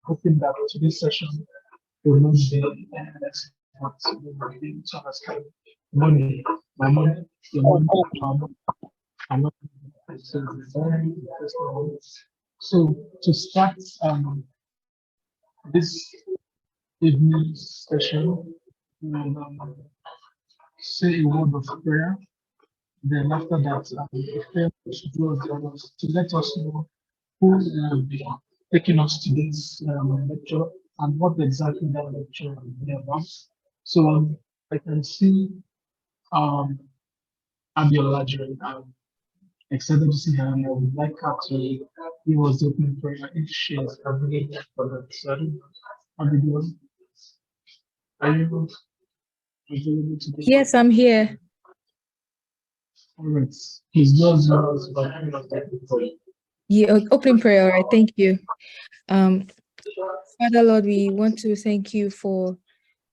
hoping that today's session will not be what will be to understand money, my money, your money, our money, I'm not so very interesting. So to start this evening session, we'll say a word of prayer. Then after that, the prayer should do us the honors to let us know who will be taking us to this lecture and what exactly that lecture will be about. So I can see um, Abiola Lajere. I'm excited to see her, and I would like her to give us the opening prayer if she is available for that. So, Abiola, are you available to do that? Yes, I'm here. All right. Please do us the honors by giving us the opening prayer. Yeah, opening prayer. All right, thank you. Father Lord, we want to thank you for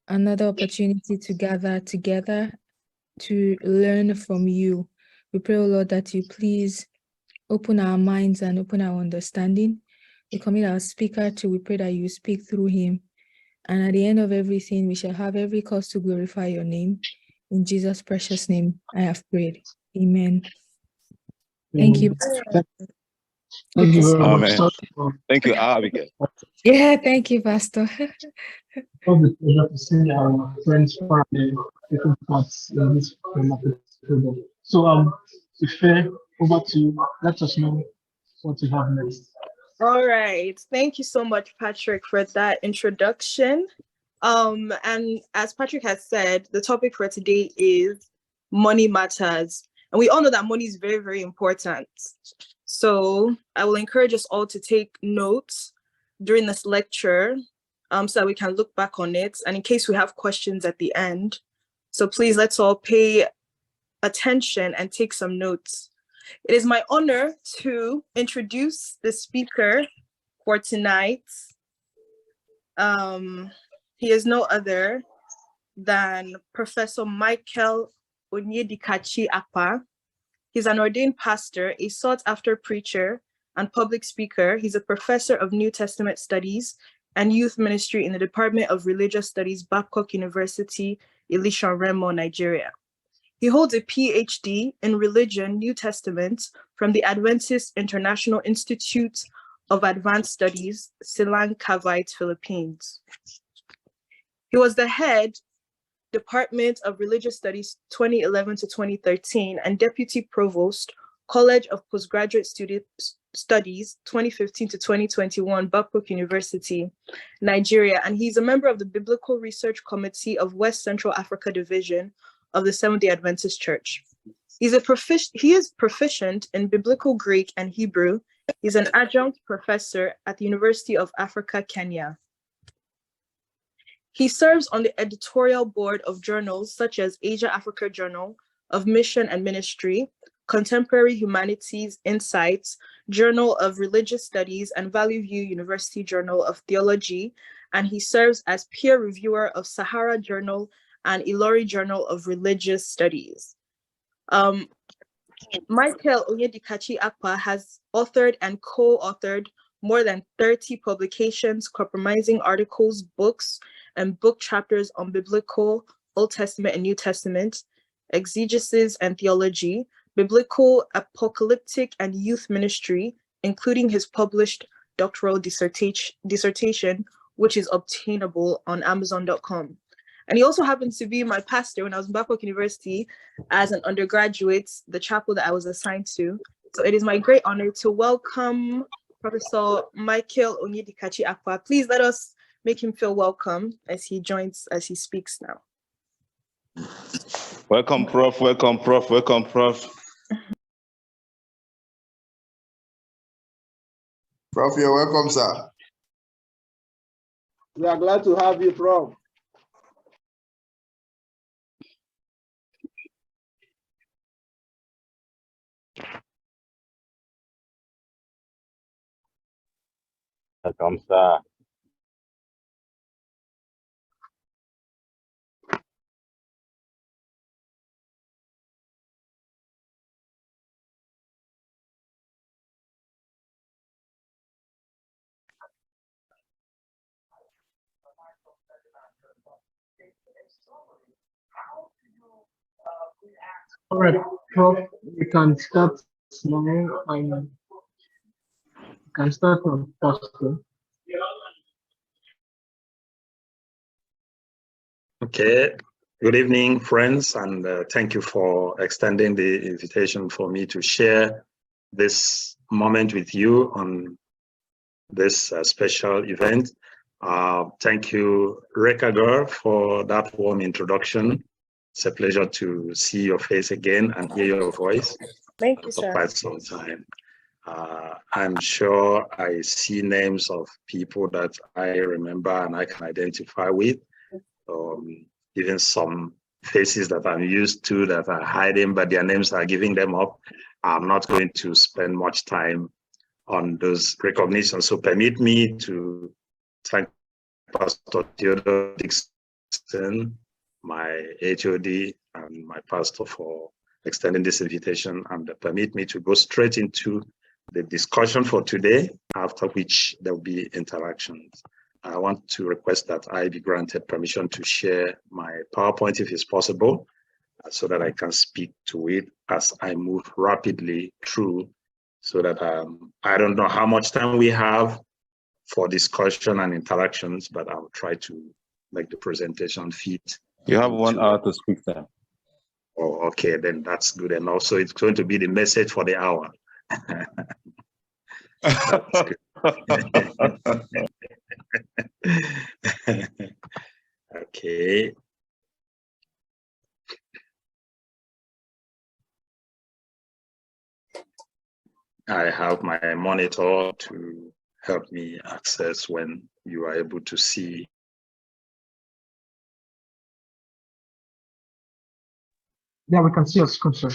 another opportunity to gather together to learn from you. We pray, oh Lord, that you please open our minds and open our understanding. We commit our speaker to, we pray that you speak through him. And at the end of everything, we shall have every cause to glorify your name. In Jesus' precious name, I have prayed. Amen. Thank you. Thank you very much. Amen. Thank you, Abigail. Yeah, thank you, Pastor. It's always a pleasure to see our friends family taking part in this program. So, Ife, over to you. Let us know what you have next. All right. Thank you so much, Patrick, for that introduction. And as Patrick has said, the topic for today is money matters. And we all know that money is very, very important. So I will encourage us all to take notes during this lecture so that we can look back on it. And in case we have questions at the end. So please, let's all pay attention and take some notes. It is my honor to introduce the speaker for tonight. He is no other than Professor Michael Onyedikachi AKPA. He's an ordained pastor, a sought-after preacher, and public speaker. He's a professor of New Testament Studies and Youth Ministry in the Department of Religious Studies, Babcock University, Ilishan Remo, Nigeria. He holds a PhD in Religion, New Testament from the Adventist International Institute of Advanced Studies, Silang, Cavite, Philippines. He was the head Department of Religious Studies 2011 to 2013 and Deputy Provost, College of Postgraduate Studies 2015 to 2021, Babcock University, Nigeria. And he's a member of the Biblical Research Committee of West Central Africa Division of the Seventh-day Adventist Church. He is proficient in Biblical Greek and Hebrew. He's an adjunct professor at the University of Africa, Kenya. He serves on the editorial board of journals such as Asia Africa Journal of Mission and Ministry, Contemporary Humanities Insights, Journal of Religious Studies, and Valley View University Journal of Theology. And he serves as peer reviewer of Sahara Journal and Ilori Journal of Religious Studies. Michael Onyedikachi AKPA has authored and co-authored more than 30 publications, compromising articles, books, and book chapters on biblical, Old Testament and New Testament, exegesis and theology, biblical, apocalyptic, and youth ministry, including his published doctoral dissertation, which is obtainable on Amazon.com. And he also happens to be my pastor when I was in Babcock University as an undergraduate, the chapel that I was assigned to. So it is my great honor to welcome Professor Michael Onyedikachi AKPA. Please let us make him feel welcome as he speaks now. Welcome, Prof. Welcome, Prof. Welcome, Prof. Prof, you're welcome, sir. We are glad to have you, Prof. Welcome, sir. All right, Prof, we can start now. You can start on Pastor. Okay, good evening, friends, and thank you for extending the invitation for me to share this moment with you on this special event. Thank you, Rekagor, for that warm introduction. It's a pleasure to see your face again and hear your voice. Thank you, for sir. quite some time. I'm sure I see names of people that I remember and I can identify with. Even some faces that I'm used to that are hiding, but their names are giving them up. I'm not going to spend much time on those recognitions. So permit me to thank Pastor Theodore Dixon, my HOD, and my pastor for extending this invitation, and permit me to go straight into the discussion for today, after which there will be interactions. I want to request that I be granted permission to share my PowerPoint if it's possible, so that I can speak to it as I move rapidly through, so that I don't know how much time we have for discussion and interactions, but I'll try to make the presentation fit. You have 1 hour to speak time. Oh, okay, then that's good. And also it's going to be the message for the hour. Okay. I have my monitor to help me access when you are able to see. Yeah, we can see your screen, sir.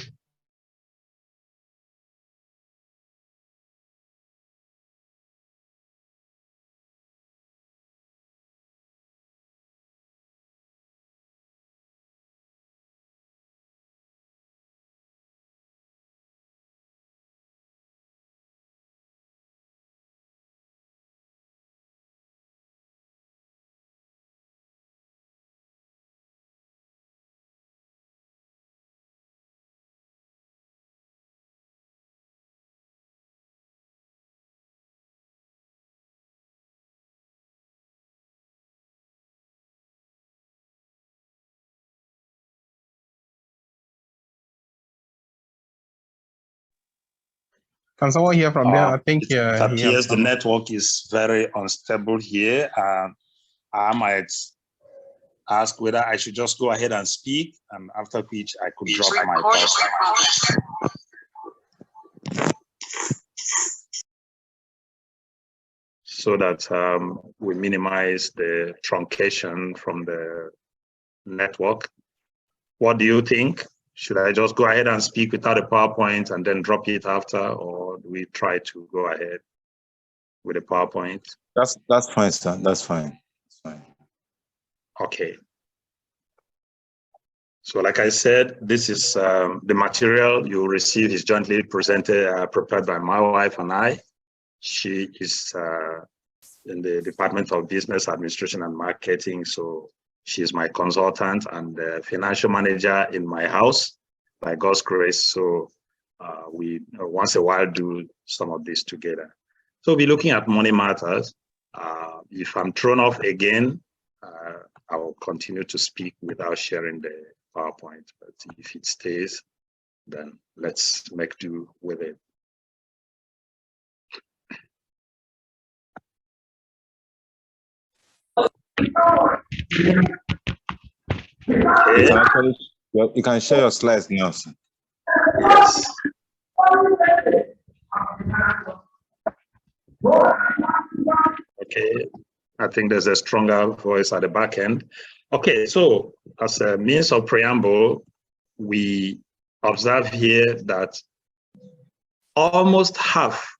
Can someone hear from there? I think It appears the network is very unstable here. I might ask whether I should just go ahead and speak, and after which I could drop my voice. So that we minimize the truncation from the network. What do you think? Should I just go ahead and speak without a PowerPoint and then drop it after, or do we try to go ahead with a PowerPoint? That's fine, sir. That's fine. That's fine. Okay. So like I said, this is the material you receive is jointly presented, prepared by my wife and I. She is in the Department of Business Administration and Marketing, so she's my consultant and financial manager in my house, by God's grace. So we once a while do some of this together. So we'll be looking at money matters. If I'm thrown off again, I will continue to speak without sharing the PowerPoint. But if it stays, then let's make do with it. Okay. You can share your slides now, sir. Yes. Okay, I think there's a stronger voice at the back end. Okay, so as a means of preamble, we observe here that almost half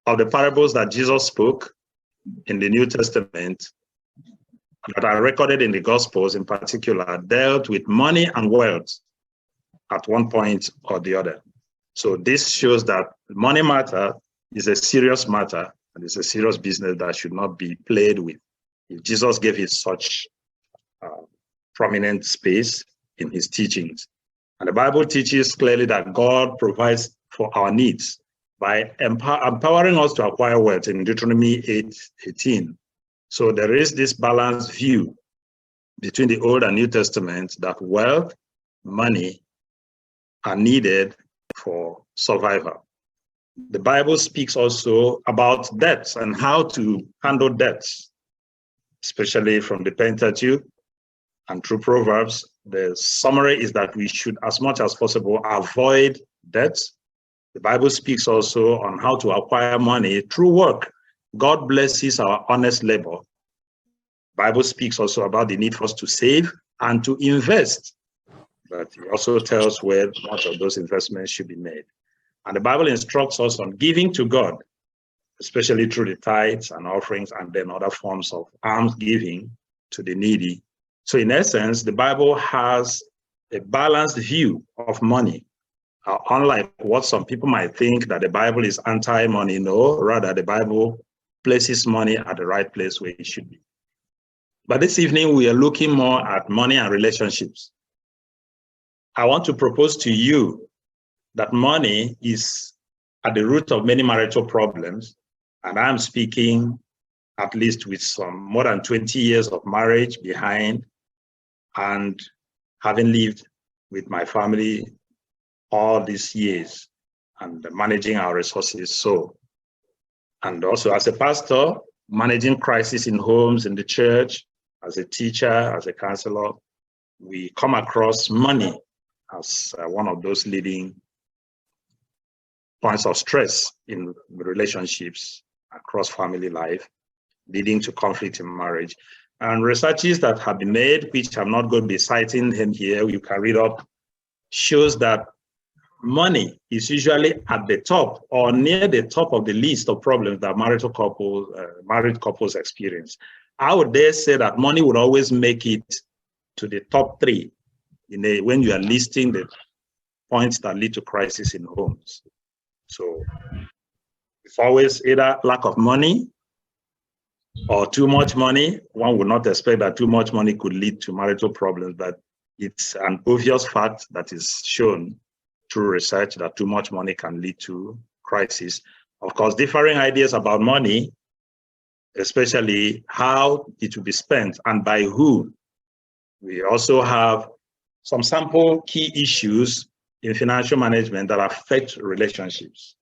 of the parables that Jesus spoke in the New Testament that are recorded in the Gospels in particular dealt with money and wealth at one point or the other. So this shows that money matter is a serious matter, and it's a serious business that should not be played with. if Jesus gave it such prominent space in his teachings. And the Bible teaches clearly that God provides for our needs by empowering us to acquire wealth in Deuteronomy 8:18. So there is this balanced view between the Old and New Testament that wealth, money are needed for survival. The Bible speaks also about debts and how to handle debts, especially from the Pentateuch and through Proverbs. The summary is that we should, as much as possible, avoid debts. The Bible speaks also on how to acquire money through work. God blesses our honest labor. The Bible speaks also about the need for us to save and to invest. But it also tells where much of those investments should be made. And the Bible instructs us on giving to God, especially through the tithes and offerings, and then other forms of alms giving to the needy. So in essence, the Bible has a balanced view of money. Unlike what some people might think, that the Bible is anti-money. No, rather the Bible places money at the right place where it should be. But this evening, we are looking more at money and relationships. I want to propose to you that money is at the root of many marital problems. And I'm speaking at least with some more than 20 years of marriage behind, and having lived with my family all these years and managing our resources. So, and also as a pastor, managing crisis in homes, in the church, as a teacher, as a counselor, we come across money as one of those leading points of stress in relationships across family life, leading to conflict in marriage. And researches that have been made, which I'm not going to be citing them here, you can read up, shows that money is usually at the top or near the top of the list of problems that married couples experience. I would dare say that money would always make it to the top 3 when you are listing the points that lead to crisis in homes. So it's always either lack of money or too much money. One would not expect that too much money could lead to marital problems, but it's an obvious fact that is shown through research that too much money can lead to crisis. Of course, differing ideas about money, especially how it will be spent and by who. We also have some sample key issues in financial management that affect relationships,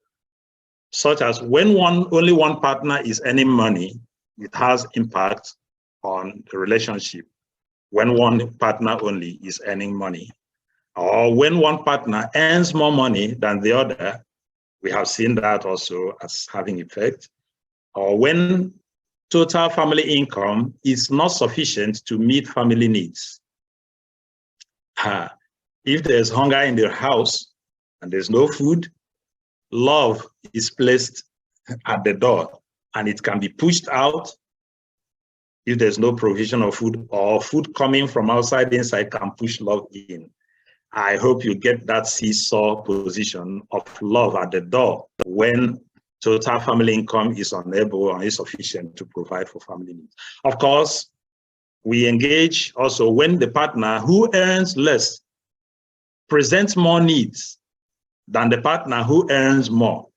such as when only one partner is earning money, it has impact on the relationship. When one partner only is earning money, or when one partner earns more money than the other, we have seen that also as having effect. Or when total family income is not sufficient to meet family needs. If there's hunger in the house and there's no food, love is placed at the door and it can be pushed out if there's no provision of food, or food coming from outside inside can push love in. I hope you get that seesaw position of love at the door when total family income is unable or insufficient to provide for family needs. Of course, we engage also when the partner who earns less presents more needs than the partner who earns more.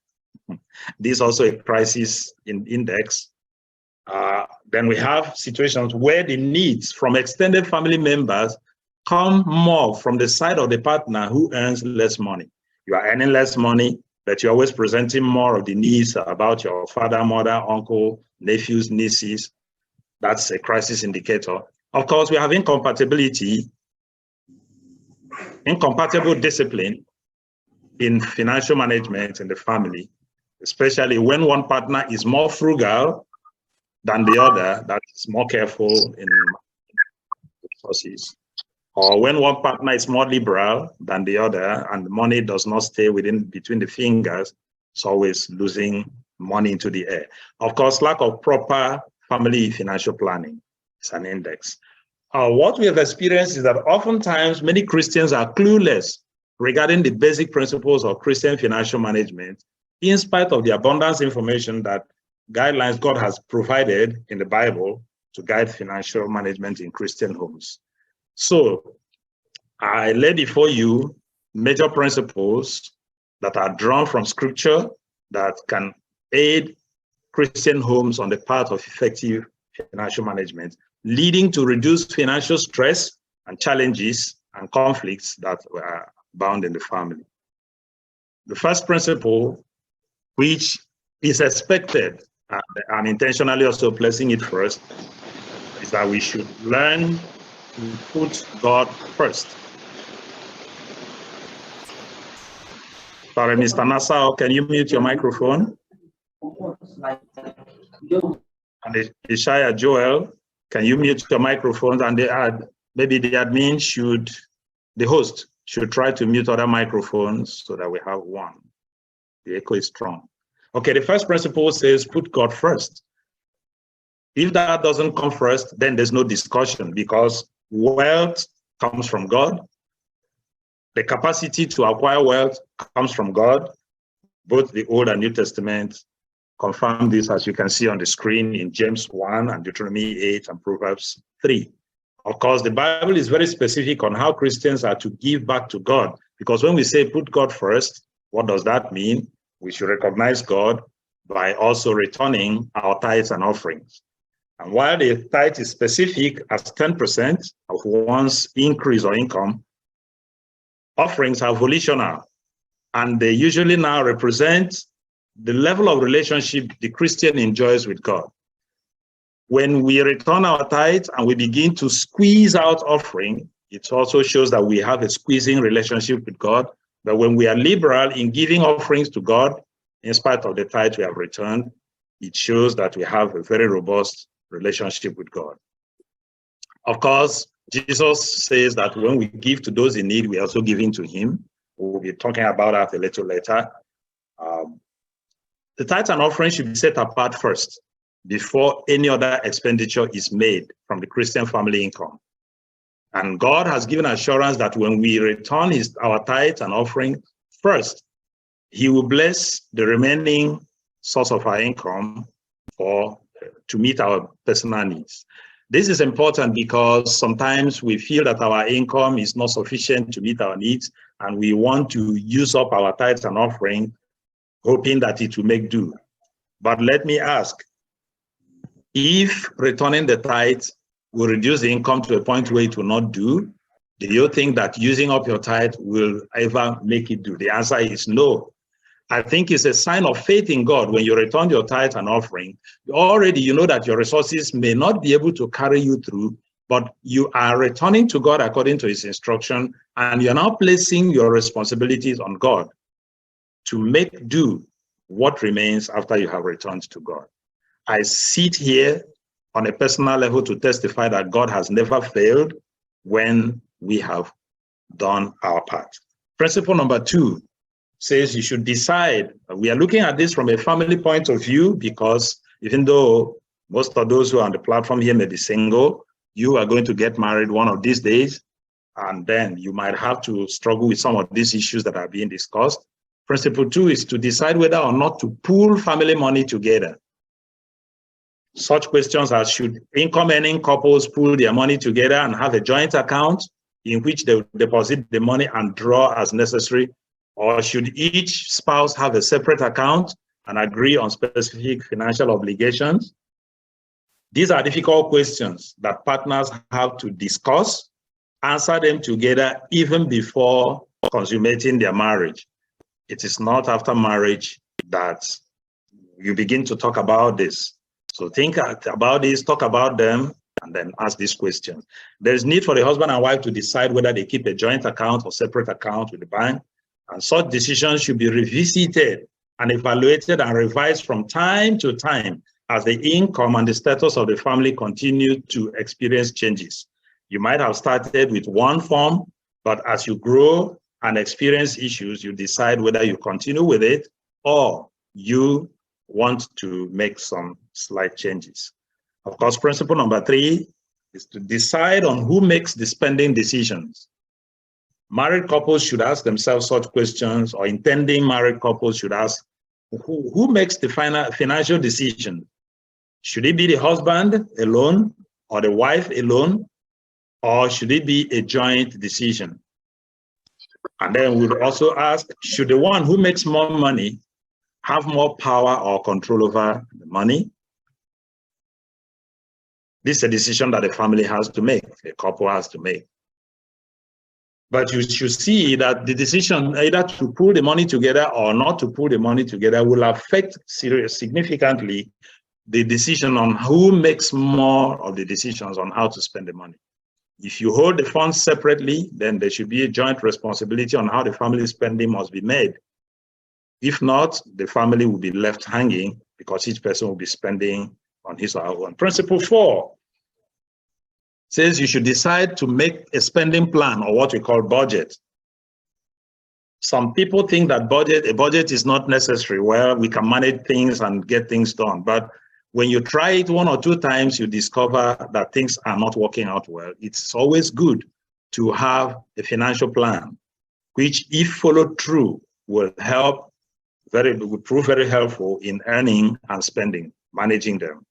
This is also a crisis in index. Then we have situations where the needs from extended family members come more from the side of the partner who earns less money. You are earning less money, but you're always presenting more of the needs about your father, mother, uncle, nephews, nieces. That's a crisis indicator. Of course, we have incompatibility, incompatible discipline in financial management in the family, especially when one partner is more frugal than the other, that is more careful in resources. Or when one partner is more liberal than the other and money does not stay between the fingers, it's always losing money into the air. Of course, lack of proper family financial planning is an index. What we have experienced is that oftentimes many Christians are clueless regarding the basic principles of Christian financial management, in spite of the abundance of information that guidelines God has provided in the Bible to guide financial management in Christian homes. So I lay before you major principles that are drawn from scripture that can aid Christian homes on the path of effective financial management, leading to reduced financial stress and challenges and conflicts that are bound in the family. The first principle, which is expected, and I'm intentionally also placing it first, is that we should learn to put God first. Sorry, Mr. Nassau, can you mute your microphone? And Ishaya Joel, can you mute your microphones? And maybe the admin should, the host should try to mute other microphones so that we have one. The echo is strong. Okay, the first principle says put God first. If that doesn't come first, then there's no discussion, because wealth comes from God. The capacity to acquire wealth comes from God. Both the Old and New Testament confirm this, as you can see on the screen in James 1 and Deuteronomy 8 and Proverbs 3. Of course, the Bible is very specific on how Christians are to give back to God, because when we say put God first, what does that mean? We should recognize God by also returning our tithes and offerings. And while the tithe is specific as 10% of one's increase or income, offerings are volitional, and they usually now represent the level of relationship the Christian enjoys with God. When we return our tithe and we begin to squeeze out offering, it also shows that we have a squeezing relationship with God. But when we are liberal in giving offerings to God, in spite of the tithe we have returned, it shows that we have a very robust relationship with God. Of course, Jesus says that when we give to those in need, we are also giving to him. We'll be talking about that a little later. The tithe and offering should be set apart first before any other expenditure is made from the Christian family income. And God has given assurance that when we return our tithe and offering first, he will bless the remaining source of our income to meet our personal needs. This is important because sometimes we feel that our income is not sufficient to meet our needs, and we want to use up our tithes and offering, hoping that it will make do. But let me ask, if returning the tithe will reduce the income to a point where it will not do, do you think that using up your tithe will ever make it do? The answer is no. I think it's a sign of faith in God when you return your tithe and offering. Already you know that your resources may not be able to carry you through, but you are returning to God according to his instruction, and you're now placing your responsibilities on God to make do what remains after you have returned to God. I sit here on a personal level to testify that God has never failed when we have done our part. Principle number 2 says you should decide. We are looking at this from a family point of view, because even though most of those who are on the platform here may be single, you are going to get married one of these days, and then you might have to struggle with some of these issues that are being discussed. Principle 2 is to decide whether or not to pool family money together. Such questions as, should income earning couples pool their money together and have a joint account in which they deposit the money and draw as necessary? Or should each spouse have a separate account and agree on specific financial obligations? These are difficult questions that partners have to discuss, answer them together even before consummating their marriage. It is not after marriage that you begin to talk about this. So think about this, talk about them, and then ask these questions. There is need for the husband and wife to decide whether they keep a joint account or separate account with the bank. And such decisions should be revisited and evaluated and revised from time to time as the income and the status of the family continue to experience changes. You might have started with one form, but as you grow and experience issues, you decide whether you continue with it or you want to make some slight changes. Of course, principle number 3 is to decide on who makes the spending decisions. Married couples should ask themselves such questions, or intending married couples should ask, who makes the final financial decision? Should it be the husband alone or the wife alone, or should it be a joint decision? And then we'll also ask, should the one who makes more money have more power or control over the money? This is a decision that a family has to make, a couple has to make. But you should see that the decision either to pull the money together or not to pull the money together will affect significantly the decision on who makes more of the decisions on how to spend the money. If you hold the funds separately, then there should be a joint responsibility on how the family spending must be made. If not, the family will be left hanging because each person will be spending on his or her own. Principle 4 says you should decide to make a spending plan, or what we call budget. Some people think that a budget is not necessary, where we can manage things and get things done. But when you try it 1 or 2 times, you discover that things are not working out well. It's always good to have a financial plan, which, if followed through, will prove very helpful in earning and spending, managing them.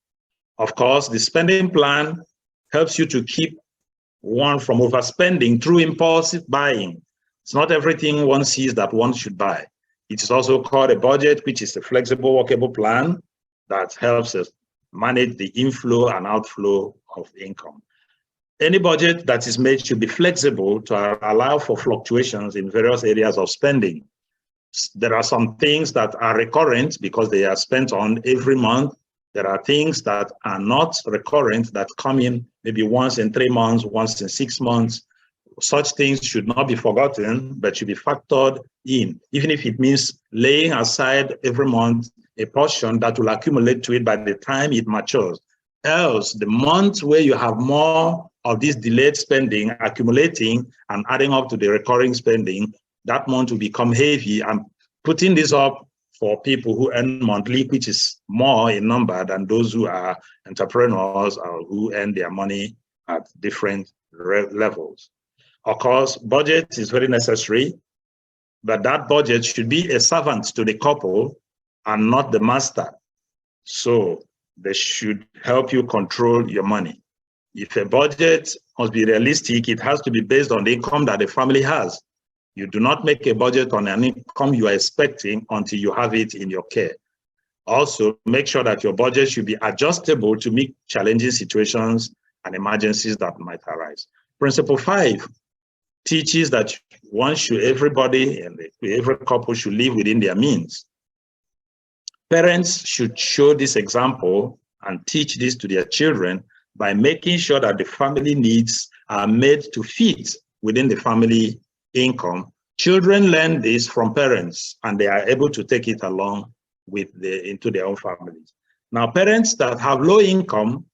Of course, the spending plan helps you to keep one from overspending through impulsive buying. It's not everything one sees that one should buy. It is also called a budget, which is a flexible, workable plan that helps us manage the inflow and outflow of income. Any budget that is made should be flexible to allow for fluctuations in various areas of spending. There are some things that are recurrent because they are spent on every month. There are things that are not recurrent that come in maybe once in 3 months, once in 6 months. Such things should not be forgotten, but should be factored in, even if it means laying aside every month a portion that will accumulate to it by the time it matures. Else, the month where you have more of this delayed spending accumulating and adding up to the recurring spending, that month will become heavy, and putting this up for people who earn monthly, which is more in number than those who are entrepreneurs or who earn their money at different levels. Of course, budget is very necessary, but that budget should be a servant to the couple and not the master. So they should help you control your money. If a budget must be realistic, it has to be based on the income that the family has. You do not make a budget on an income you are expecting until you have it in your care. Also, make sure that your budget should be adjustable to meet challenging situations and emergencies that might arise. Principle 5 teaches that everybody and every couple should live within their means. Parents should show this example and teach this to their children by making sure that the family needs are made to fit within the family income. Children learn this from parents, and they are able to take it along into their own families. Now, parents that have low income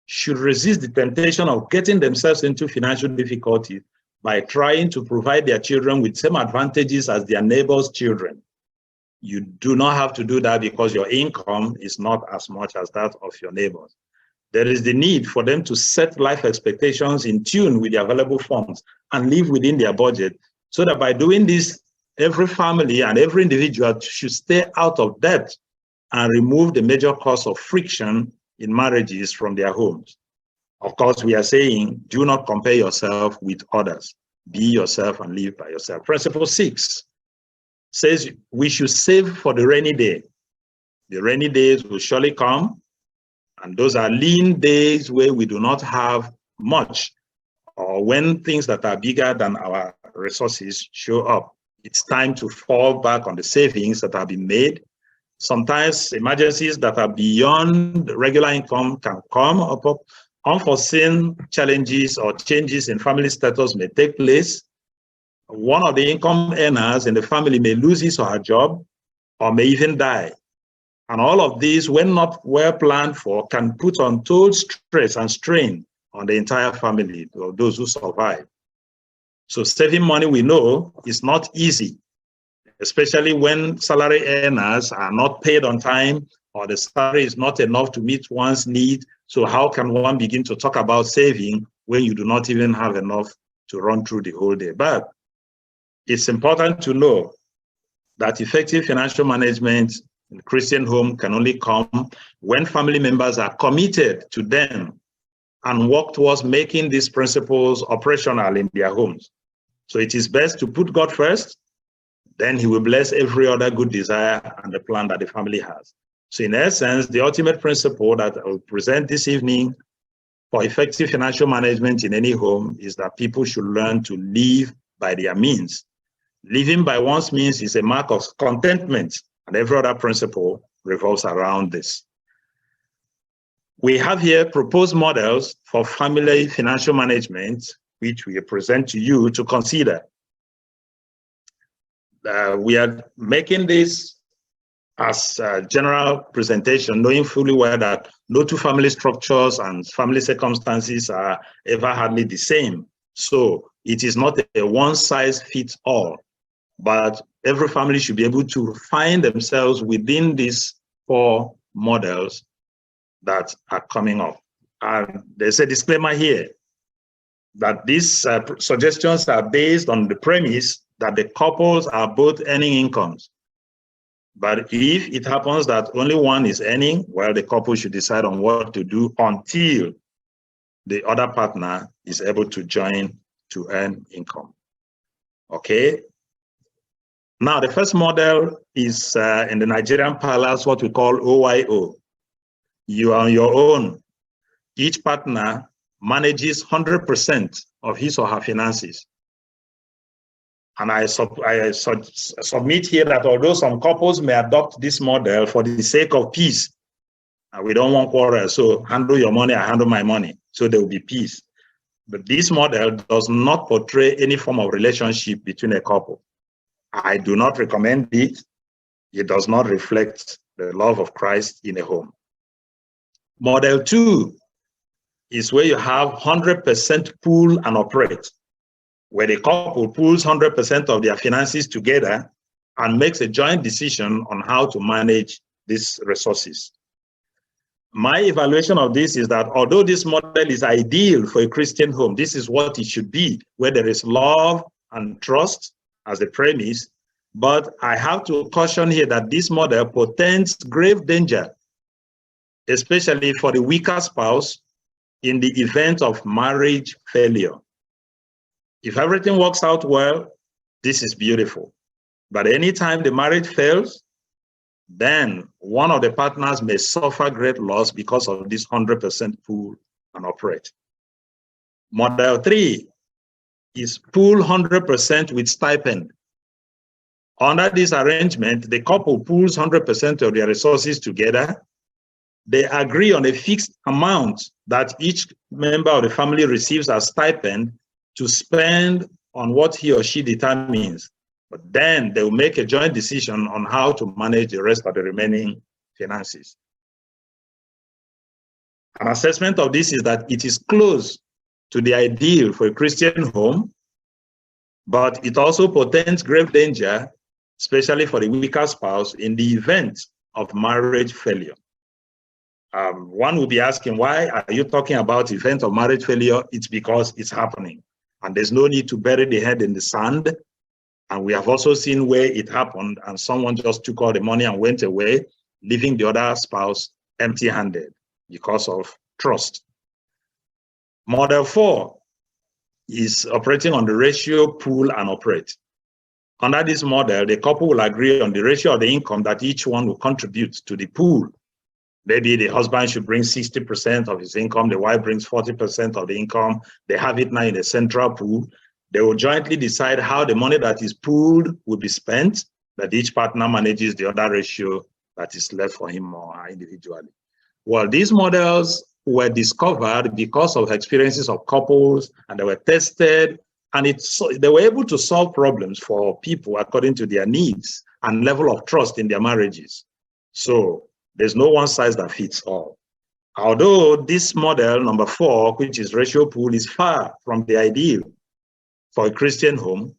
should resist the temptation of getting themselves into financial difficulties by trying to provide their children with same advantages as their neighbors' children. You do not have to do that because your income is not as much as that of your neighbors. There is the need for them to set life expectations in tune with the available funds and live within their budget, so that by doing this, every family and every individual should stay out of debt and remove the major cause of friction in marriages from their homes. Of course, we are saying, do not compare yourself with others. Be yourself and live by yourself. Principle 6 says we should save for the rainy day. The rainy days will surely come, and those are lean days where we do not have much, or when things that are bigger than our resources show up. It's time to fall back on the savings that have been made. Sometimes emergencies that are beyond regular income can come up. Unforeseen challenges or changes in family status may take place. One of the income earners in the family may lose his or her job, or may even die. And all of these, when not well planned for, can put untold stress and strain on the entire family, or those who survive. So saving money, we know, is not easy, especially when salary earners are not paid on time, or the salary is not enough to meet one's need. So how can one begin to talk about saving when you do not even have enough to run through the whole day? But it's important to know that effective financial management in Christian home can only come when family members are committed to them and work towards making these principles operational in their homes. So it is best to put God first, then he will bless every other good desire and the plan that the family has. So in essence, the ultimate principle that I will present this evening for effective financial management in any home is that people should learn to live by their means. Living by one's means is a mark of contentment, and every other principle revolves around this. We have here proposed models for family financial management, which we present to you to consider. We are making this as a general presentation, knowing fully well that no two family structures and family circumstances are ever hardly the same. So it is not a one-size-fits-all, but every family should be able to find themselves within these 4 models that are coming up. And there's a disclaimer here that these suggestions are based on the premise that the couples are both earning incomes. But if it happens that only one is earning, well, the couple should decide on what to do until the other partner is able to join to earn income. Okay. Now, the first model is in the Nigerian parlance, what we call OYO. You are on your own. Each partner manages 100% of his or her finances. And I submit here that although some couples may adopt this model for the sake of peace, and we don't want quarrel, so handle your money, I handle my money, so there will be peace. But this model does not portray any form of relationship between a couple. I do not recommend it. It does not reflect the love of Christ in a home. Model 2 is where you have 100% pool and operate, where the couple pools 100% of their finances together and makes a joint decision on how to manage these resources. My evaluation of this is that although this model is ideal for a Christian home, this is what it should be, where there is love and trust as the premise, but I have to caution here that this model portends grave danger, especially for the weaker spouse in the event of marriage failure. If everything works out well, this is beautiful. But anytime the marriage fails, then one of the partners may suffer great loss because of this 100% pool and operate. Model 3 is pool 100% with stipend. Under this arrangement, the couple pools 100% of their resources together. They agree on a fixed amount that each member of the family receives as stipend to spend on what he or she determines. But then they will make a joint decision on how to manage the rest of the remaining finances. An assessment of this is that it is close to the ideal for a Christian home, but it also portends grave danger, especially for the weaker spouse in the event of marriage failure. One will be asking, why are you talking about event of marriage failure? It's because it's happening. And there's no need to bury the head in the sand. And we have also seen where it happened and someone just took all the money and went away, leaving the other spouse empty-handed because of trust. Model 4 is operating on the ratio pool and operate. Under this model, the couple will agree on the ratio of the income that each one will contribute to the pool. Maybe the husband should bring 60% of his income, the wife brings 40% of the income. They have it now in a central pool. They will jointly decide how the money that is pooled will be spent, that each partner manages the other ratio that is left for him or her individually. Well, these models were discovered because of experiences of couples, and they were tested, and they were able to solve problems for people according to their needs and level of trust in their marriages. So there's no one size that fits all. Although this model, number 4, which is ratio pool, is far from the ideal for a Christian home,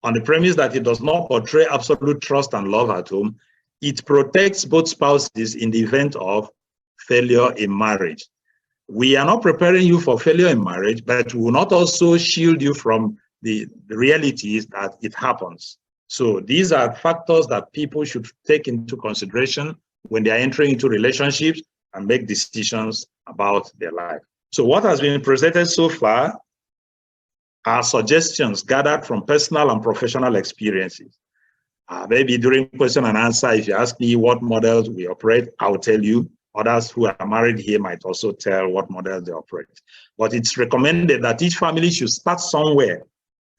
on the premise that it does not portray absolute trust and love at home, it protects both spouses in the event of failure in marriage. We are not preparing you for failure in marriage, but we will not also shield you from the realities that it happens. So these are factors that people should take into consideration when they are entering into relationships and make decisions about their life. So what has been presented so far are suggestions gathered from personal and professional experiences. Maybe during question and answer, if you ask me what models we operate, I'll tell you. Others who are married here might also tell what models they operate. But it's recommended that each family should start somewhere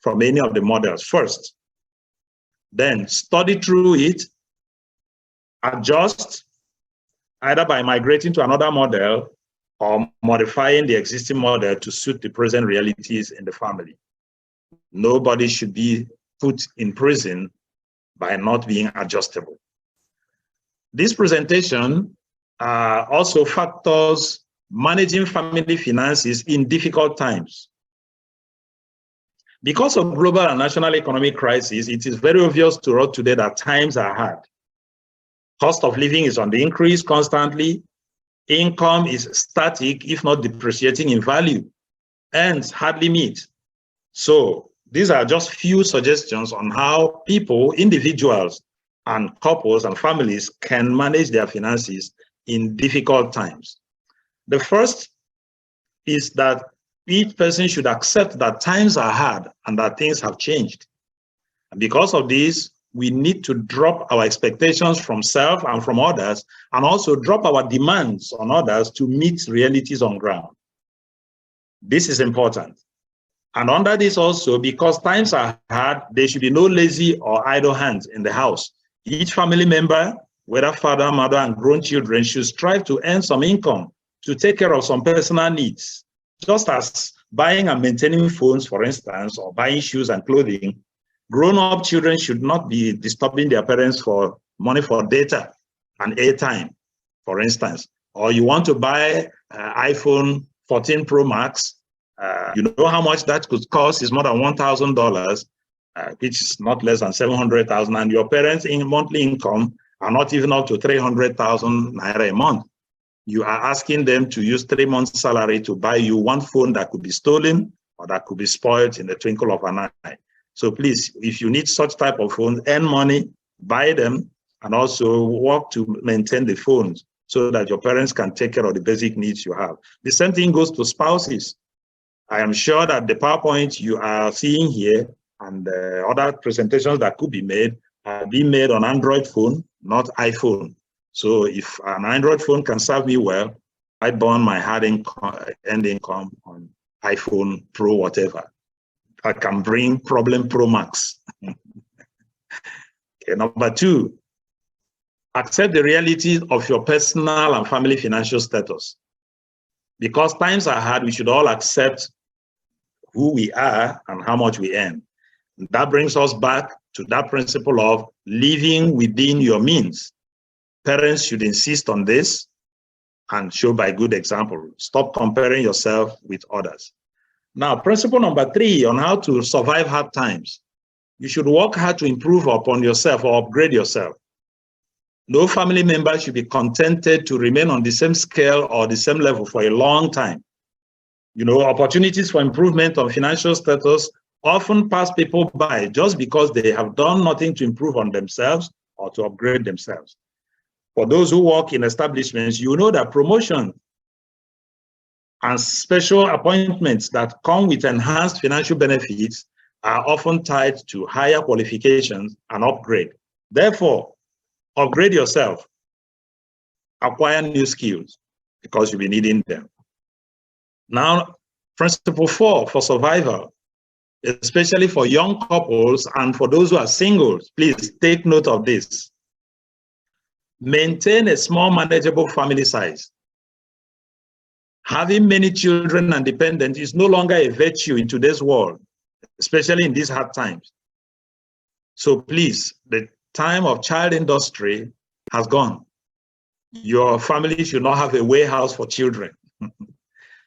from any of the models first. Then study through it, adjust, either by migrating to another model or modifying the existing model to suit the present realities in the family. Nobody should be put in prison by not being adjustable. This presentation also factors managing family finances in difficult times. Because of global and national economic crisis, it is very obvious to us today that times are hard. Cost of living is on the increase constantly. Income is static, if not depreciating in value. Ends hardly meet. So these are just few suggestions on how people, individuals, and couples and families can manage their finances in difficult times. The first is that each person should accept that times are hard and that things have changed. And because of this, we need to drop our expectations from self and from others, and also drop our demands on others to meet realities on ground. This is important. And under this also, because times are hard, there should be no lazy or idle hands in the house. Each family member, whether father, mother, and grown children, should strive to earn some income to take care of some personal needs. Just as buying and maintaining phones, for instance, or buying shoes and clothing, grown-up children should not be disturbing their parents for money for data and airtime, for instance. Or you want to buy iPhone 14 Pro Max, you know how much that could cost is more than $1,000, which is not less than 700,000, and your parents' monthly income are not even up to 300,000 naira a month. You are asking them to use 3 months' salary to buy you one phone that could be stolen or that could be spoiled in the twinkle of an eye. So please, if you need such type of phones, earn money, buy them, and also work to maintain the phones so that your parents can take care of the basic needs you have. The same thing goes to spouses. I am sure that the PowerPoint you are seeing here and other presentations that could be made are being made on Android phone, not iPhone. So if an Android phone can serve me well, I burn my end income on iPhone Pro, whatever. I can bring problem Pro Max. Okay, number 2, accept the realities of your personal and family financial status. Because times are hard, we should all accept who we are and how much we earn. That brings us back to that principle of living within your means. Parents should insist on this and show by good example. Stop comparing yourself with others. Now, principle number 3 on how to survive hard times. You should work hard to improve upon yourself or upgrade yourself. No family member should be contented to remain on the same scale or the same level for a long time. You know, opportunities for improvement of financial status often pass people by just because they have done nothing to improve on themselves or to upgrade themselves. For those who work in establishments, you know that promotion and special appointments that come with enhanced financial benefits are often tied to higher qualifications and upgrade. Therefore, upgrade yourself, acquire new skills because you'll be needing them. Now, principle 4 for survival, especially for young couples and for those who are singles, please take note of this. Maintain a small manageable family size. Having many children and dependents is no longer a virtue in today's world, especially in these hard times. So please, the time of child industry has gone. Your family should not have a warehouse for children.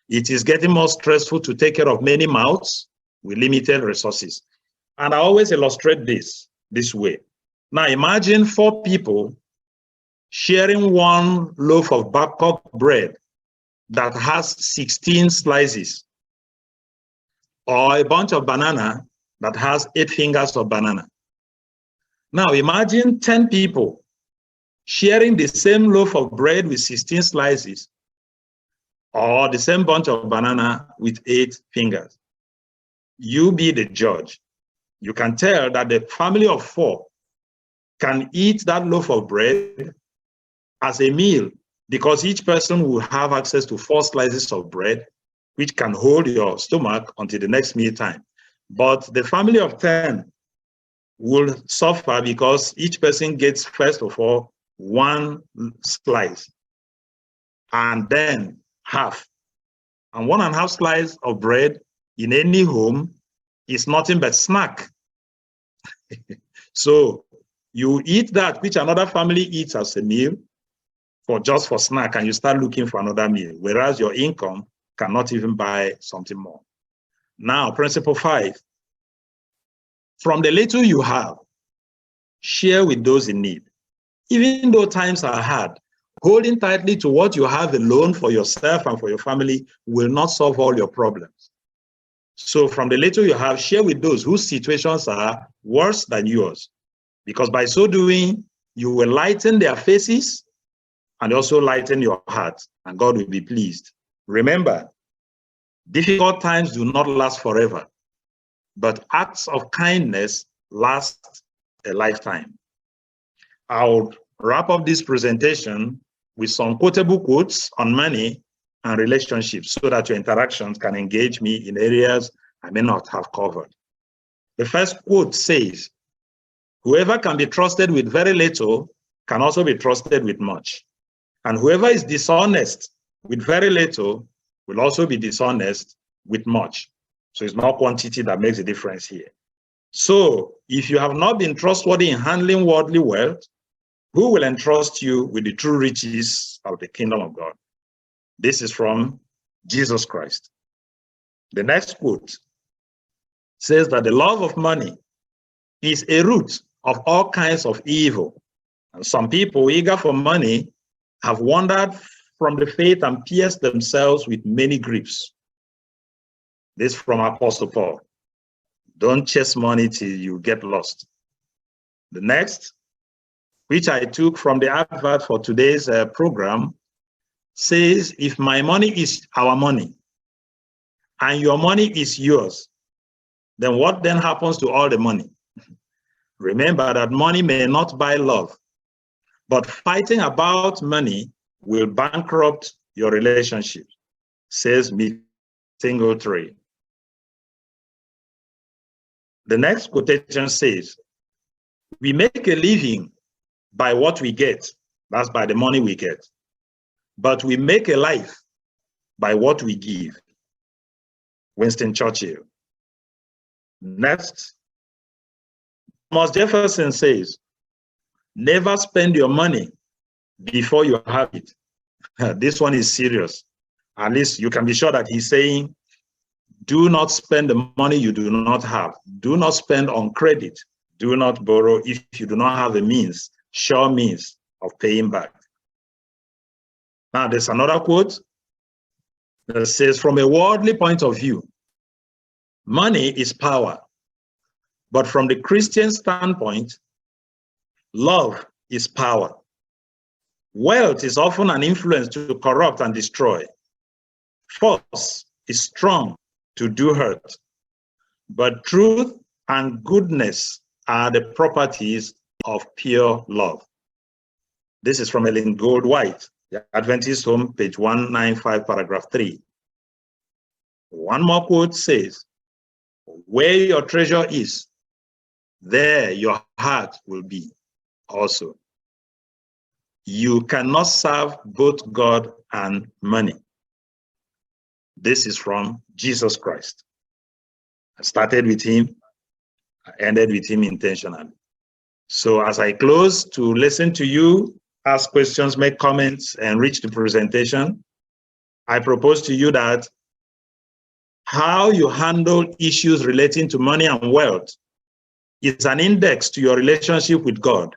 It is getting more stressful to take care of many mouths with limited resources. And I always illustrate this way. Now imagine 4 people sharing one loaf of Babcock bread that has 16 slices, or a bunch of banana that has 8 fingers of banana. Now imagine 10 people sharing the same loaf of bread with 16 slices, or the same bunch of banana with 8 fingers. You be the judge. You can tell that the family of 4 can eat that loaf of bread as a meal, because each person will have access to 4 slices of bread, which can hold your stomach until the next meal time. But the family of 10 will suffer because each person gets, first of all, 1 slice and then half. And 1.5 slices of bread in any home is nothing but snack. So you eat that which another family eats as a meal just for snack, and you start looking for another meal, whereas your income cannot even buy something more. Now, principle 5, from the little you have, share with those in need. Even though times are hard, holding tightly to what you have alone for yourself and for your family will not solve all your problems. So from the little you have, share with those whose situations are worse than yours, because by so doing, you will lighten their faces and also lighten your heart, and God will be pleased. Remember, difficult times do not last forever, but acts of kindness last a lifetime. I'll wrap up this presentation with some quotable quotes on money and relationships so that your interactions can engage me in areas I may not have covered. The first quote says, "Whoever can be trusted with very little can also be trusted with much. And whoever is dishonest with very little will also be dishonest with much." So it's not quantity that makes a difference here. So if you have not been trustworthy in handling worldly wealth, who will entrust you with the true riches of the kingdom of God? This is from Jesus Christ. The next quote says that the love of money is a root of all kinds of evil. And some people eager for money have wandered from the faith and pierced themselves with many griefs. This from Apostle Paul. Don't chase money till you get lost. The next, which I took from the advert for today's program, says, if my money is our money and your money is yours, then what then happens to all the money? Remember that money may not buy love, but fighting about money will bankrupt your relationship, says Singletary. The next quotation says, we make a living by what we get, that's by the money we get, but we make a life by what we give. Winston Churchill. Next, Thomas Jefferson says, never spend your money before you have it. This one is serious. At least you can be sure that he's saying, do not spend the money you do not have. Do not spend on credit. Do not borrow if you do not have a sure means of paying back. Now there's another quote that says, from a worldly point of view, money is power. But from the Christian standpoint, love is power. Wealth is often an influence to corrupt and destroy. Force is strong to do hurt. But truth and goodness are the properties of pure love. This is from Ellen Gold White, the Adventist Home, page 195, paragraph 3. One more quote says, where your treasure is, there your heart will be also. You cannot serve both God and money. This is from Jesus Christ. I started with him, I ended with him intentionally. So as I close to listen to you, ask questions, make comments, enrich the presentation, I propose to you that how you handle issues relating to money and wealth is an index to your relationship with God.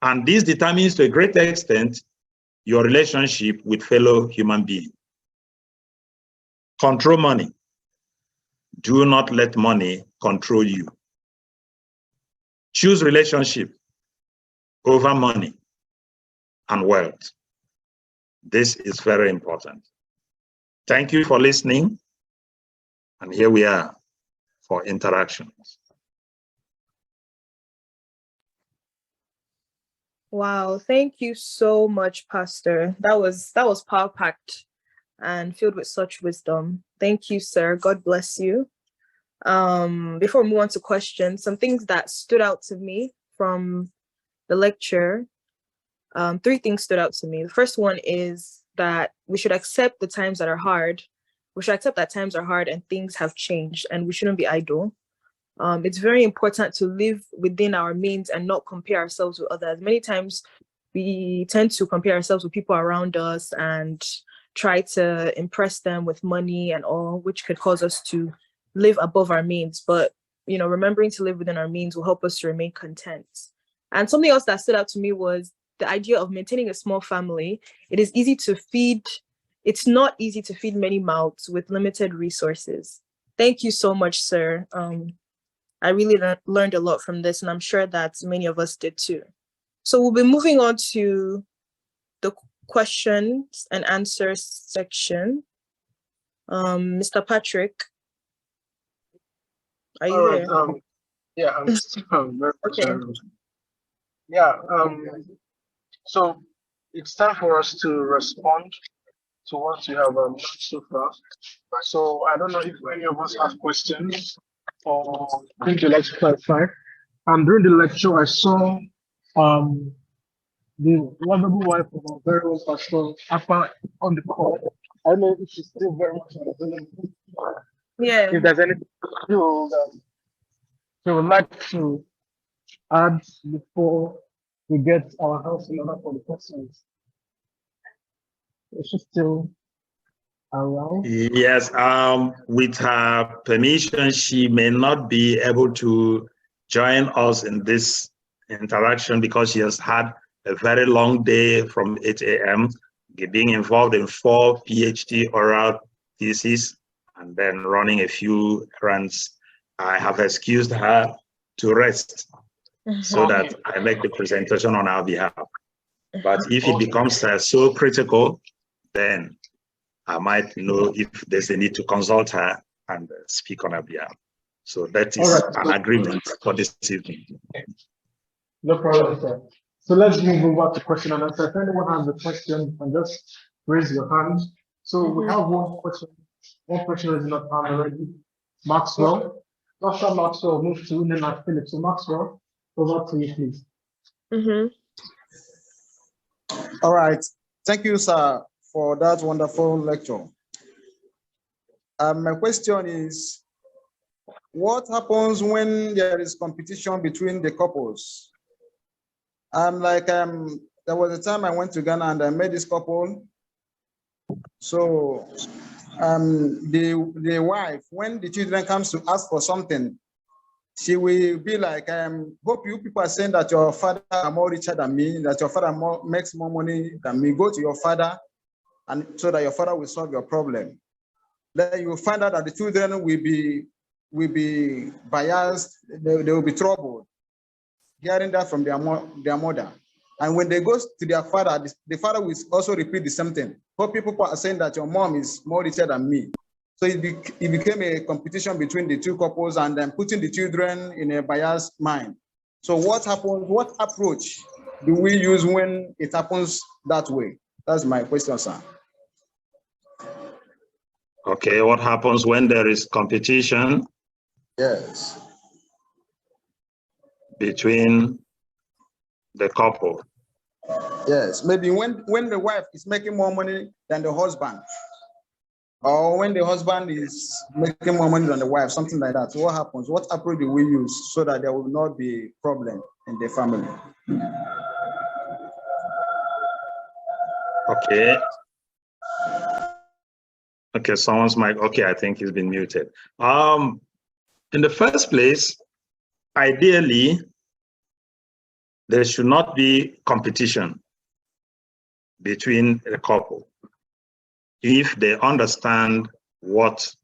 And this determines to a great extent your relationship with fellow human beings. Control money. Do not let money control you. choose relationship over money and wealth. This is very important. Thank you for listening. And here we are for interactions. Wow, thank you so much, Pastor. That was power-packed and filled with such wisdom. Thank you, sir. God bless you. Before we move on to questions, some things that stood out to me from the lecture. 3 things stood out to me. The first one is that we should accept the times that are hard. We should accept that times are hard and things have changed, and we shouldn't be idle. It's very important to live within our means and not compare ourselves with others. Many times we tend to compare ourselves with people around us and try to impress them with money and all, which could cause us to live above our means. But, you know, remembering to live within our means will help us to remain content. And something else that stood out to me was the idea of maintaining a small family. It is easy to feed. It's not easy to feed many mouths with limited resources. Thank you so much, sir. I really learned a lot from this, and I'm sure that many of us did too. So we'll be moving on to the questions and answers section. Mr. Patrick, are you there? Yeah, I'm still very much. Okay. So it's time for us to respond to what you have learned so far. So I don't know if any of us have questions or think you'd like to clarify. During the lecture, I saw the lovable wife of our very own pastor, AKPA, on the call. I don't know if she's still very much available. Yeah. If there's anything that she would like to add before we get our house in order for the questions. Is she still around? Yes, with her permission, she may not be able to join us in this interaction because she has had a very long day from 8 a.m., being involved in 4 PhD oral theses and then running a few errands. I have excused her to rest so that I make the presentation on our behalf. But if it becomes so critical, then I might know if there's a need to consult her and speak on her behalf. So that is an agreement for this evening. No problem, sir. So let's move over to question and answer. If anyone has a question, and just raise your hand. So we have one question. One question is not on already. Maxwell. After Maxwell, move to Nena Phillips. So Maxwell, over to you, please. All right. Thank you, sir, for that wonderful lecture. My question is, what happens when there is competition between the couples? There was a time I went to Ghana and I met this couple. So the wife, when the children comes to ask for something, she will be like, hope you people are saying that your father are more richer than me, that your father makes more money than me. Go to your father, and so that your father will solve your problem. Then you will find out that the children will be biased, they will be troubled, hearing that from their mother. And when they go to their father, the father will also repeat the same thing. Hope people are saying that your mom is more richer than me. So it became a competition between the two couples and then putting the children in a biased mind. So what happens? What approach do we use when it happens that way? That's my question, sir. Okay, what happens when there is competition? Yes. Between the couple? Yes, maybe when the wife is making more money than the husband, or when the husband is making more money than the wife, something like that. So what happens? What approach do we use so that there will not be problem in the family? Okay. Okay, someone's mic. Okay, I think he's been muted. In the first place, ideally, there should not be competition between the couple if they understand what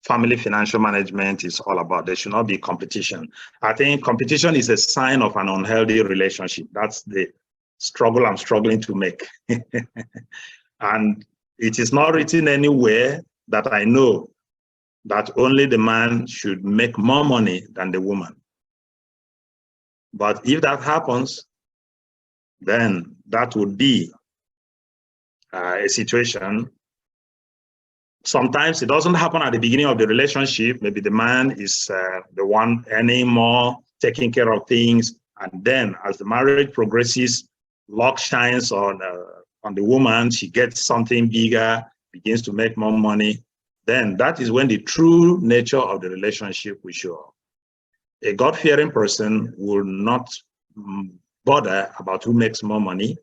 family financial management is all about. There should not be competition. I think competition is a sign of an unhealthy relationship. That's the struggle I'm struggling to make. And it is not written anywhere that I know that only the man should make more money than the woman. But if that happens, then that would be a situation. Sometimes it doesn't happen at the beginning of the relationship. Maybe the man is the one earning more, taking care of things. And then as the marriage progresses, luck shines on the woman. She gets something bigger, begins to make more money. Then that is when the true nature of the relationship will show up. A God-fearing person will not bother about who makes more money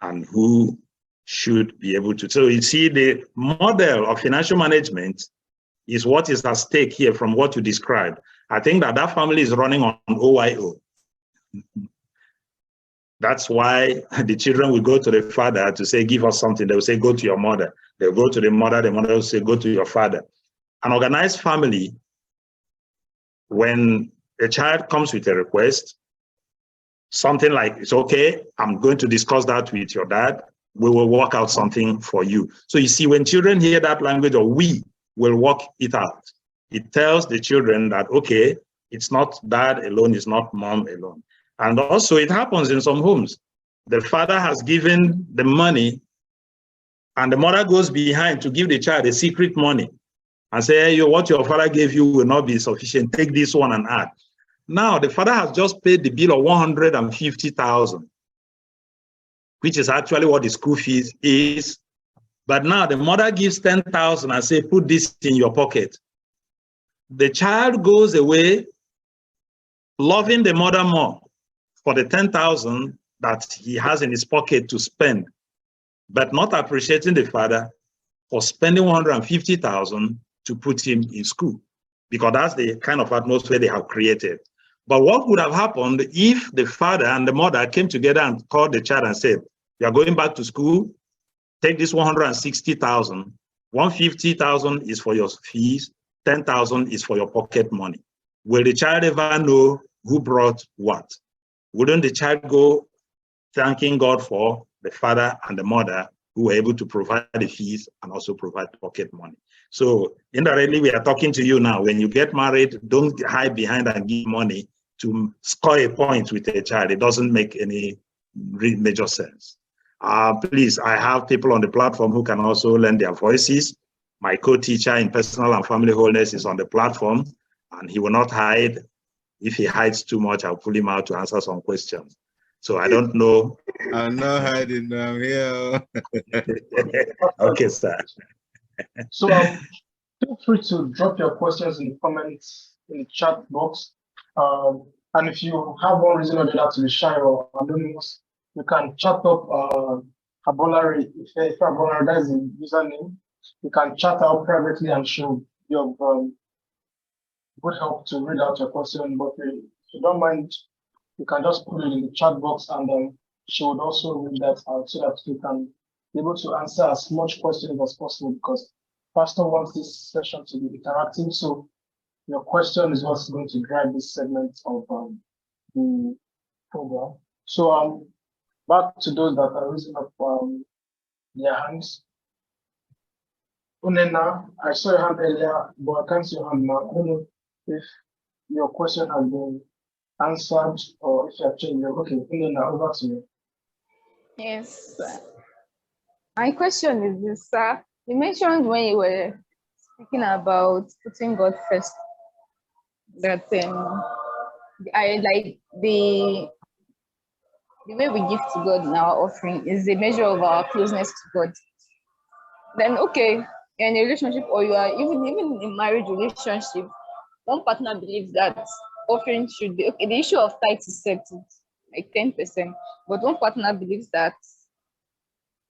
and who should be able to. So you see, the model of financial management is what is at stake here from what you described. I think that that family is running on OYO. That's why the children will go to the father to say, give us something. They will say, go to your mother. They'll go to the mother will say, go to your father. An organized family, when a child comes with a request, something like, it's okay, I'm going to discuss that with your dad. We will work out something for you. So you see, when children hear that language, or we will work it out, it tells the children that, okay, it's not dad alone, it's not mom alone. And also it happens in some homes. The father has given the money and the mother goes behind to give the child a secret money and say, hey, what your father gave you will not be sufficient. Take this one and add. Now the father has just paid the bill of 150,000, which is actually what the school fees is. But now the mother gives 10,000 and say, put this in your pocket. The child goes away loving the mother more for the 10,000 that he has in his pocket to spend, but not appreciating the father for spending 150,000 to put him in school, because that's the kind of atmosphere they have created. But what would have happened if the father and the mother came together and called the child and said, you are going back to school, take this 160,000, 150,000 is for your fees, 10,000 is for your pocket money. Will the child ever know who brought what? Wouldn't the child go thanking God for the father and the mother who were able to provide the fees and also provide pocket money? So indirectly, we are talking to you now. When you get married, don't hide behind and give money to score a point with a child. It doesn't make any major sense. Please, I have people on the platform who can also lend their voices. My co-teacher in personal and family wholeness is on the platform, and he will not hide. If he hides too much, I'll pull him out to answer some questions. So I don't know. I'm not hiding, I'm here. Okay, sir. So feel free to drop your questions in the comments in the chat box. And if you have one reason or the other to be shy or anonymous, you can chat up Abolari. If Abolari, that is the username, you can chat out privately and she'll be of good help to read out your question. But if you don't mind, you can just put it in the chat box and she would also read that out so that you can be able to answer as much questions as possible, because Pastor wants this session to be interactive. So your question is what's going to drive this segment of the program. So back to those that are raising up their hands. Unena, I saw your hand earlier, but I can't see your hand now. I don't know if your question has been answered or if you have changed your. Okay, Unena, over to you. Yes. My question is this, sir. You mentioned when you were speaking about putting God first, that I like the way we give to God in our offering is a measure of our closeness to God. Then okay, you're in a relationship or you are even in a marriage relationship, one partner believes that offering should be okay. The issue of tithe is set to like 10%, but one partner believes that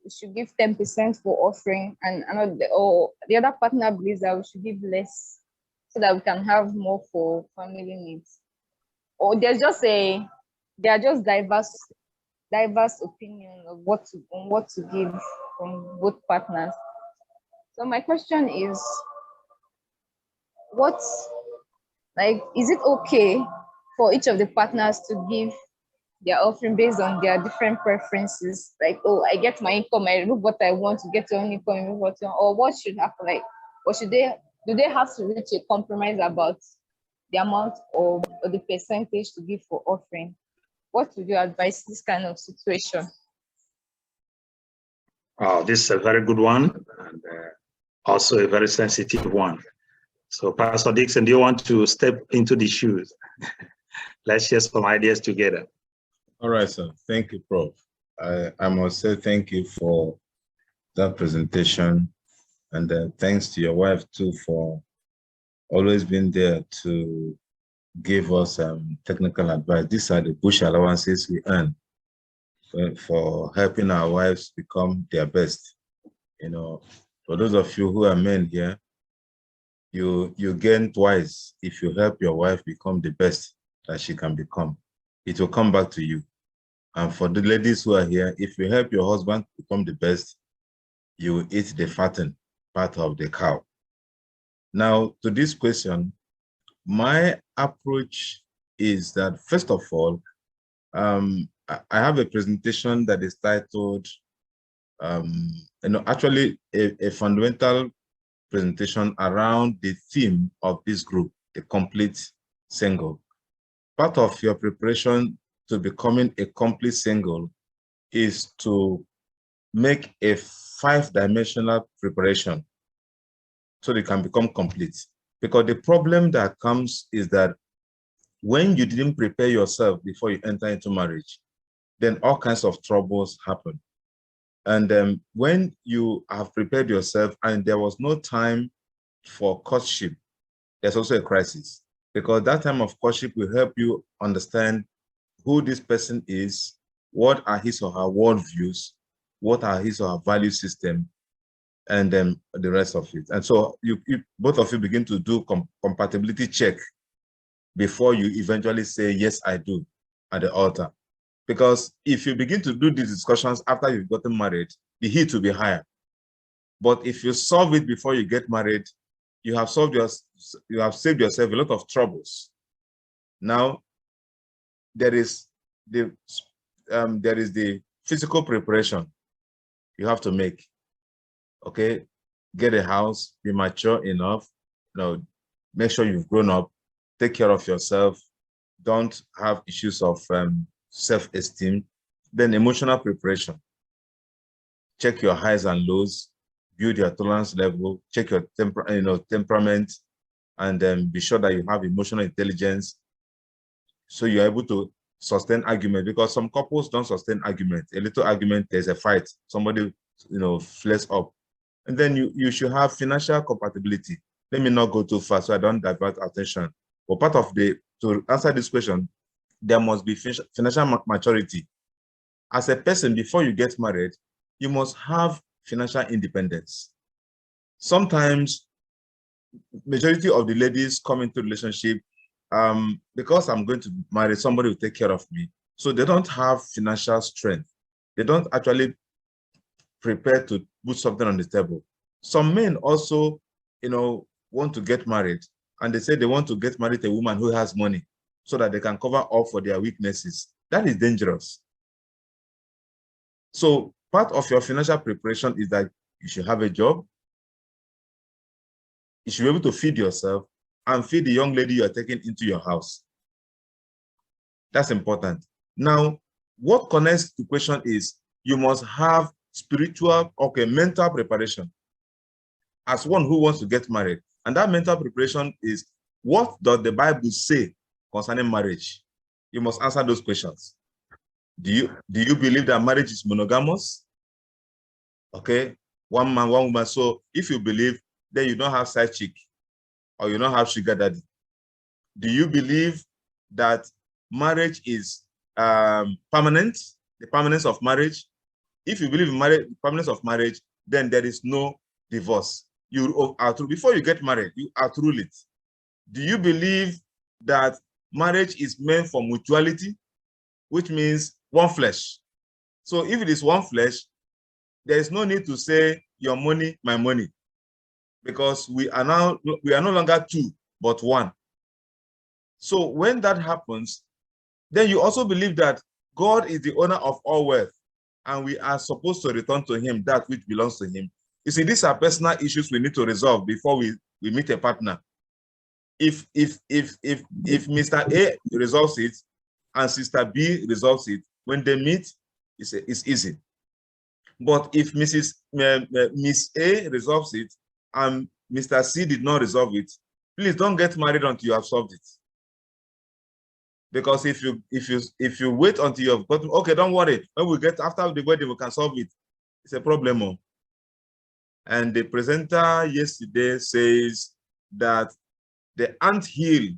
we should give 10% for offering, and another, or the other partner believes that we should give less so that we can have more for family needs. Or there are just diverse opinion of what to give from both partners. So my question is, is it okay for each of the partners to give their offering based on their different preferences? Like, oh, I get my income, I remove what I want, to get your own income, remove what you want, or what should happen? Like, or do they have to reach a compromise about the amount or the percentage to give for offering? What would you advise this kind of situation? This is a very good one, and also a very sensitive one. So, Pastor Dixon, do you want to step into the shoes? Let's share some ideas together. All right, sir. Thank you, Prof. I must say thank you for that presentation, and thanks to your wife too for always being there to give us technical advice. These are the bush allowances we earn for helping our wives become their best. You know, for those of you who are men here, you gain twice if you help your wife become the best that she can become. It will come back to you. And for the ladies who are here, if you help your husband become the best, you will eat the fattened part of the cow. Now, to this question, my approach is that, first of all, I have a presentation that is titled, actually a fundamental presentation around the theme of this group, the complete single. Part of your preparation to becoming a complete single is to make a 5-dimensional preparation so they can become complete. Because the problem that comes is that when you didn't prepare yourself before you enter into marriage, then all kinds of troubles happen. And when you have prepared yourself and there was no time for courtship, there's also a crisis, because that time of courtship will help you understand who this person is, what are his or her worldviews, what are his or her value system, and then the rest of it. And so you both of you begin to do compatibility check before you eventually say, yes, I do, at the altar. Because if you begin to do these discussions after you've gotten married, the heat will be higher. But if you solve it before you get married, you have saved yourself a lot of troubles. Now, there is the physical preparation you have to make. Okay, get a house, be mature enough, make sure you've grown up, take care of yourself, don't have issues of self-esteem. Then emotional preparation. Check your highs and lows, build your tolerance level, check your temperament, and then be sure that you have emotional intelligence so you're able to sustain argument, because some couples don't sustain argument. A little argument, there's a fight, somebody flares up. And then you should have financial compatibility. Let me not go too far so I don't divert attention. But part of to answer this question, there must be financial maturity. As a person, before you get married, you must have financial independence. Sometimes, majority of the ladies come into relationship because I'm going to marry, somebody will take care of me. So they don't have financial strength. They don't actually prepare to put something on the table. Some men also, want to get married, and they say they want to get married to a woman who has money so that they can cover up for their weaknesses. That is dangerous. So part of your financial preparation is that you should have a job. You should be able to feed yourself and feed the young lady you are taking into your house. That's important. Now, what connects the question is you must have mental preparation as one who wants to get married. And that mental preparation is, what does the Bible say concerning marriage? You must answer those questions. Do you believe that marriage is monogamous? Okay, one man, one woman. So if you believe, then you don't have side chick or you don't have sugar daddy. Do you believe that marriage is permanent, the permanence of marriage? If you believe in permanence of marriage, then there is no divorce. You are through. Before you get married, you are through it. Do you believe that marriage is meant for mutuality, which means one flesh? So if it is one flesh, there is no need to say your money, my money, because we are no longer two. but one. So when that happens, then you also believe that God is the owner of all wealth, and we are supposed to return to him that which belongs to him. You see, these are personal issues we need to resolve before we meet a partner. If Mr. A resolves it and Sister B resolves it, when they meet, it's easy. But if Miss A resolves it and Mr. C did not resolve it, please don't get married until you have solved it. Because if you wait until you've got, okay, don't worry, when we get after the wedding, we can solve it. It's a problem. And the presenter yesterday says that the anthill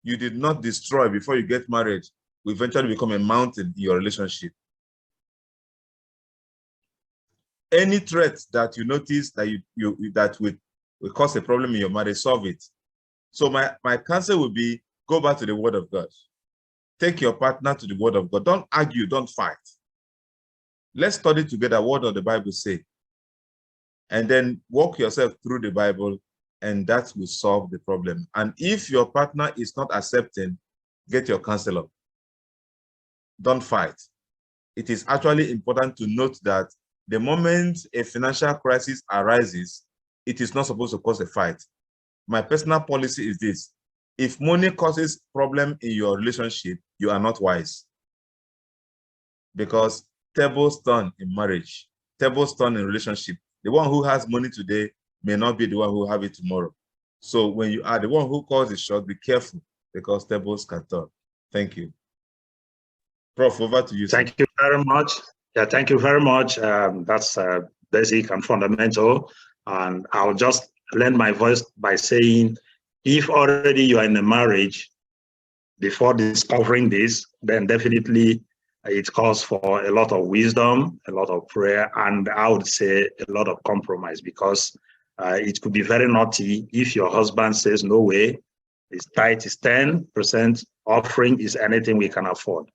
you did not destroy before you get married will eventually become a mountain in your relationship. Any threat that you notice that that will cause a problem in your marriage, solve it. So my counsel would be, go back to the Word of God. Take your partner to the Word of God. Don't argue, don't fight. Let's study together what does the Bible say. And then walk yourself through the Bible, and that will solve the problem. And if your partner is not accepting, get your counselor. Don't fight. It is actually important to note that the moment a financial crisis arises, it is not supposed to cause a fight. My personal policy is this: if money causes problem in your relationship, you are not wise. Because tables turn in marriage, tables turn in relationship. The one who has money today may not be the one who will have it tomorrow. So when you are the one who calls the shot, be careful, because tables can turn. Thank you. Prof, over to you. Thank you very much. Yeah, thank you very much. That's basic and fundamental. And I'll just lend my voice by saying, if already you are in a marriage before discovering this, then definitely it calls for a lot of wisdom, a lot of prayer, and I would say a lot of compromise, because it could be very naughty if your husband says, no way, his tithe is 10%, offering is anything we can afford.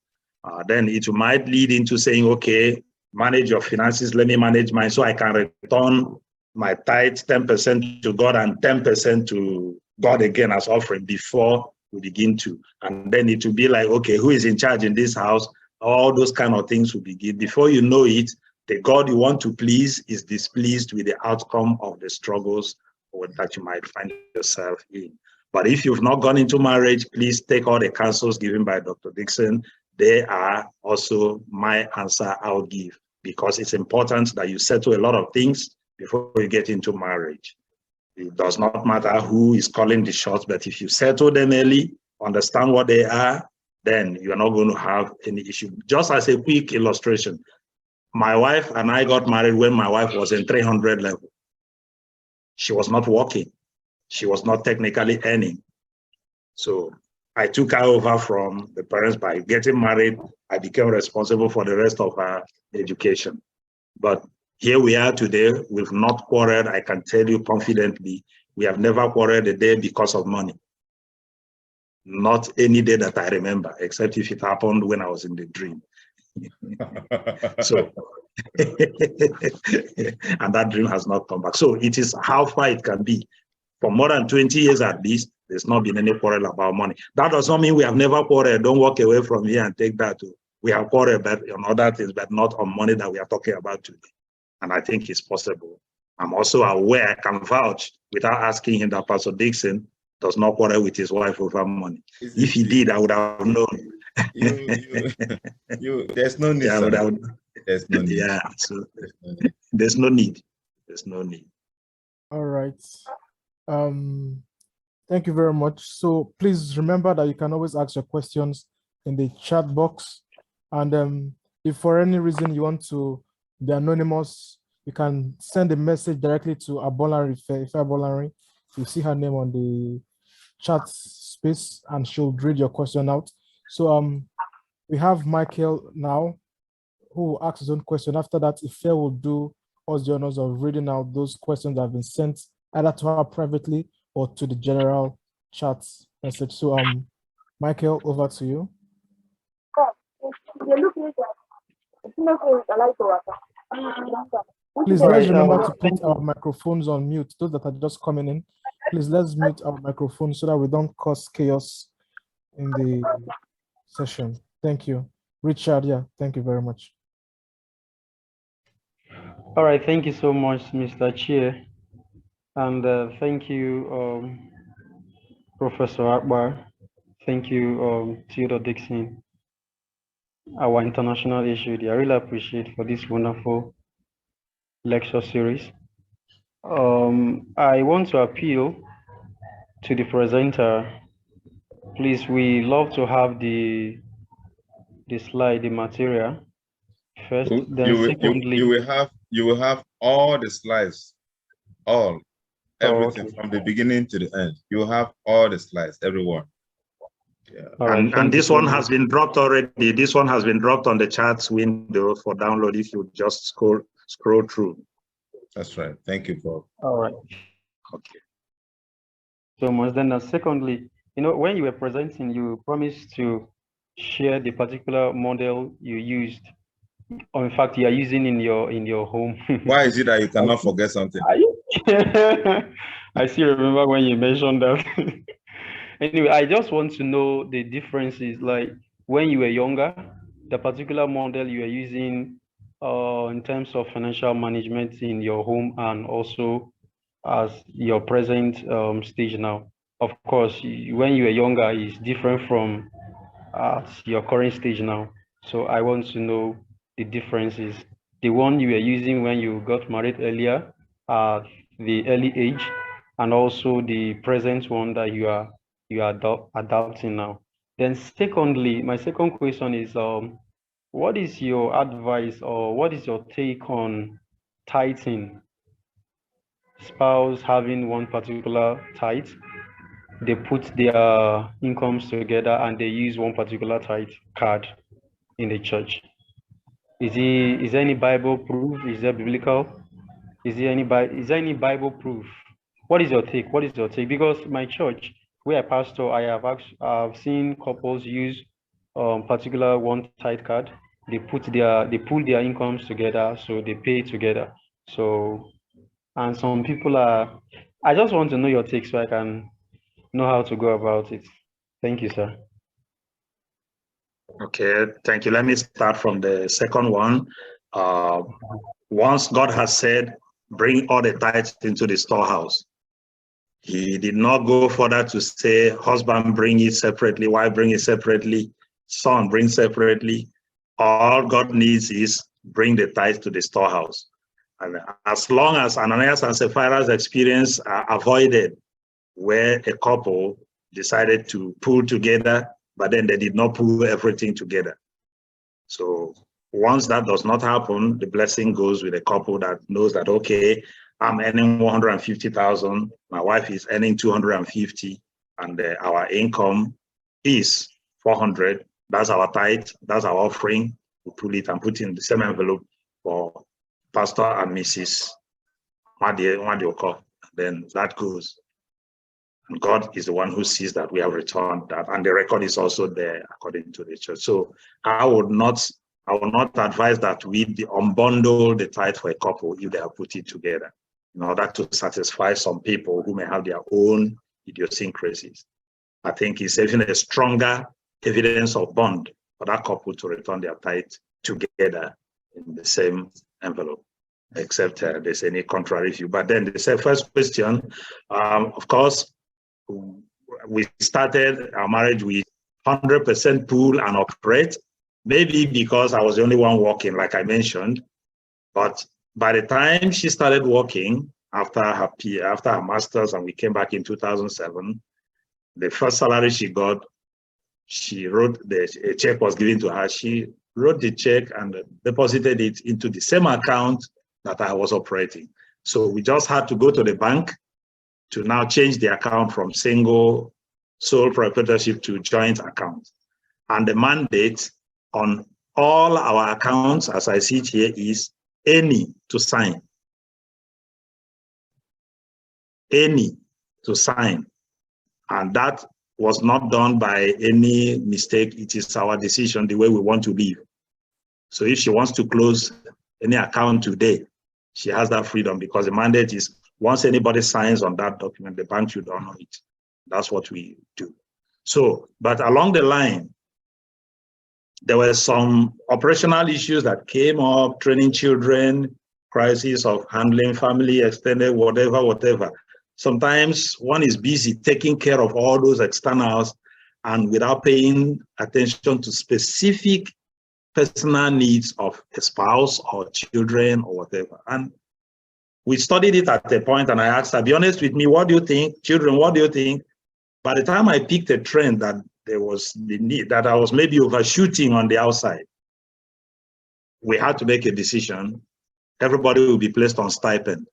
Then it might lead into saying, okay, manage your finances, let me manage mine so I can return my tithe 10% to God and 10% to God again as offering before we begin to. And then it will be like, okay, who is in charge in this house? All those kind of things will begin. Before you know it, the God you want to please is displeased with the outcome of the struggles that you might find yourself in. But if you've not gone into marriage, please take all the counsels given by Dr. Dixon. They are also my answer I'll give, because it's important that you settle a lot of things before you get into marriage. It does not matter who is calling the shots, but if you settle them early, understand what they are, then you're not going to have any issue. Just as a quick illustration, my wife and I got married when my wife was in 300 level. She was not working. She was not technically earning. So I took her over from the parents. By getting married, I became responsible for the rest of her education. But here we are today. We've not quarreled. I can tell you confidently, we have never quarreled a day because of money. Not any day that I remember, except if it happened when I was in the dream. So, and that dream has not come back. So it is how far it can be. For more than 20 years at least, there's not been any quarrel about money. That does not mean we have never quarreled. Don't walk away from here and take that. We have quarreled on other things, but not on money that we are talking about today. And I think it's possible. I'm also aware, I can vouch without asking him, that Pastor Dixon does not quarrel with his wife over money. If he did, I would have known. There's no need. Yeah, there's no need. Yeah, so there's no need. There's no need. All right. Thank you very much. So please remember that you can always ask your questions in the chat box. And if for any reason you want to be anonymous, you can send a message directly to Abolari. You see her name on the chat space, and she'll read your question out. So we have Michael now, who will ask his own question. After that, Ife will do us the honors of reading out those questions that have been sent either to her privately or to the general chat message. So Michael, over to you. Please let's remember to put our microphones on mute. Those that are just coming in, Please let's mute our microphone so that we don't cause chaos in the session. Thank you. Richard, yeah, thank you very much. All right, thank you so much, Mr. Chair. And thank you, Professor Akbar. Thank you, Theodore Dixon, our international issue. I really appreciate for this wonderful lecture series. I want to appeal to the presenter. Please, we love to have the slide, the material first, then secondly. You will have all the slides, everything from the beginning to the end. You will have all the slides, everyone. Yeah. And this one has been dropped already. This one has been dropped on the chats window for download if you just scroll through. That's right. Thank you, Bob. All right. Okay. So much. Then secondly, when you were presenting, you promised to share the particular model you used, or in fact you are using in your home. Why is it that you cannot forget something? I still remember when you mentioned that. Anyway, I just want to know the differences, like when you were younger, the particular model you are using in terms of financial management in your home, and also as your present stage now. Of course, when you were younger is different from your current stage now. So I want to know the differences. The one you were using when you got married earlier at the early age, and also the present one that you are adopting now. Then secondly, my second question is, what is your advice, or what is your take on tithing? Spouse having one particular tithe, they put their incomes together and they use one particular tithe card in the church. Is there any Bible proof? Is there biblical? Is there any Bible proof? What is your take? What is your take? Because my church, where I pastor, I've seen couples use particular one tithe card. They pull their incomes together, so they pay together. So, and some people I just want to know your take so I can know how to go about it. Thank you, sir. Okay, thank you. Let me start from the second one. Once God has said, bring all the tithes into the storehouse, he did not go further to say, husband, bring it separately, wife, bring it separately, son, bring separately. All God needs is bring the tithes to the storehouse. And as long as Ananias and Sapphira's experience are avoided, where a couple decided to pull together, but then they did not pull everything together. So once that does not happen, the blessing goes with a couple that knows that, okay, I'm earning 150,000, my wife is earning 250, and our income is 400. That's our tithe, that's our offering. We pull it and put it in the same envelope for Pastor and Mrs. Madioko. Then that goes. And God is the one who sees that we have returned that, and the record is also there according to the church. So I will not advise that we unbundle the tithe for a couple if they have put it together, in order to satisfy some people who may have their own idiosyncrasies. I think it's even a stronger evidence of bond for that couple to return their tithe together in the same envelope, except there's any contrary view. But then the first question, of course, we started our marriage with 100% pool and operate, maybe because I was the only one working, like I mentioned. But by the time she started working after her master's, and we came back in 2007, the first salary she got, she wrote a check was given to her. She wrote the check and deposited it into the same account that I was operating. So we just had to go to the bank to now change the account from single sole proprietorship to joint account. And the mandate on all our accounts, as I see it here, is any to sign. Any to sign. And that was not done by any mistake. It is our decision, the way we want to live. So if she wants to close any account today, she has that freedom, because the mandate is Once anybody signs on that document, the bank should honor it. That's what we do. So, but along the line, there were some operational issues that came up, training children, crisis of handling family, extended, whatever. Sometimes one is busy taking care of all those externals and without paying attention to specific personal needs of a spouse or children or whatever. And we studied it at a point, and I asked her, be honest with me, what do you think? Children, what do you think? By the time I picked a trend that there was the need, that I was maybe overshooting on the outside, we had to make a decision. Everybody will be placed on stipend.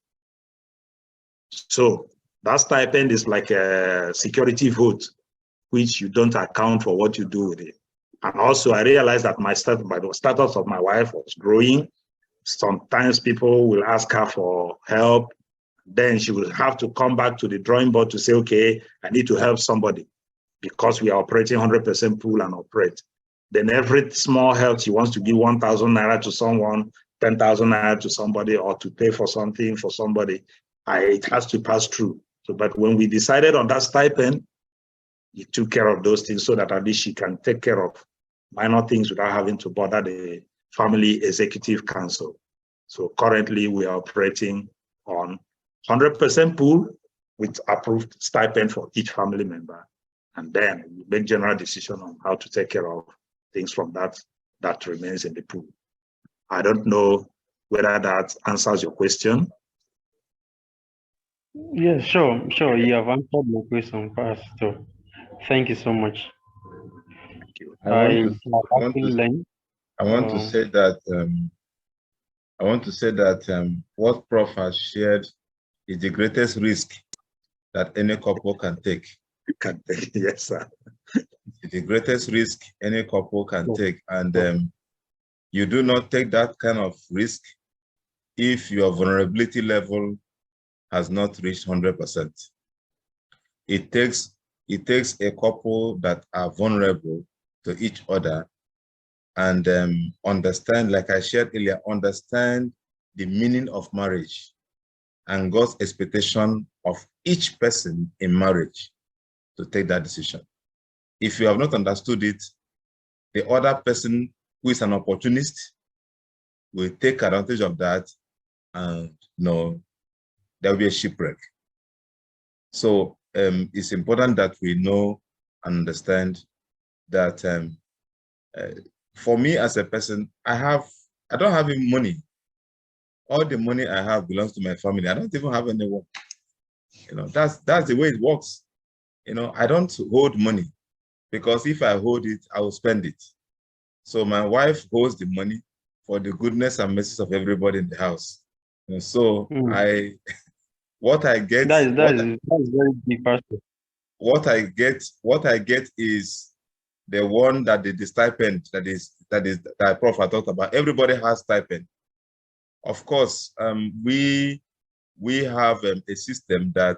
So that stipend is like a security vote, which you don't account for what you do with it. And also I realized that the status of my wife was growing. Sometimes people will ask her for help. Then she will have to come back to the drawing board to say, okay, I need to help somebody because we are operating 100% pool and operate. Then every small help, she wants to give 1,000 naira to someone, 10,000 naira to somebody, or to pay for something for somebody. It has to pass through. So, but when we decided on that stipend, he took care of those things so that at least she can take care of minor things without having to bother the family executive council. So currently we are operating on 100% pool with approved stipend for each family member. And then we make general decision on how to take care of things from that remains in the pool. I don't know whether that answers your question. Yeah, sure. You have answered my question first. So thank you so much. Thank you. I want to say that what Prof has shared is the greatest risk that any couple can take. Yes, sir. It's the greatest risk any couple can take, and you do not take that kind of risk if your vulnerability level has not reached 100%. It takes a couple that are vulnerable to each other and understand, like I shared earlier, understand the meaning of marriage and God's expectation of each person in marriage to take that decision. If you have not understood it, the other person who is an opportunist will take advantage of that, and there will be a shipwreck. So it's important that we know and understand that for me as a person, I don't have any money. All the money I have belongs to my family. I don't even have anyone. That's the way it works. I don't hold money, because if I hold it, I will spend it. So my wife holds the money for the goodness and mercies of everybody in the house. So what I get, that is very deep. What I get is the one that the stipend that Prof I talked about. Everybody has stipend. Of course, we have a system that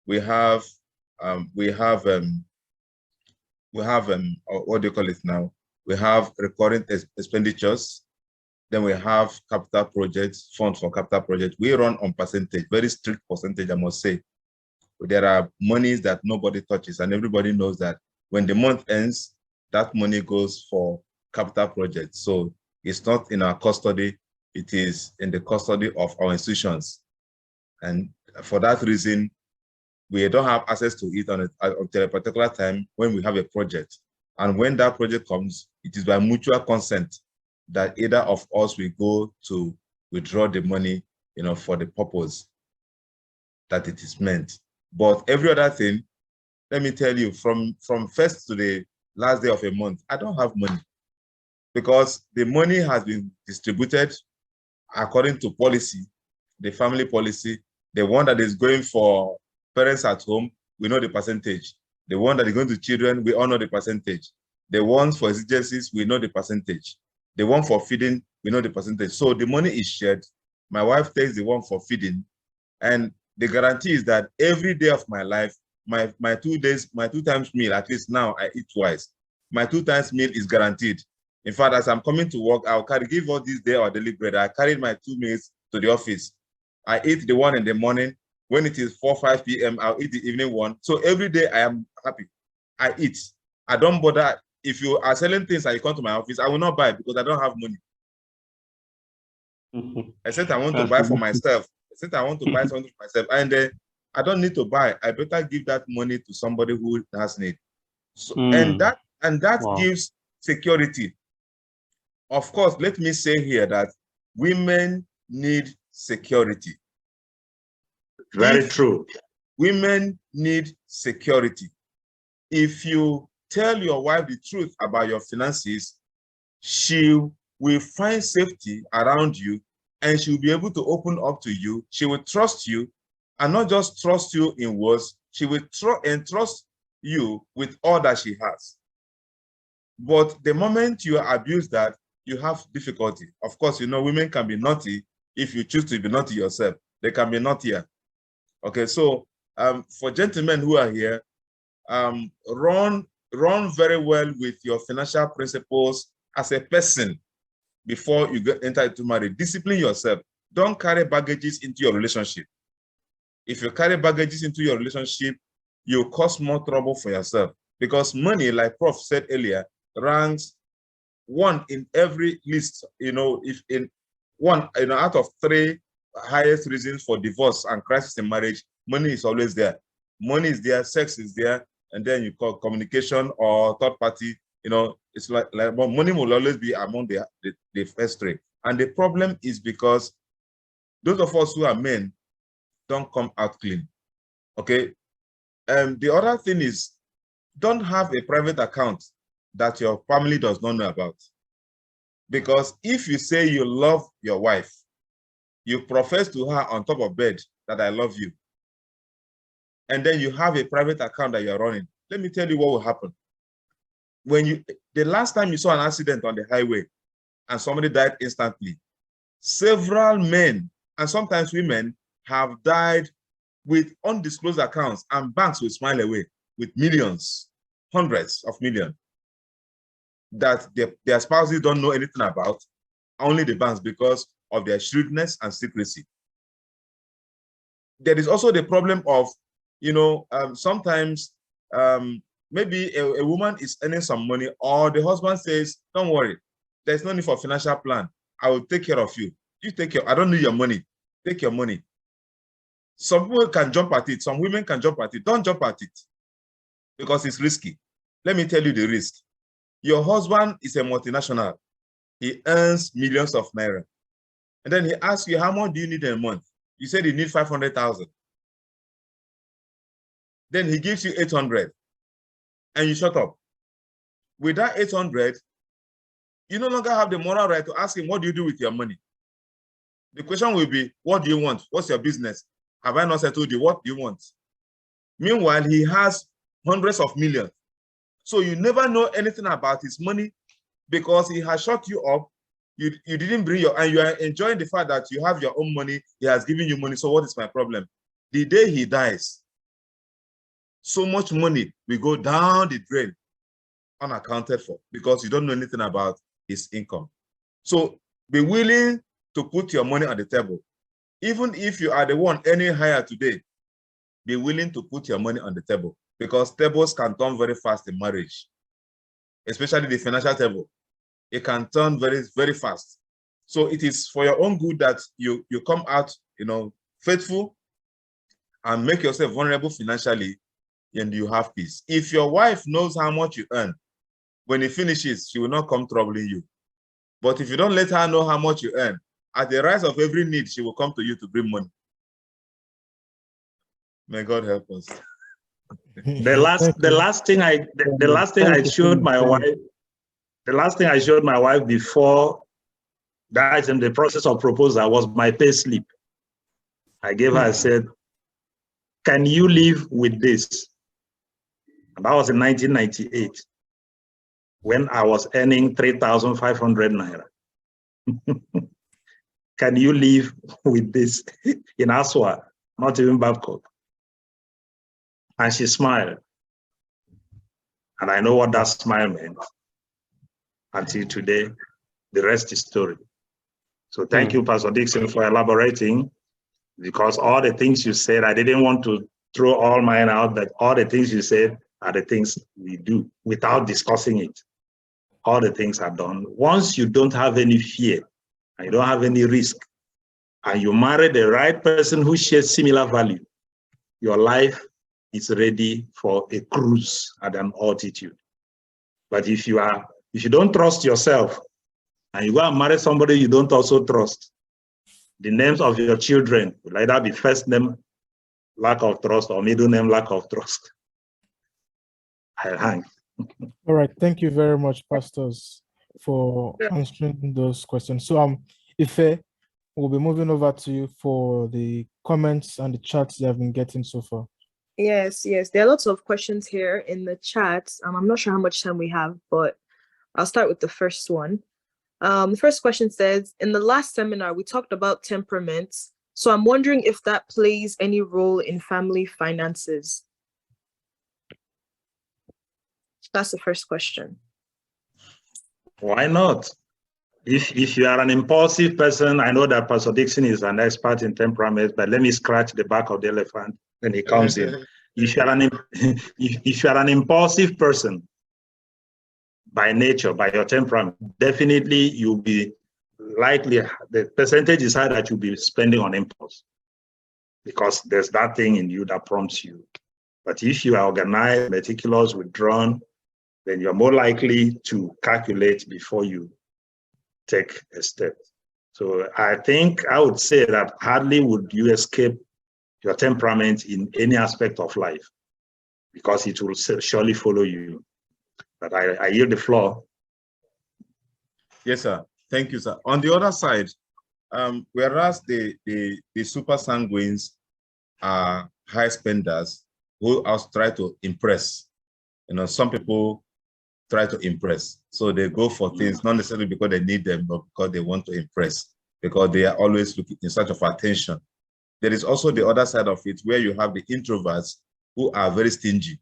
we have what do you call it now? We have recurring expenditures. Then we have capital projects, funds for capital projects. We run on percentage, very strict percentage, I must say. There are monies that nobody touches, and everybody knows that when the month ends, that money goes for capital projects. So it's not in our custody, it is in the custody of our institutions. And for that reason, we don't have access to it until a particular time when we have a project. And when that project comes, it is by mutual consent that either of us will go to withdraw the money, for the purpose that it is meant. But every other thing, let me tell you, from first to the last day of a month, I don't have money, because the money has been distributed according to policy, the family policy. The one that is going for parents at home, we know the percentage. The one that is going to children, we all know the percentage. The ones for exigencies, we know the percentage. The one for feeding, we know the percentage. So the money is shared. My wife takes the one for feeding, and the guarantee is that every day of my life, my 2 times meal, at least now I eat twice. My 2 times meal is guaranteed. In fact, as I'm coming to work, I'll give all this day or daily bread. I carried my 2 meals to the office. I eat the one in the morning, When it is 4, 5 p.m., I'll eat the evening one. So every day I am happy. I eat. I don't bother. If you are selling things and you come to my office, I will not buy because I don't have money. I said I want to buy for myself. I said I want to buy something for myself. And I don't need to buy. I better give that money to somebody who has need. So, and that Wow. gives security. Of course, let me say here that women need security. Very true. Women need security. If you tell your wife the truth about your finances, she will find safety around you and she will be able to open up to you. She will trust you, and not just trust you in words, she will entrust you with all that she has. But the moment you abuse that, you have difficulty. Of course, you know, women can be naughty if you choose to be naughty yourself. They can be naughtier. Okay, so for gentlemen who are here, run very well with your financial principles as a person before you enter into marriage. Discipline yourself. Don't carry baggages into your relationship. If you carry baggages into your relationship, you cause more trouble for yourself, because money, like Prof said earlier, ranks 1 in every list. You know, if in 1, you know, out of 3 highest reasons for divorce and crisis in marriage, money is always there. Money is there, sex is there, and then you call communication or third party. You know, it's like but money will always be among the first 3. And the problem is because those of us who are men don't come out clean. Okay. The other thing is, don't have a private account that your family does not know about. Because if you say you love your wife, you profess to her on top of bed that I love you, and then you have a private account that you're running, let me tell you what will happen. When the last time you saw an accident on the highway and somebody died instantly, several men and sometimes women have died with undisclosed accounts, and banks will smile away with millions, hundreds of millions, that their spouses don't know anything about, only the banks, because of their shrewdness and secrecy. There is also the problem of, you know, sometimes maybe a woman is earning some money, or the husband says, don't worry, there's no need for financial plan. I will take care of you. You take care. I don't need your money. Take your money. Some people can jump at it. Some women can jump at it. Don't jump at it because it's risky. Let me tell you the risk. Your husband is a multinational. He earns millions of naira. And then he asks you, how much do you need a month? You said you need 500,000. Then he gives you 800 and you shut up. With that 800, you no longer have the moral right to ask him, what do you do with your money? The question will be, what do you want? What's your business? Have I not settled you? What do you want? Meanwhile, he has hundreds of millions. So you never know anything about his money because he has shut you up. You didn't bring your, and you are enjoying the fact that you have your own money. He has given you money. So what is my problem? The day he dies, so much money will go down the drain unaccounted for because you don't know anything about his income. So be willing to put your money on the table. Even if you are the one earning higher today, be willing to put your money on the table, because tables can turn very fast in marriage, especially the financial table. It can turn very, very fast. So it is for your own good that you come out, you know, faithful and make yourself vulnerable financially, and you have peace. If your wife knows how much you earn, when it finishes, she will not come troubling you. But if you don't let her know how much you earn, at the rise of every need, she will come to you to bring money. May God help us. The last thing I showed my wife before that in the process of proposal was my pay slip. I gave her, I said, can you live with this? And that was in 1998 when I was earning 3,500 naira. Can you live with this in Aswa, not even Babcock? And she smiled. And I know what that smile meant. Until today, the rest is story. So thank you, Pastor Dixon, for elaborating. because all the things you said, I didn't want to throw all mine out, but all the things you said are the things we do without discussing it. All the things are done. Once you don't have any fear and you don't have any risk, and you marry the right person who shares similar value, your life is ready for a cruise at an altitude. But if you don't trust yourself and you go and marry somebody you don't also trust, the names of your children will either be first name lack of trust or middle name lack of trust. I'll hang. All right, thank you very much, pastors, for answering those questions. So Ife, we'll be moving over to you for the comments and the chats you have been getting so far. Yes, there are lots of questions here in the chat. I'm not sure how much time we have, but I'll start with the first one. The first question says, in the last seminar, we talked about temperaments. So I'm wondering if that plays any role in family finances. That's the first question. Why not? If you are an impulsive person, I know that Pastor Dixon is an expert in temperaments, but let me scratch the back of the elephant when he comes in. If you are an impulsive person by nature, by your temperament, definitely you'll be likely, the percentage is high that you'll be spending on impulse because there's that thing in you that prompts you. But if you are organized, meticulous, withdrawn, then you're more likely to calculate before you take a step. So I think I would say that hardly would you escape your temperament in any aspect of life because it will surely follow you. But I yield the floor. Yes, sir. Thank you, sir. On the other side, whereas the super sanguines are high spenders who also try to impress, some people try to impress. So they go for things, not necessarily because they need them, but because they want to impress, because they are always looking in search of attention. There is also the other side of it where you have the introverts who are very stingy.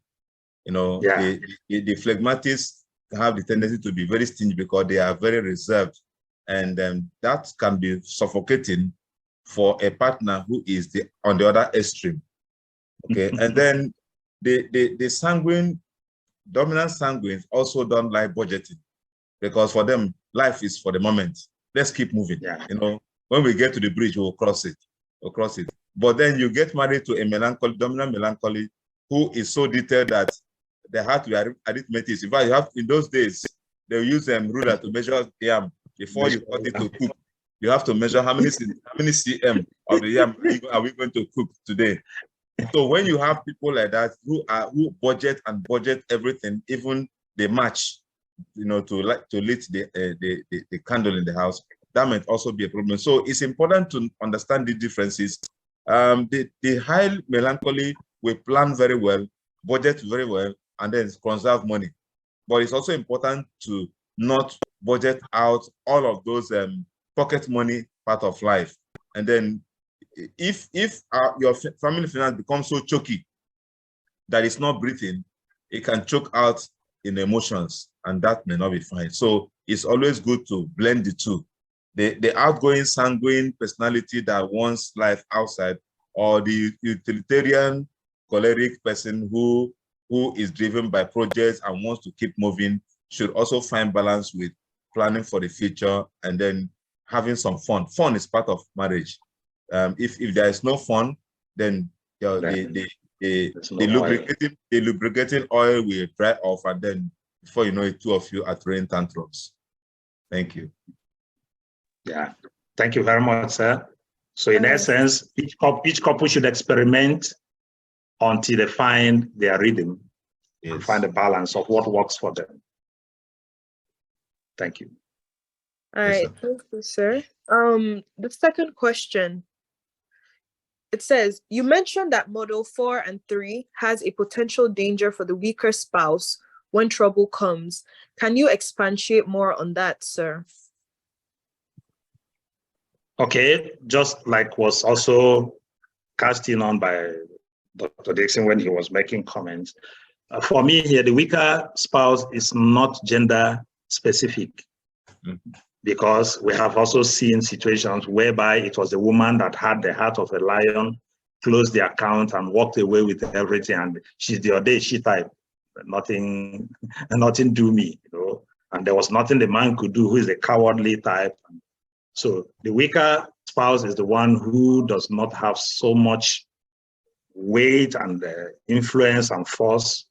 The phlegmatics have the tendency to be very stingy because they are very reserved. And that can be suffocating for a partner who is on the other extreme. Okay, and then the sanguine, dominant sanguines also don't like budgeting because for them, life is for the moment. Let's keep moving. Yeah. When we get to the bridge, we'll cross it. But then you get married to a dominant melancholy who is so detailed that they have to be arithmetic. In fact, in those days, they'll use a ruler to measure yam before you cut it to cook. You have to measure how many cm of the yam are we going to cook today. So when you have people like that who budget everything, even the match, to lit the candle in the house, that might also be a problem. So it's important to understand the differences. The high melancholy will plan very well, budget very well, and then conserve money. But it's also important to not budget out all of those pocket money part of life. And then if your family finance becomes so choky that it's not breathing, it can choke out in emotions, and that may not be fine. So it's always good to blend the two. The outgoing sanguine personality that wants life outside, or the utilitarian choleric person who is driven by projects and wants to keep moving, should also find balance with planning for the future and then having some fun. Fun is part of marriage. If there is no fun, then the lubricating oil will dry off, and then before you know it, two of you are throwing tantrums. Thank you. Yeah, thank you very much, sir. So in essence, each couple should experiment until they find their rhythm, and find a balance of what works for them. Thank you. All right, thank you, sir. The second question, it says, you mentioned that model 4 and 3 has a potential danger for the weaker spouse when trouble comes. Can you expatiate more on that, sir? Okay, just like was also cast in on by Dr. Dixon when he was making comments. For me here, the weaker spouse is not gender specific. because we have also seen situations whereby it was the woman that had the heart of a lion, closed the account and walked away with everything, and she's the audacious type. Nothing do me, you know, and there was nothing the man could do, who is the cowardly type. So the weaker spouse is the one who does not have so much weight and influence and force.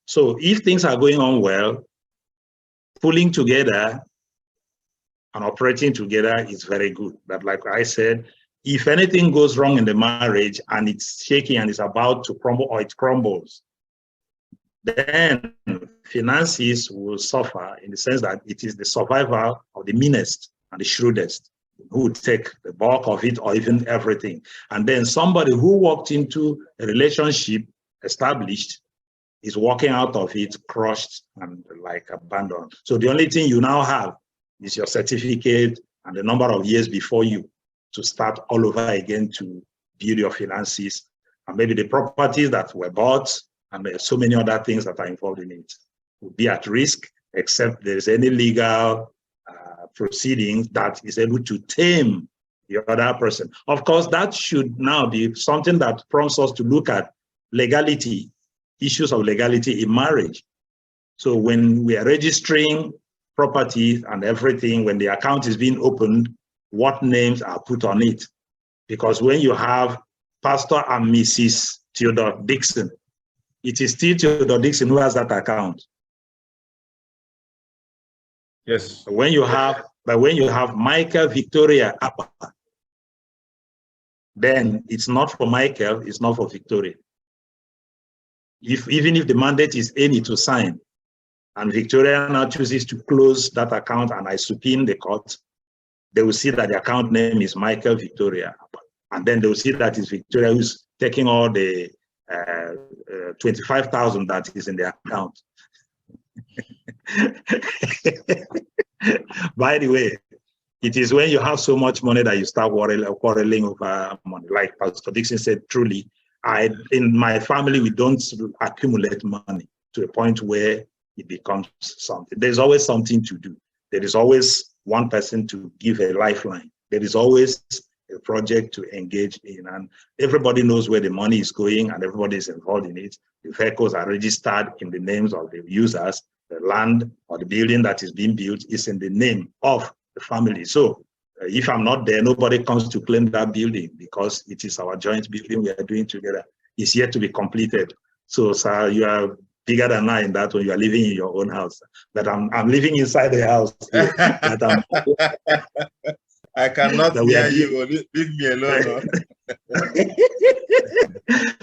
So if things are going on well, pulling together and operating together is very good. But like I said, if anything goes wrong in the marriage and it's shaky and it's about to crumble or it crumbles, then finances will suffer, in the sense that it is the survival of the meanest and the shrewdest who would take the bulk of it or even everything. And then somebody who walked into a relationship established is walking out of it crushed and like abandoned. So the only thing you now have is your certificate and the number of years before you to start all over again to build your finances, and maybe the properties that were bought and there are so many other things that are involved in it will be at risk, except there is any legal proceedings that is able to tame the other person. Of course, that should now be something that prompts us to look at legality, issues of legality in marriage. So when we are registering property and everything, when the account is being opened, what names are put on it? Because when you have Pastor and Mrs. Theodore Dixon, it is still Theodore Dixon who has that account. Yes. When you have Michael Victoria AKPA, then it's not for Michael, it's not for Victoria. Even if the mandate is any to sign, and Victoria now chooses to close that account and I subpoena the court, they will see that the account name is Michael Victoria. And then they will see that it's Victoria who's taking all the 25,000 that is in the account. By the way, it is when you have so much money that you start quarreling over money. Like Pastor Dixon said, truly, in my family, we don't accumulate money to a point where it becomes something. There's always something to do. There is always one person to give a lifeline. There is always a project to engage in, and everybody knows where the money is going and everybody is involved in it. The vehicles are registered in the names of the users. The land or the building that is being built is in the name of the family. So if I'm not there, nobody comes to claim that building because it is our joint building we are doing together. It's yet to be completed. So, sir, you are bigger than I in that one. You are living in your own house. But I'm living inside the house. I cannot hear you. Leave me alone.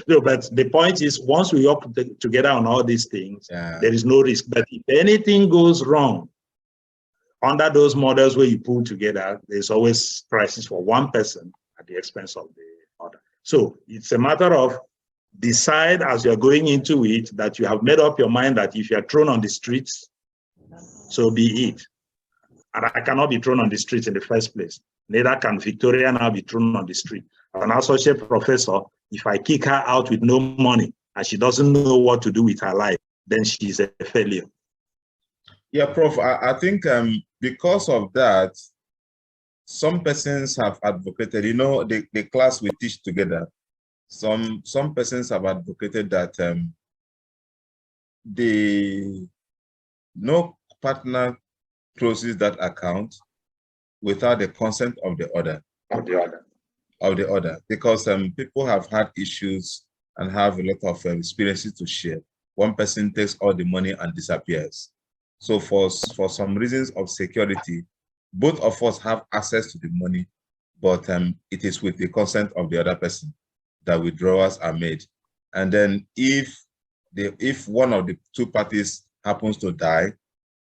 No, but the point is, once we work together on all these things, there is no risk. But if anything goes wrong, under those models where you pull together, there's always crisis for one person at the expense of the other. So it's a matter of decide as you're going into it that you have made up your mind that if you're thrown on the streets, so be it. And I cannot be thrown on the streets in the first place. Neither can Victoria now be thrown on the street. As an associate professor, if I kick her out with no money and she doesn't know what to do with her life, then she's a failure. Yeah, Prof, I think because of that, some persons have advocated, you know, the class we teach together, some persons have advocated that no partner closes that account without the consent of the other. Because people have had issues and have a lot of experiences to share. One person takes all the money and disappears. So for some reasons of security, both of us have access to the money, but it is with the consent of the other person that withdrawals are made. And then if one of the two parties happens to die,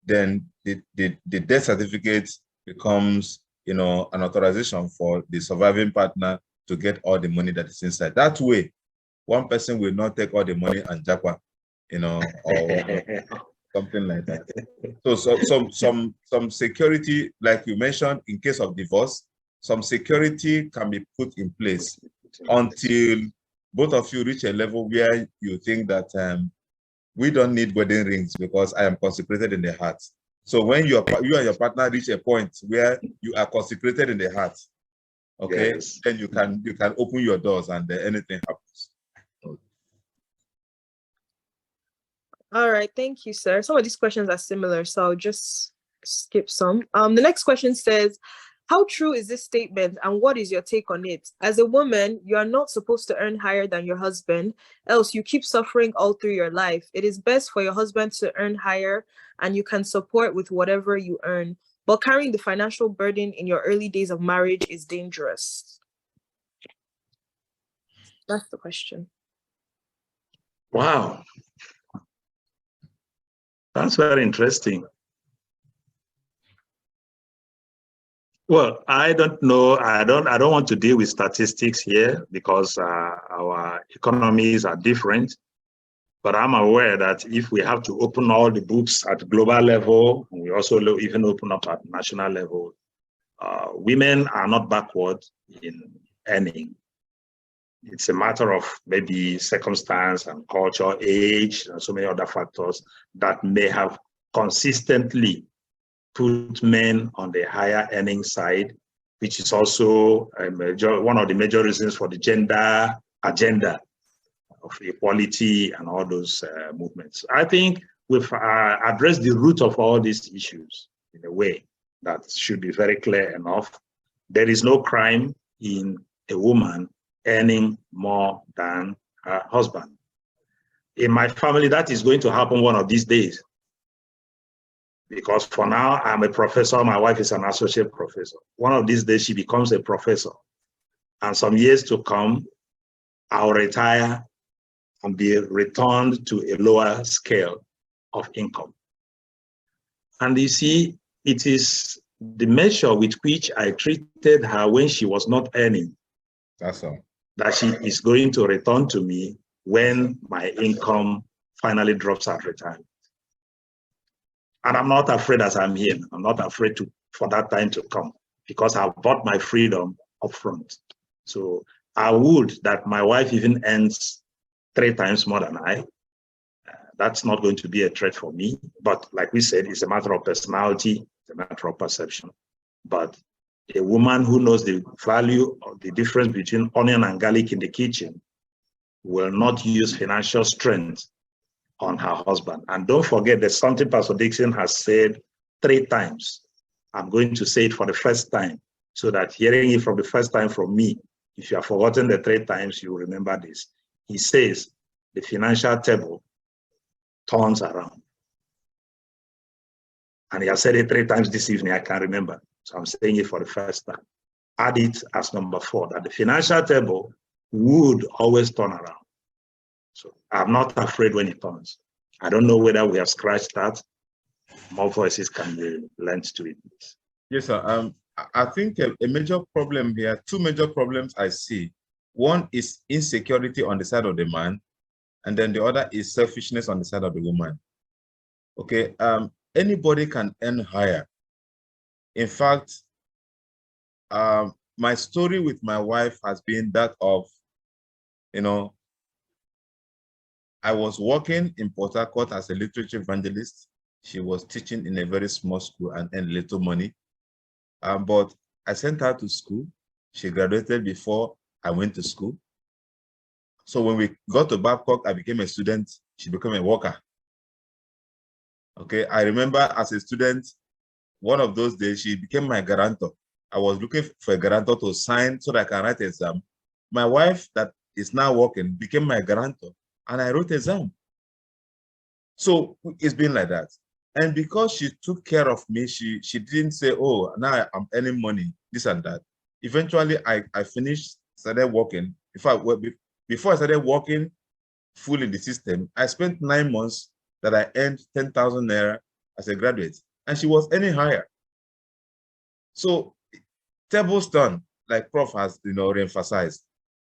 then the death certificate becomes, you know, an authorization for the surviving partner to get all the money that is inside. That way, one person will not take all the money and japa, you know, or something like that. So some security, like you mentioned, in case of divorce, some security can be put in place until both of you reach a level where you think that we don't need wedding rings because I am consecrated in the heart. So when you and your partner reach a point where you are consecrated in the heart, okay, Yes. then you can open your doors and anything happens. All right, thank you, sir. Some of these questions are similar, so I'll just skip some. The next question says, how true is this statement and what is your take on it? As a woman, you are not supposed to earn higher than your husband, else you keep suffering all through your life. It is best for your husband to earn higher and you can support with whatever you earn. But carrying the financial burden in your early days of marriage is dangerous. That's the question. Wow. That's very interesting. Well, I don't know. I don't want to deal with statistics here because our economies are different. But I'm aware that if we have to open all the books at global level, we also even open up at national level, women are not backward in earning. It's a matter of maybe circumstance and culture, age, and so many other factors that may have consistently put men on the higher earning side, which is also one of the major reasons for the gender agenda of equality and all those movements. I think we've addressed the root of all these issues in a way that should be very clear enough. There is no crime in a woman earning more than her husband. In my family, that is going to happen one of these days. Because for now, I'm a professor, my wife is an associate professor. One of these days, she becomes a professor. And some years to come, I'll retire and be returned to a lower scale of income. And you see, it is the measure with which I treated her when she was not earning. That's all. That she is going to return to me when my income finally drops at retirement. And I'm not afraid as I'm here. I'm not afraid for that time to come because I've bought my freedom upfront. So I would that my wife even earns 3 times more than I. That's not going to be a threat for me. But like we said, it's a matter of personality, it's a matter of perception. But a woman who knows the value of the difference between onion and garlic in the kitchen will not use financial strength on her husband. And don't forget that something Pastor Dixon has said 3 times. I'm going to say it for the first time so that hearing it from the first time from me, if you have forgotten the 3 times, you will remember this. He says the financial table turns around. And he has said it 3 times this evening, I can't remember. So I'm saying it for the first time. Add it as number 4, that the financial table would always turn around. So I'm not afraid when it turns. I don't know whether we have scratched that. More voices can be lent to it. Yes, sir. I think a major problem here, 2 major problems I see. One is insecurity on the side of the man, and then the other is selfishness on the side of the woman. Okay, anybody can earn higher. In fact, my story with my wife has been that of, I was working in Port Harcourt as a literature evangelist. She was teaching in a very small school and earned little money. But I sent her to school. She graduated before I went to school. So when we got to Babcock, I became a student. She became a worker. Okay, I remember as a student, one of those days, she became my guarantor. I was looking for a guarantor to sign so that I can write an exam. My wife that is now working became my guarantor, and I wrote exam. So it's been like that. And because she took care of me, she didn't say, oh, now I'm earning money, this and that. Eventually, I finished, started working. In fact, before I started working full in the system, I spent 9 months that I earned 10,000 naira as a graduate, and she was earning higher. So tables turn, like Prof has reemphasized.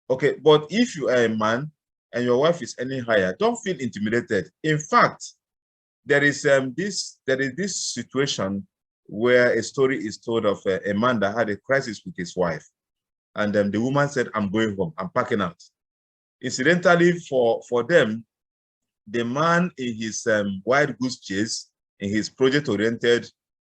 Okay, but if you are a man and your wife is earning higher, don't feel intimidated. In fact, there is this situation where a story is told of a man that had a crisis with his wife, and the woman said, "I'm going home. I'm packing out." Incidentally, for them, the man in his wild goose chase in his project-oriented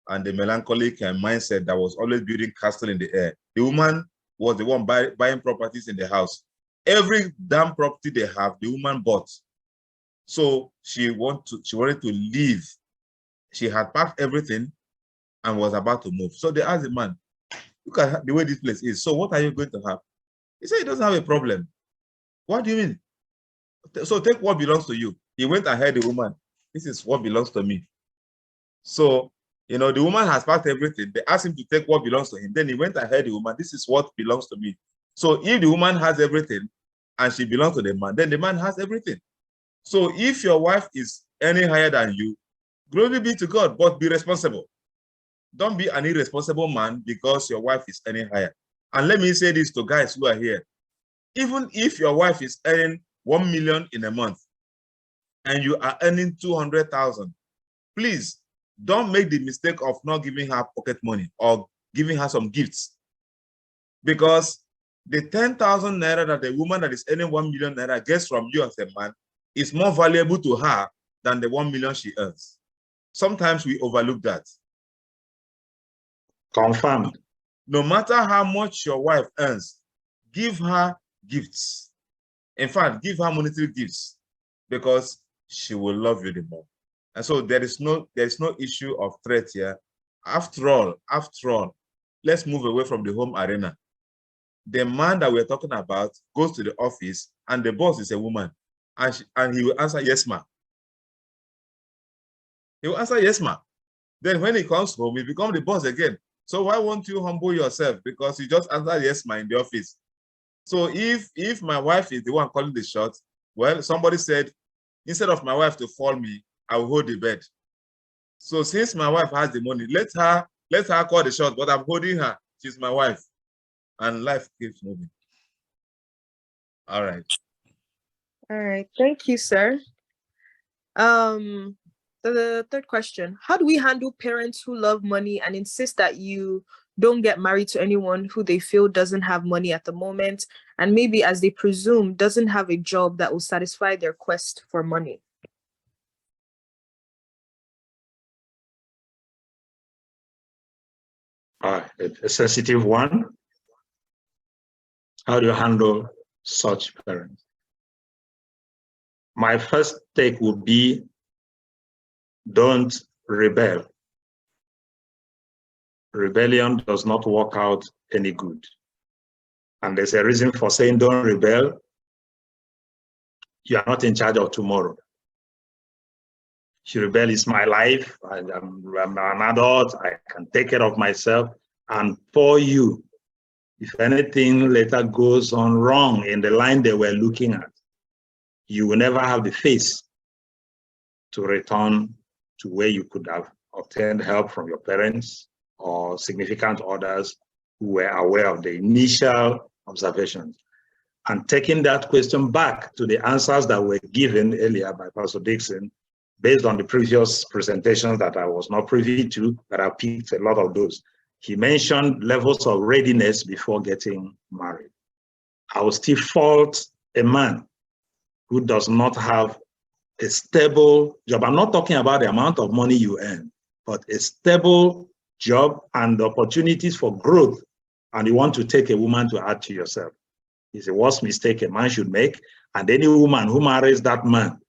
and the melancholic mindset that was always building castle in the air. The woman was the one buying properties in the house. Every damn property they have, the woman bought. So she wanted to leave. She had packed everything and was about to move. So they asked the man, look at the way this place is. So what are you going to have? He said he doesn't have a problem. What do you mean? So take what belongs to you. He went ahead the woman. This is what belongs to me. So, you know, the woman has packed everything. They asked him to take what belongs to him. Then he went ahead the woman. This is what belongs to me. So if the woman has everything and she belongs to the man, then the man has everything. So if your wife is any higher than you, glory be to God, but be responsible. Don't be an irresponsible man because your wife is earning higher. And let me say this to guys who are here. Even if your wife is earning 1 million in a month and you are earning 200,000, please don't make the mistake of not giving her pocket money or giving her some gifts. Because the 10,000 naira that the woman that is earning 1 million naira gets from you as a man is more valuable to her than the 1 million she earns. Sometimes we overlook that. Confirmed. No matter how much your wife earns, give her gifts. In fact, give her monetary gifts because she will love you the more. And so there is no issue of threat here. After all, let's move away from the home arena. The man that we're talking about goes to the office and the boss is a woman, and he will answer yes, ma. He will answer yes, ma. Then when he comes home, he becomes the boss again. So why won't you humble yourself? Because you just answered yes, ma in the office. So if my wife is the one calling the shots, well, somebody said, instead of my wife to fall me, I will hold the bed. So since my wife has the money, let her call the shot, but I'm holding her. She's my wife. And life keeps moving. All right. All right. Thank you, sir. The third question: how do we handle parents who love money and insist that you don't get married to anyone who they feel doesn't have money at the moment, and maybe, as they presume, doesn't have a job that will satisfy their quest for money? A sensitive one. How do you handle such parents? My first take would be, don't rebel. Rebellion does not work out any good. And there's a reason for saying don't rebel. You are not in charge of tomorrow. To rebel is my life. I'm an adult. I can take care of myself. And for you, if anything later goes on wrong in the line they were looking at, you will never have the face to return to where you could have obtained help from your parents or significant others who were aware of the initial observations. And taking that question back to the answers that were given earlier by Pastor Dixon, based on the previous presentations that I was not privy to, but I picked a lot of those. He mentioned levels of readiness before getting married. I will still fault a man who does not have a stable job. I'm not talking about the amount of money you earn, but a stable job and opportunities for growth, and you want to take a woman to add to yourself. It's the worst mistake a man should make, and any woman who marries that man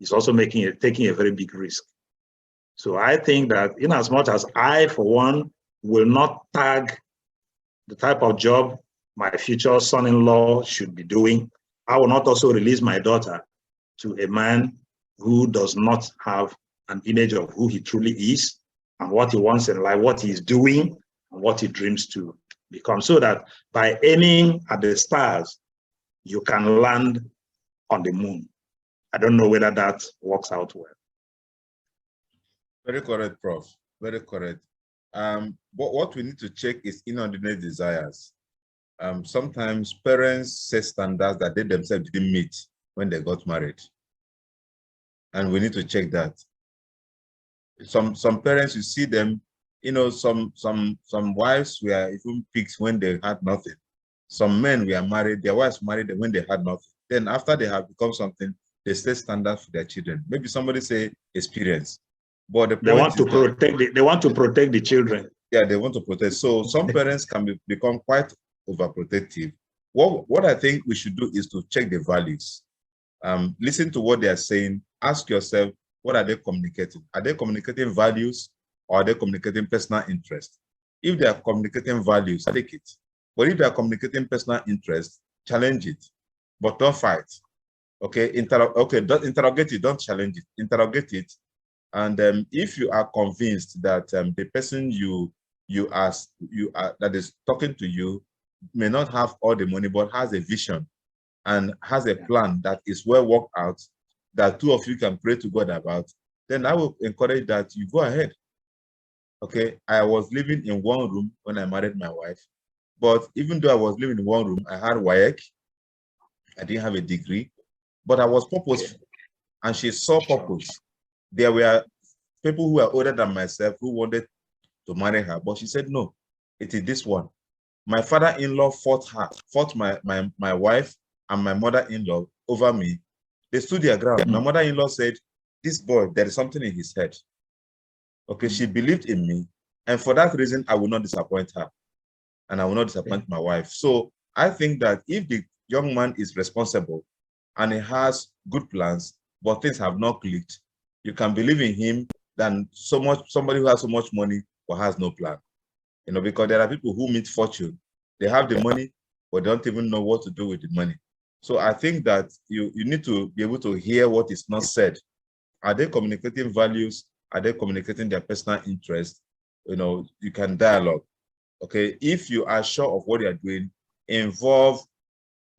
is also taking a very big risk. So I think that in as much as I, for one, will not tag the type of job my future son-in-law should be doing, I will not also release my daughter to a man who does not have an image of who he truly is and what he wants in life, what he's doing, and what he dreams to become, so that by aiming at the stars, you can land on the moon. I don't know whether that works out well. Very correct, Prof. Very correct. What we need to check is inordinate desires. Sometimes parents set standards that they themselves didn't meet when they got married. And we need to check that. Some parents, you see them, you know, some wives were even picked when they had nothing. Some men were married, their wives married when they had nothing. Then after they have become something, they set standards for their children. Maybe somebody say experience. But the They point want to is that protect. They want to protect they want to protect they want to protect the children. Yeah, they want to protect. So some parents can become quite overprotective. What I think we should do is to check the values. Listen to what they are saying. Ask yourself, what are they communicating? Are they communicating values or are they communicating personal interest? If they are communicating values, take it. But if they are communicating personal interest, challenge it, but don't fight. Okay, don't interrogate it, don't challenge it, interrogate it. And if you are convinced that the person you are that is talking to you may not have all the money, but has a vision and has a plan that is well worked out, that two of you can pray to God about, then I will encourage that you go ahead. Okay, I was living in one room when I married my wife, but even though I was living in one room, I had WAEC, I didn't have a degree, but I was purposeful, and she saw purpose. There were people who were older than myself who wanted to marry her, but she said, no, it is this one. My father-in-law fought my wife and my mother-in-law over me. They stood their ground. My mother-in-law said, this boy, there is something in his head. Okay, she believed in me. And for that reason, I will not disappoint her. And I will not disappoint my wife. So I think that if the young man is responsible and he has good plans, but things have not clicked, you can believe in him than somebody who has so much money but has no plan. You know, because there are people who meet fortune. They have the money, but don't even know what to do with the money. So I think that you need to be able to hear what is not said. Are they communicating values? Are they communicating their personal interest? You know, you can dialogue. Okay, if you are sure of what you are doing, involve,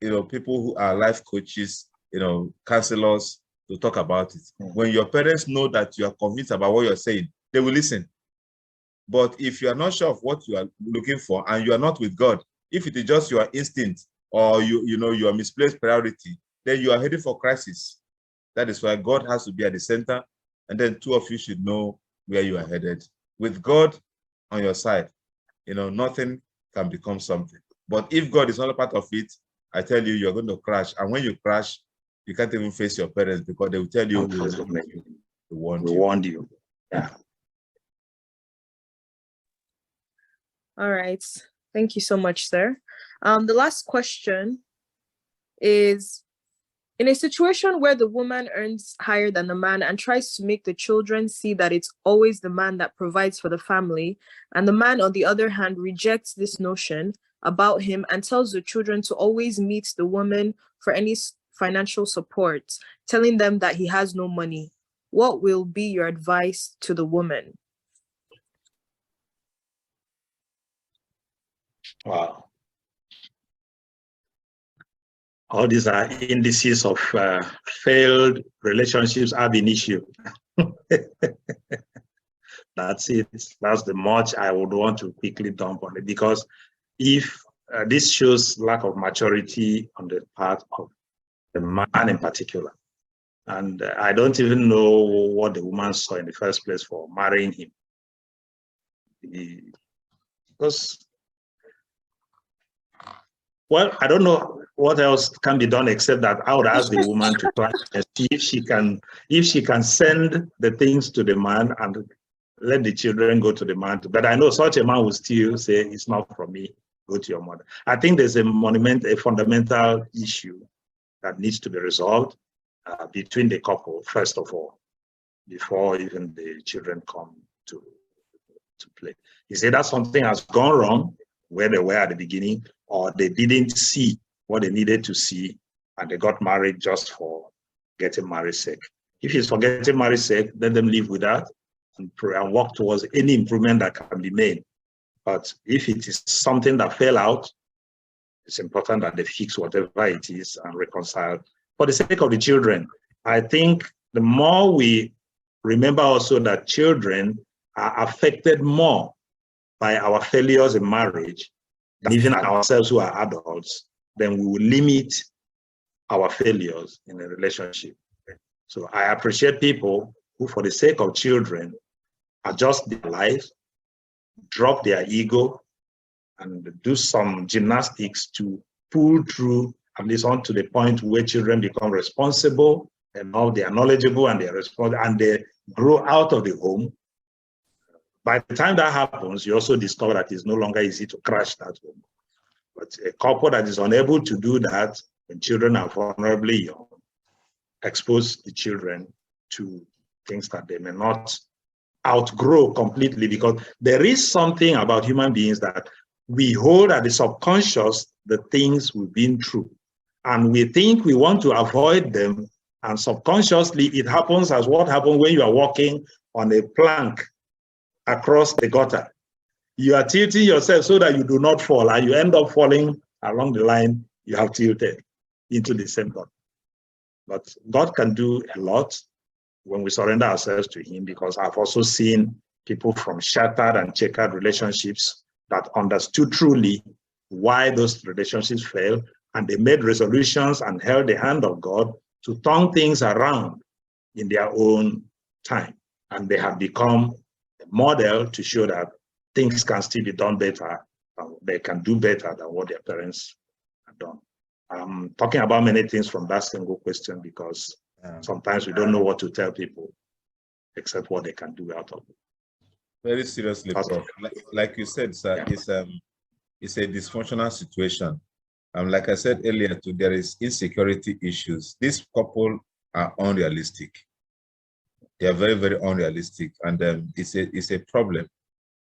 you know, people who are life coaches, you know, counselors to talk about it. When your parents know that you are convinced about what you're saying, they will listen. But if you are not sure of what you are looking for and you are not with God, if it is just your instinct or your misplaced priority, then you are heading for crisis. That is why God has to be at the center, and then two of you should know where you are headed. With God on your side, you know, nothing can become something. But if God is not a part of it, I tell you, you're going to crash. And when you crash, you can't even face your parents because they will tell you, we warned you. Yeah. All right. Thank you so much, sir. The last question is, in a situation where the woman earns higher than the man and tries to make the children see that it's always the man that provides for the family, and the man, on the other hand, rejects this notion about him and tells the children to always meet the woman for any financial support, telling them that he has no money, what will be your advice to the woman? Wow. All these are indices of failed relationships ab initio. That's it. That's the much I would want to quickly dump on it, because if this shows lack of maturity on the part of the man in particular. And I don't even know what the woman saw in the first place for marrying him. Because, well, I don't know what else can be done except that I would ask the woman to try and see if she can send the things to the man and let the children go to the man. But I know such a man will still say, it's not from me, go to your mother. I think there's a fundamental issue that needs to be resolved between the couple, first of all, before even the children come to play. Is either something has gone wrong where they were at the beginning, or they didn't see what they needed to see and they got married just for getting married sake. If it's for getting married sake, let them live with that and work towards any improvement that can be made. But if it is something that fell out, it's important that they fix whatever it is and reconcile. For the sake of the children, I think the more we remember also that children are affected more by our failures in marriage than even ourselves who are adults, then we will limit our failures in a relationship. So I appreciate people who, for the sake of children, adjust their lives, drop their ego, and do some gymnastics to pull through at least on to the point where children become responsible and all they are knowledgeable and they are responsible and grow out of the home. By the time that happens, you also discover that it's no longer easy to crash that home. But a couple that is unable to do that when children are vulnerably young, expose the children to things that they may not outgrow completely, because there is something about human beings that we hold at the subconscious, the things we've been through, and we think we want to avoid them, and subconsciously it happens as what happened when you are walking on a plank across the gutter. You are tilting yourself so that you do not fall, and you end up falling along the line you have tilted into the same gutter. But God can do a lot when we surrender ourselves to him, because I've also seen people from shattered and checkered relationships that understood truly why those relationships failed, and they made resolutions and held the hand of God to turn things around in their own time. And they have become a model to show that things can still be done better, they can do better than what their parents have done. I'm talking about many things from that single question, because sometimes we don't know what to tell people except what they can do out of it. Very seriously, Prof. Like you said, sir, it's a dysfunctional situation. Like I said earlier, too, there is insecurity issues. These couple are unrealistic. They are very, very unrealistic, and it's a problem.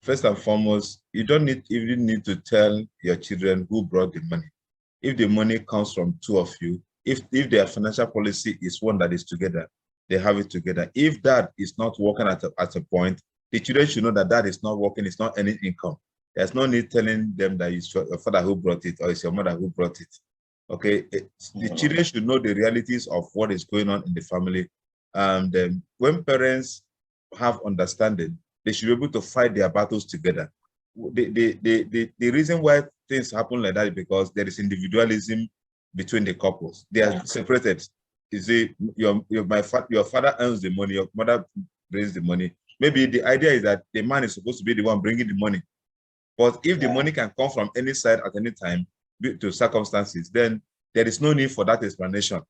First and foremost, you don't even need to tell your children who brought the money. If the money comes from two of you, if their financial policy is one that is together, they have it together. If that is not working at a point, the children should know that that is not working, it's not any income. There's no need telling them that it's your father who brought it or it's your mother who brought it. Okay, the children should know the realities of what is going on in the family. And when parents have understanding, they should be able to fight their battles together. The reason why things happen like that is because there is individualism between the couples. They are separated. You see, your father earns the money, your mother brings the money. Maybe the idea is that the man is supposed to be the one bringing the money. But if the money can come from any side at any time due to circumstances, then there is no need for that explanation.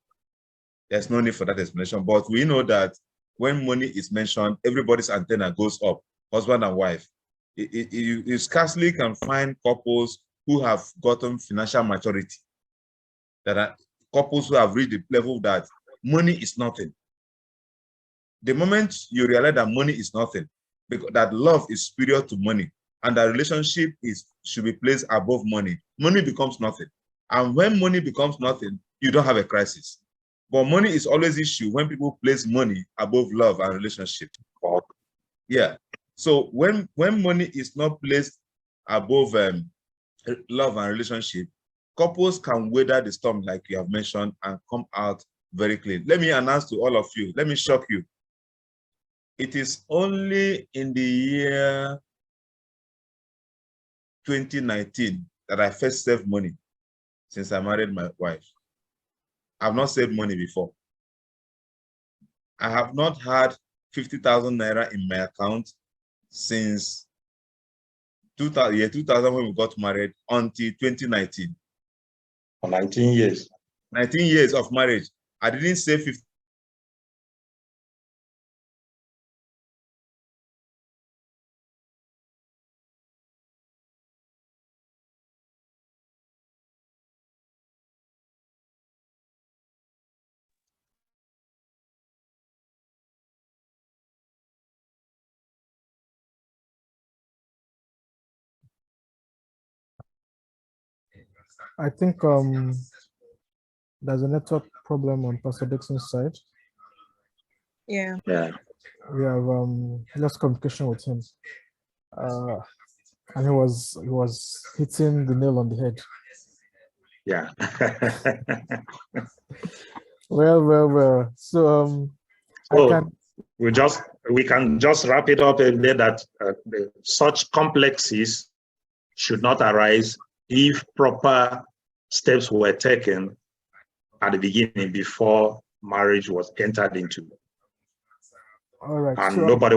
There's no need for that explanation. But we know that when money is mentioned, everybody's antenna goes up, husband and wife. You scarcely can find couples who have gotten financial maturity, that are couples who have reached the level that money is nothing. The moment you realize that money is nothing, because that love is superior to money, and that relationship should be placed above money, money becomes nothing. And when money becomes nothing, you don't have a crisis. But money is always issue when people place money above love and relationship. Yeah. So when money is not placed above love and relationship, couples can weather the storm, like you have mentioned, and come out very clean. Let me announce to all of you, let me shock you. It is only in the year 2019 that I first saved money since I married my wife. I've not saved money before. I have not had 50,000 naira in my account since 2000 when we got married until 2019. For 19 years. 19 years of marriage. I didn't save 50. I think there's a network problem on Pastor Dixon's side. Yeah. We have lost communication with him. And he was hitting the nail on the head. Yeah. Well. So we can just wrap it up and say that such complexes should not arise if proper steps were taken at the beginning before marriage was entered into. All right. And so, nobody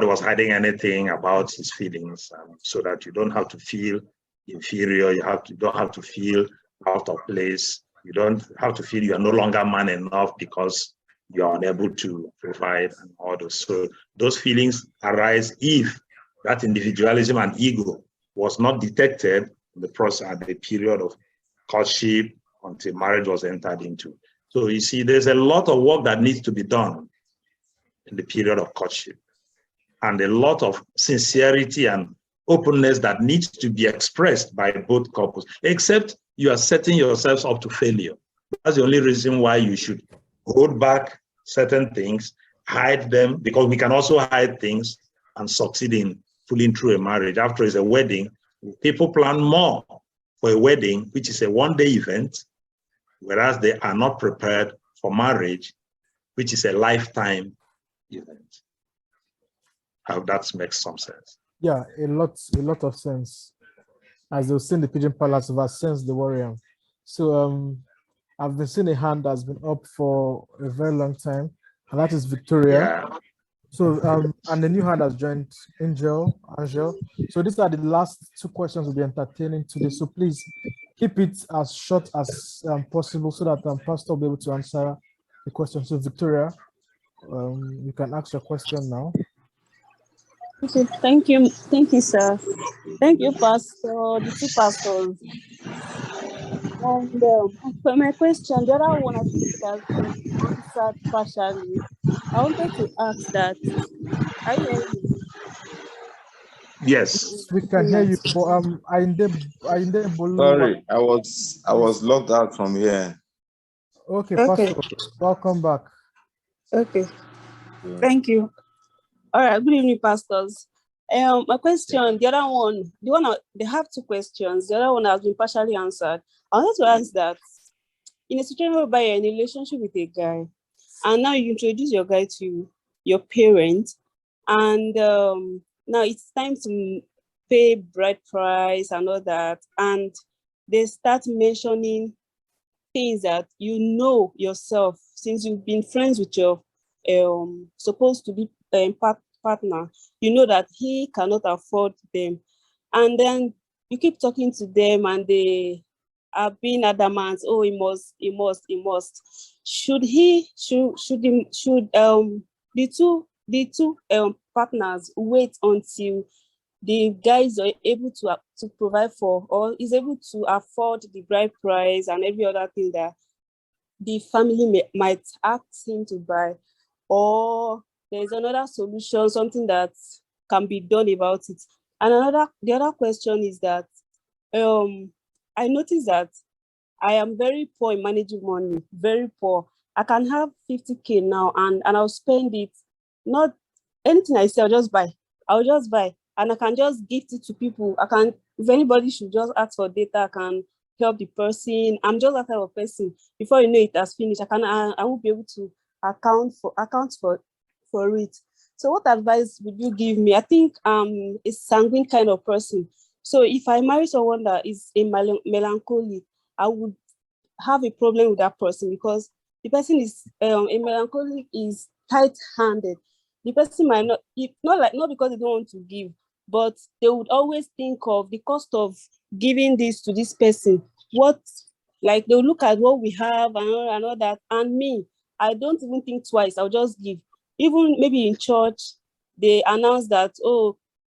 was hiding anything about his feelings, so that you don't have to feel inferior. You don't have to feel out of place. You don't have to feel you are no longer man enough because you are unable to provide and all those. So those feelings arise if that individualism and ego was not detected in the process at the period of courtship until marriage was entered into. So you see, there's a lot of work that needs to be done in the period of courtship, and a lot of sincerity and openness that needs to be expressed by both couples, except you are setting yourselves up to failure. That's the only reason why you should hold back certain things, hide them, because we can also hide things and succeed in pulling through a marriage. After it's a wedding, people plan more for a wedding, which is a one-day event, whereas they are not prepared for marriage, which is a lifetime event. I hope that makes some sense. Yeah, a lot of sense. As they'll say in the Pigeon Palace, of sense the warrior. So I've been seeing a hand that's been up for a very long time, and that is Victoria. Yeah. So and the new hand has joined Angel. So these are the last two questions we'll be entertaining today. So please keep it as short as possible so that Pastor will be able to answer the question. So Victoria, you can ask your question now. Okay, thank you, sir. Thank you, Pastor, the two pastors. And for my question, the other one I think it has been answered partially. I wanted to ask that. Are you hearing me? Yes. We can hear you, but Sorry, I was locked out from here. Okay, Okay. Pastor, welcome back. Okay. Thank you. All right. Good evening, pastors. My question, the one they have two questions. The other one has been partially answered. I wanted to ask that in a situation whereby you're in a relationship with a guy, and now you introduce your guy to your parents, and now it's time to pay bride price and all that, and they start mentioning things that you know yourself since you've been friends with your supposed to be partner, you know that he cannot afford them, and then you keep talking to them and they are being adamant, oh, he must. Should the two partners wait until the guys are able to provide for, or is able to afford the bride price and every other thing that the family might ask him to buy, or there's another solution, something that can be done about it? And the other question is that I noticed that I am very poor in managing money, very poor. I can have 50K now and I'll spend it. Not anything I say, I'll just buy. And I can just gift it to people. If anybody should just ask for data, I can help the person. I'm just that type of person. Before you know it has finished, I won't be able to account for it. So what advice would you give me? I think I'm a sanguine kind of person. So if I marry someone that is a melancholy, I would have a problem with that person, because the person is a melancholic is tight-handed. The person might not because they don't want to give, but they would always think of the cost of giving this to this person. They'll look at what we have and all that. And me, I don't even think twice. I'll just give. Even maybe in church, they announce that,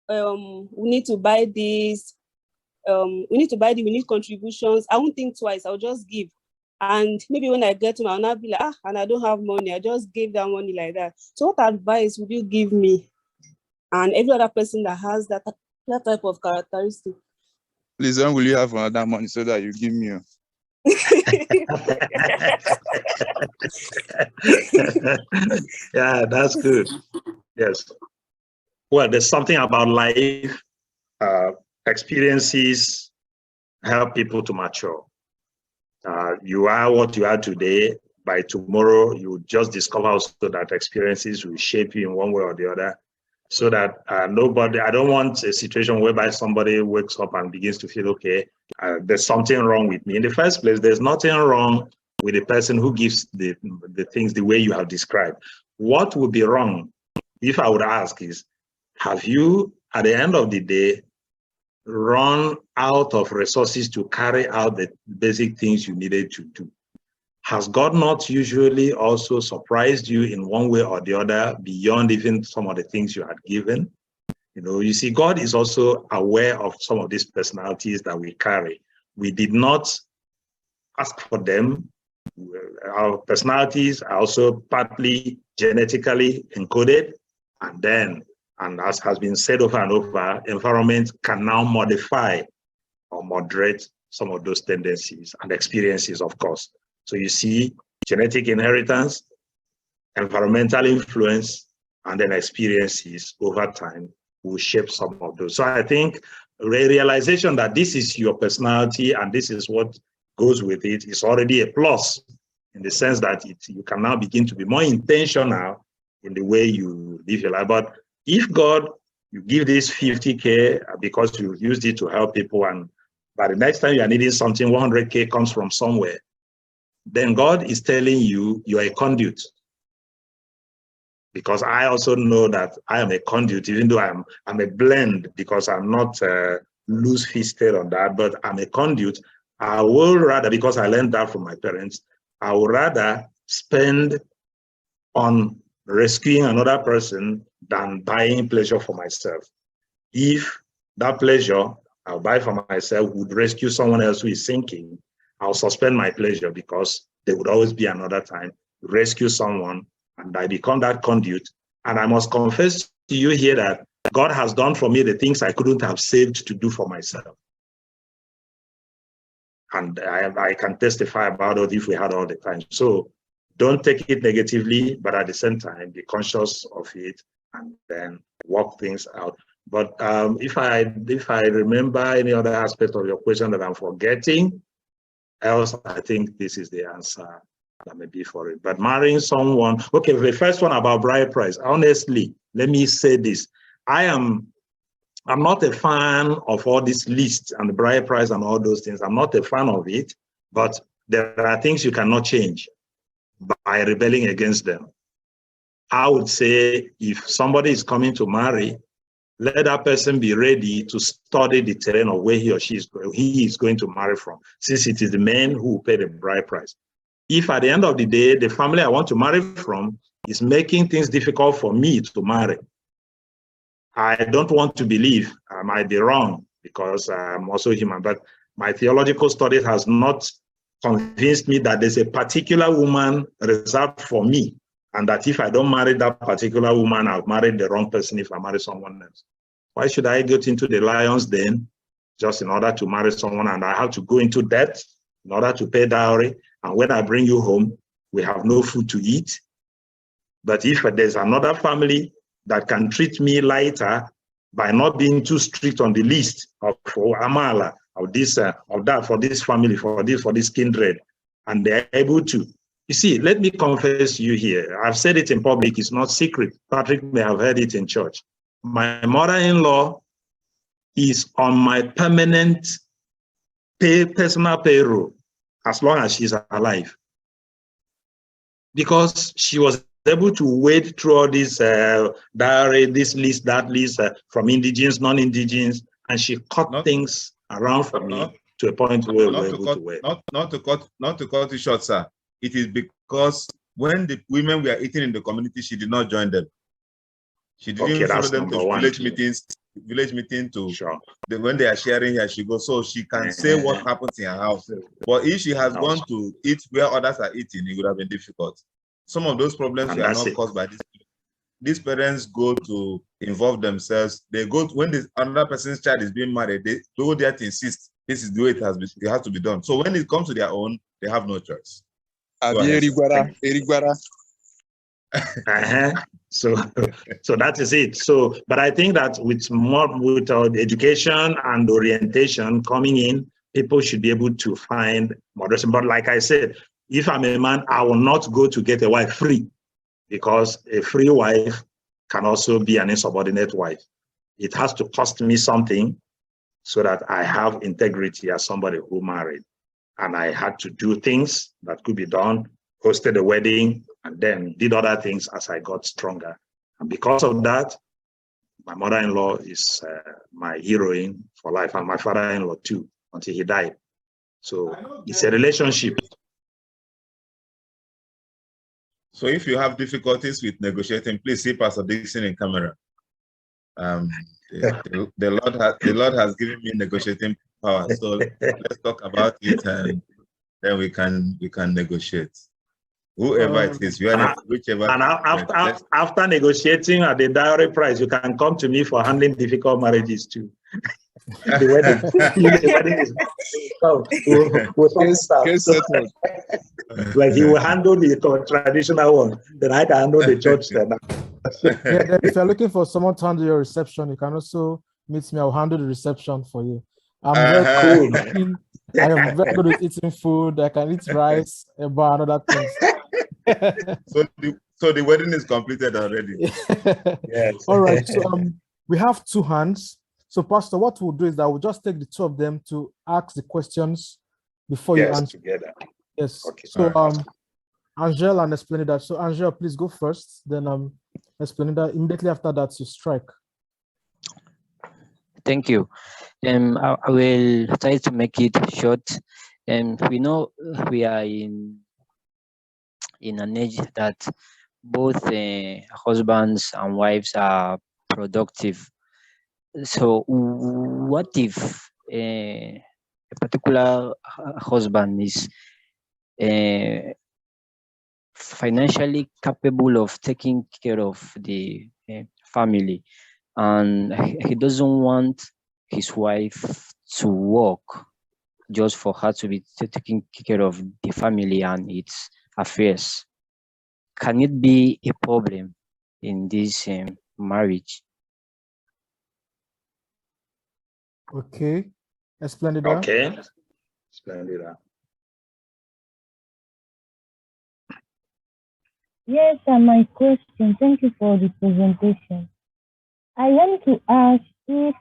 we need to buy this. We need contributions. I won't think twice. I'll just give. And maybe when I get to my, I'll not be like, and I don't have money. I just gave that money like that. So what advice would you give me and every other person that has that type of characteristic? Please, when will you have another money so that you give me? Yeah, that's good. Yes. Well, there's something about life. Experiences help people to mature. You are what you are today. By tomorrow, you just discover also that experiences will shape you in one way or the other. So that I don't want a situation whereby somebody wakes up and begins to feel, okay, there's something wrong with me. In the first place, there's nothing wrong with the person who gives the things the way you have described. What would be wrong, if I would ask, is, have you, at the end of the day, run out of resources to carry out the basic things you needed to do? has God not usually also surprised you in one way or the other beyond even some of the things you had given? You know, you see, God is also aware of some of these personalities that we carry. We did not ask for them. Our personalities are also partly genetically encoded, and as has been said over and over, environment can now modify or moderate some of those tendencies and experiences, of course. So you see, genetic inheritance, environmental influence, and then experiences over time will shape some of those. So I think a realization that this is your personality and this is what goes with it is already a plus, in the sense that you can now begin to be more intentional in the way you live your life. But if God, you give this 50K because you used it to help people, and by the next time you are needing something, 100K comes from somewhere, then God is telling you you're a conduit. Because I also know that I am a conduit, even though I'm a blend, because I'm not loose-fisted on that, but I'm a conduit. I will rather, because I learned that from my parents, I would rather spend on rescuing another person than buying pleasure for myself. If that pleasure I'll buy for myself would rescue someone else who is sinking, I'll suspend my pleasure, because there would always be another time to rescue someone, and I become that conduit. And I must confess to you here that God has done for me the things I couldn't have saved to do for myself. And I can testify about it if we had all the time. So don't take it negatively, but at the same time, be conscious of it and then work things out. But if I remember any other aspect of your question that I'm forgetting, else I think this is the answer that may be for it. But marrying someone, okay, the first one about bride price, honestly, let me say this. I'm not a fan of all these lists and the bride price and all those things. I'm not a fan of it, but there are things you cannot change by rebelling against them. I would say if somebody is coming to marry, let that person be ready to study the terrain of where he or she is going to marry from, since it is the man who will pay the bride price. If at the end of the day, the family I want to marry from is making things difficult for me to marry, I don't want to believe, I might be wrong because I'm also human, but my theological study has not convinced me that there's a particular woman reserved for me, and that if I don't marry that particular woman, I've married the wrong person if I marry someone else. Why should I get into the lion's den just in order to marry someone, and I have to go into debt in order to pay dowry, and when I bring you home, we have no food to eat? But if there's another family that can treat me lighter by not being too strict on the list of amala, of this, of that, for this family, for this kindred, and they're able to. You see, let me confess to you here. I've said it in public, it's not secret. Patrick may have heard it in church. My mother-in-law is on my permanent personal payroll as long as she's alive, because she was able to wade through all this diary, this list, that list, from indigens, non-indigens, and she cut things around for me to a point where we were able to wait. Not to cut you short, sir. It is because when the women were eating in the community, she did not join them. She didn't follow them to village meeting to sure. When they are sharing here, she goes, so she can say what happens in her house. But if she has gone to eat where others are eating, it would have been difficult. Some of those problems were not caused by this. These parents go to involve themselves. They go to, when another person's child is being married, they go there to insist this is the way it has to be done. So when it comes to their own, they have no choice. So that is it. So, but I think that with education and orientation coming in, people should be able to find moderation. But like I said, if I'm a man, I will not go to get a wife free, because a free wife can also be an insubordinate wife. It has to cost me something so that I have integrity as somebody who married. And I had to do things that could be done, hosted a wedding, and then did other things as I got stronger. And because of that, my mother-in-law is my heroine for life, and my father-in-law too, until he died. So it's a relationship. So if you have difficulties with negotiating, please see Pastor Dixon in camera. The Lord has given me negotiating power. So let's talk about it, and then we can negotiate. Whoever it is, whichever. And after negotiating at the dowry price, you can come to me for handling difficult marriages too. The wedding is like he will handle the traditional one, then I can handle the church. Then if you're looking for someone to handle your reception, you can also meet me. I'll handle the reception for you. I'm very cool. I am very good at eating food. I can eat rice, eba, and other things. So the wedding is completed already. Yes. All right. So we have two hands. So Pastor, what we'll do is that we'll just take the two of them to ask the questions before you answer. Together. Yes. Okay. So Angel and Esplanida. So Angel, please go first. Then Esplanida, immediately after that, you strike. Thank you. I will try to make it short. We know we are in an age that both husbands and wives are productive. So what if a particular husband is financially capable of taking care of the family, and he doesn't want his wife to work just for her to be taking care of the family and its affairs? Can it be a problem in this marriage? Okay. Esplanida. Okay. Esplanida. Yes, my question. Thank you for the presentation. I want to ask if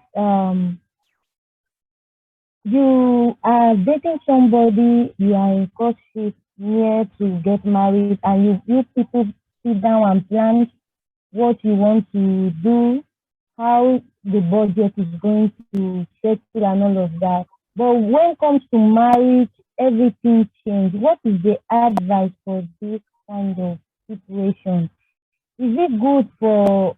you are dating somebody, you are in courtship, near to get married, and you people sit down and plan what you want to do, how the budget is going to settle and all of that. But when it comes to marriage, everything changes. What is the advice for this kind of situation? Is it good for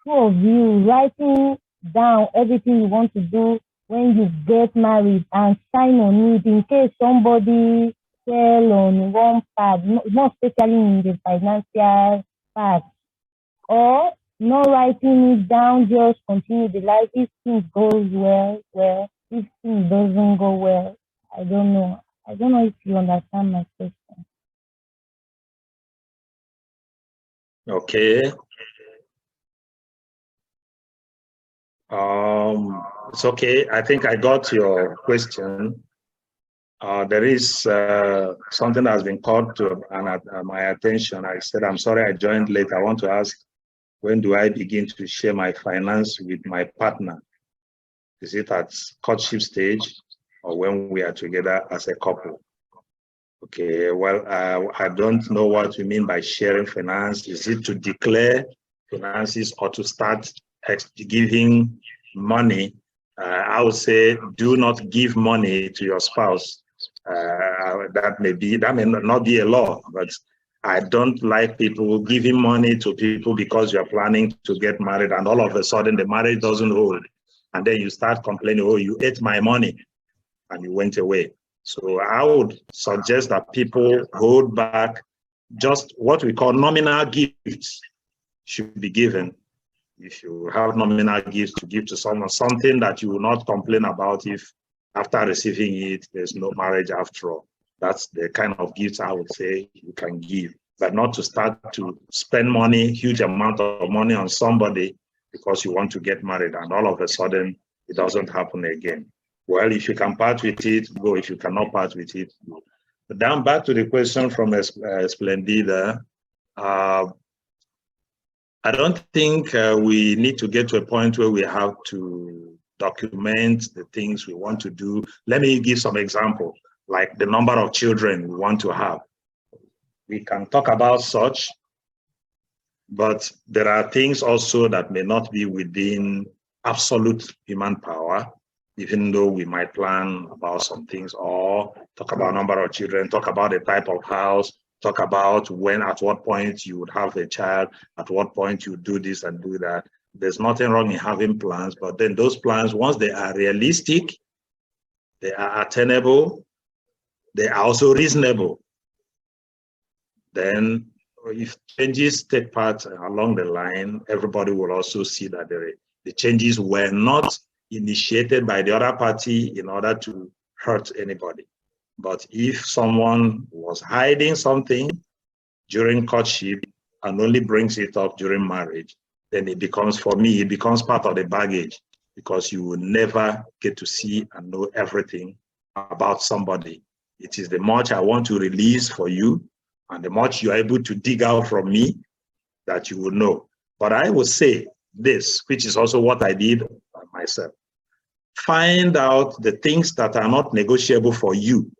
two of you writing down everything you want to do when you get married and sign on it in case somebody fell on one part, more especially in the financial part, or not writing it down, just continue the life. If things goes well, if things doesn't go well, I don't know. I don't know if you understand my question. Okay. It's okay. I think I got your question. There is something that has been called to my attention. I said, I'm sorry I joined late. I want to ask, when do I begin to share my finance with my partner? Is it at courtship stage or when we are together as a couple? Okay, well, I don't know what you mean by sharing finance. Is it to declare finances or to start giving money? I would say do not give money to your spouse. That may not be a law, but I don't like people giving money to people because you're planning to get married and all of a sudden the marriage doesn't hold. And then you start complaining, oh, you ate my money and you went away. So I would suggest that people hold back. Just what we call nominal gifts should be given. If you have nominal gifts to give to someone, something that you will not complain about if after receiving it, there's no marriage after all. That's the kind of gifts I would say you can give, but not to start to spend money, huge amount of money on somebody because you want to get married and all of a sudden it doesn't happen again. Well, if you can part with it, go. If you cannot part with it, go. But then back to the question from Splendida. I don't think we need to get to a point where we have to document the things we want to do. Let me give some example, like the number of children we want to have. We can talk about such, but there are things also that may not be within absolute human power, even though we might plan about some things or talk about number of children, talk about the type of house, talk about when, at what point you would have a child, at what point you do this and do that. There's nothing wrong in having plans, but then those plans, once they are realistic, they are attainable, they are also reasonable. Then if changes take part along the line, everybody will also see that the changes were not initiated by the other party in order to hurt anybody. But if someone was hiding something during courtship and only brings it up during marriage, then it becomes, for me, it becomes part of the baggage, because you will never get to see and know everything about somebody. It is the much I want to release for you and the much you're able to dig out from me that you will know. But I will say this, which is also what I did myself. Find out the things that are not negotiable for you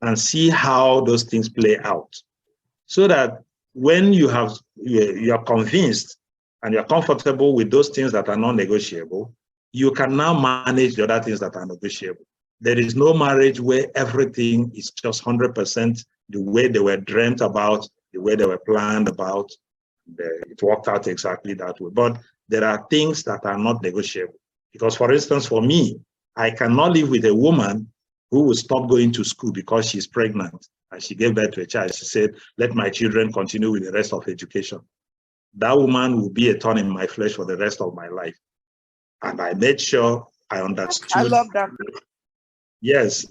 and see how those things play out, so that when you are convinced and you're comfortable with those things that are non-negotiable, you can now manage the other things that are negotiable. There is no marriage where everything is just 100% the way they were dreamt about, the way they were planned about. It worked out exactly that way. But there are things that are not negotiable. Because, for instance, for me, I cannot live with a woman who will stop going to school because she's pregnant and she gave birth to a child. She said, let my children continue with the rest of education. That woman will be a thorn in my flesh for the rest of my life. And I made sure I understood. I love that. Yes,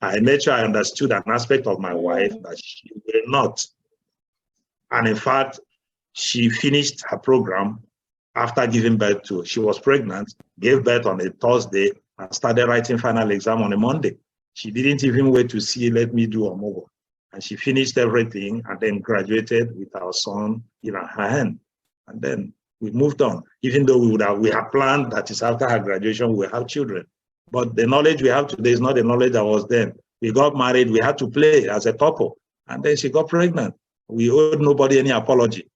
I made sure I understood an aspect of my wife that she will not. And in fact, she finished her program after giving birth to, she was pregnant, gave birth on a Thursday, and started writing final exam on a Monday. She didn't even wait to see, let me do a mobile. And she finished everything and then graduated with our son in her hand. And then we moved on, even though we had planned that is after her graduation, we'll have children. But the knowledge we have today is not the knowledge that was then. We got married, we had to play as a couple. And then she got pregnant. We owed nobody any apology.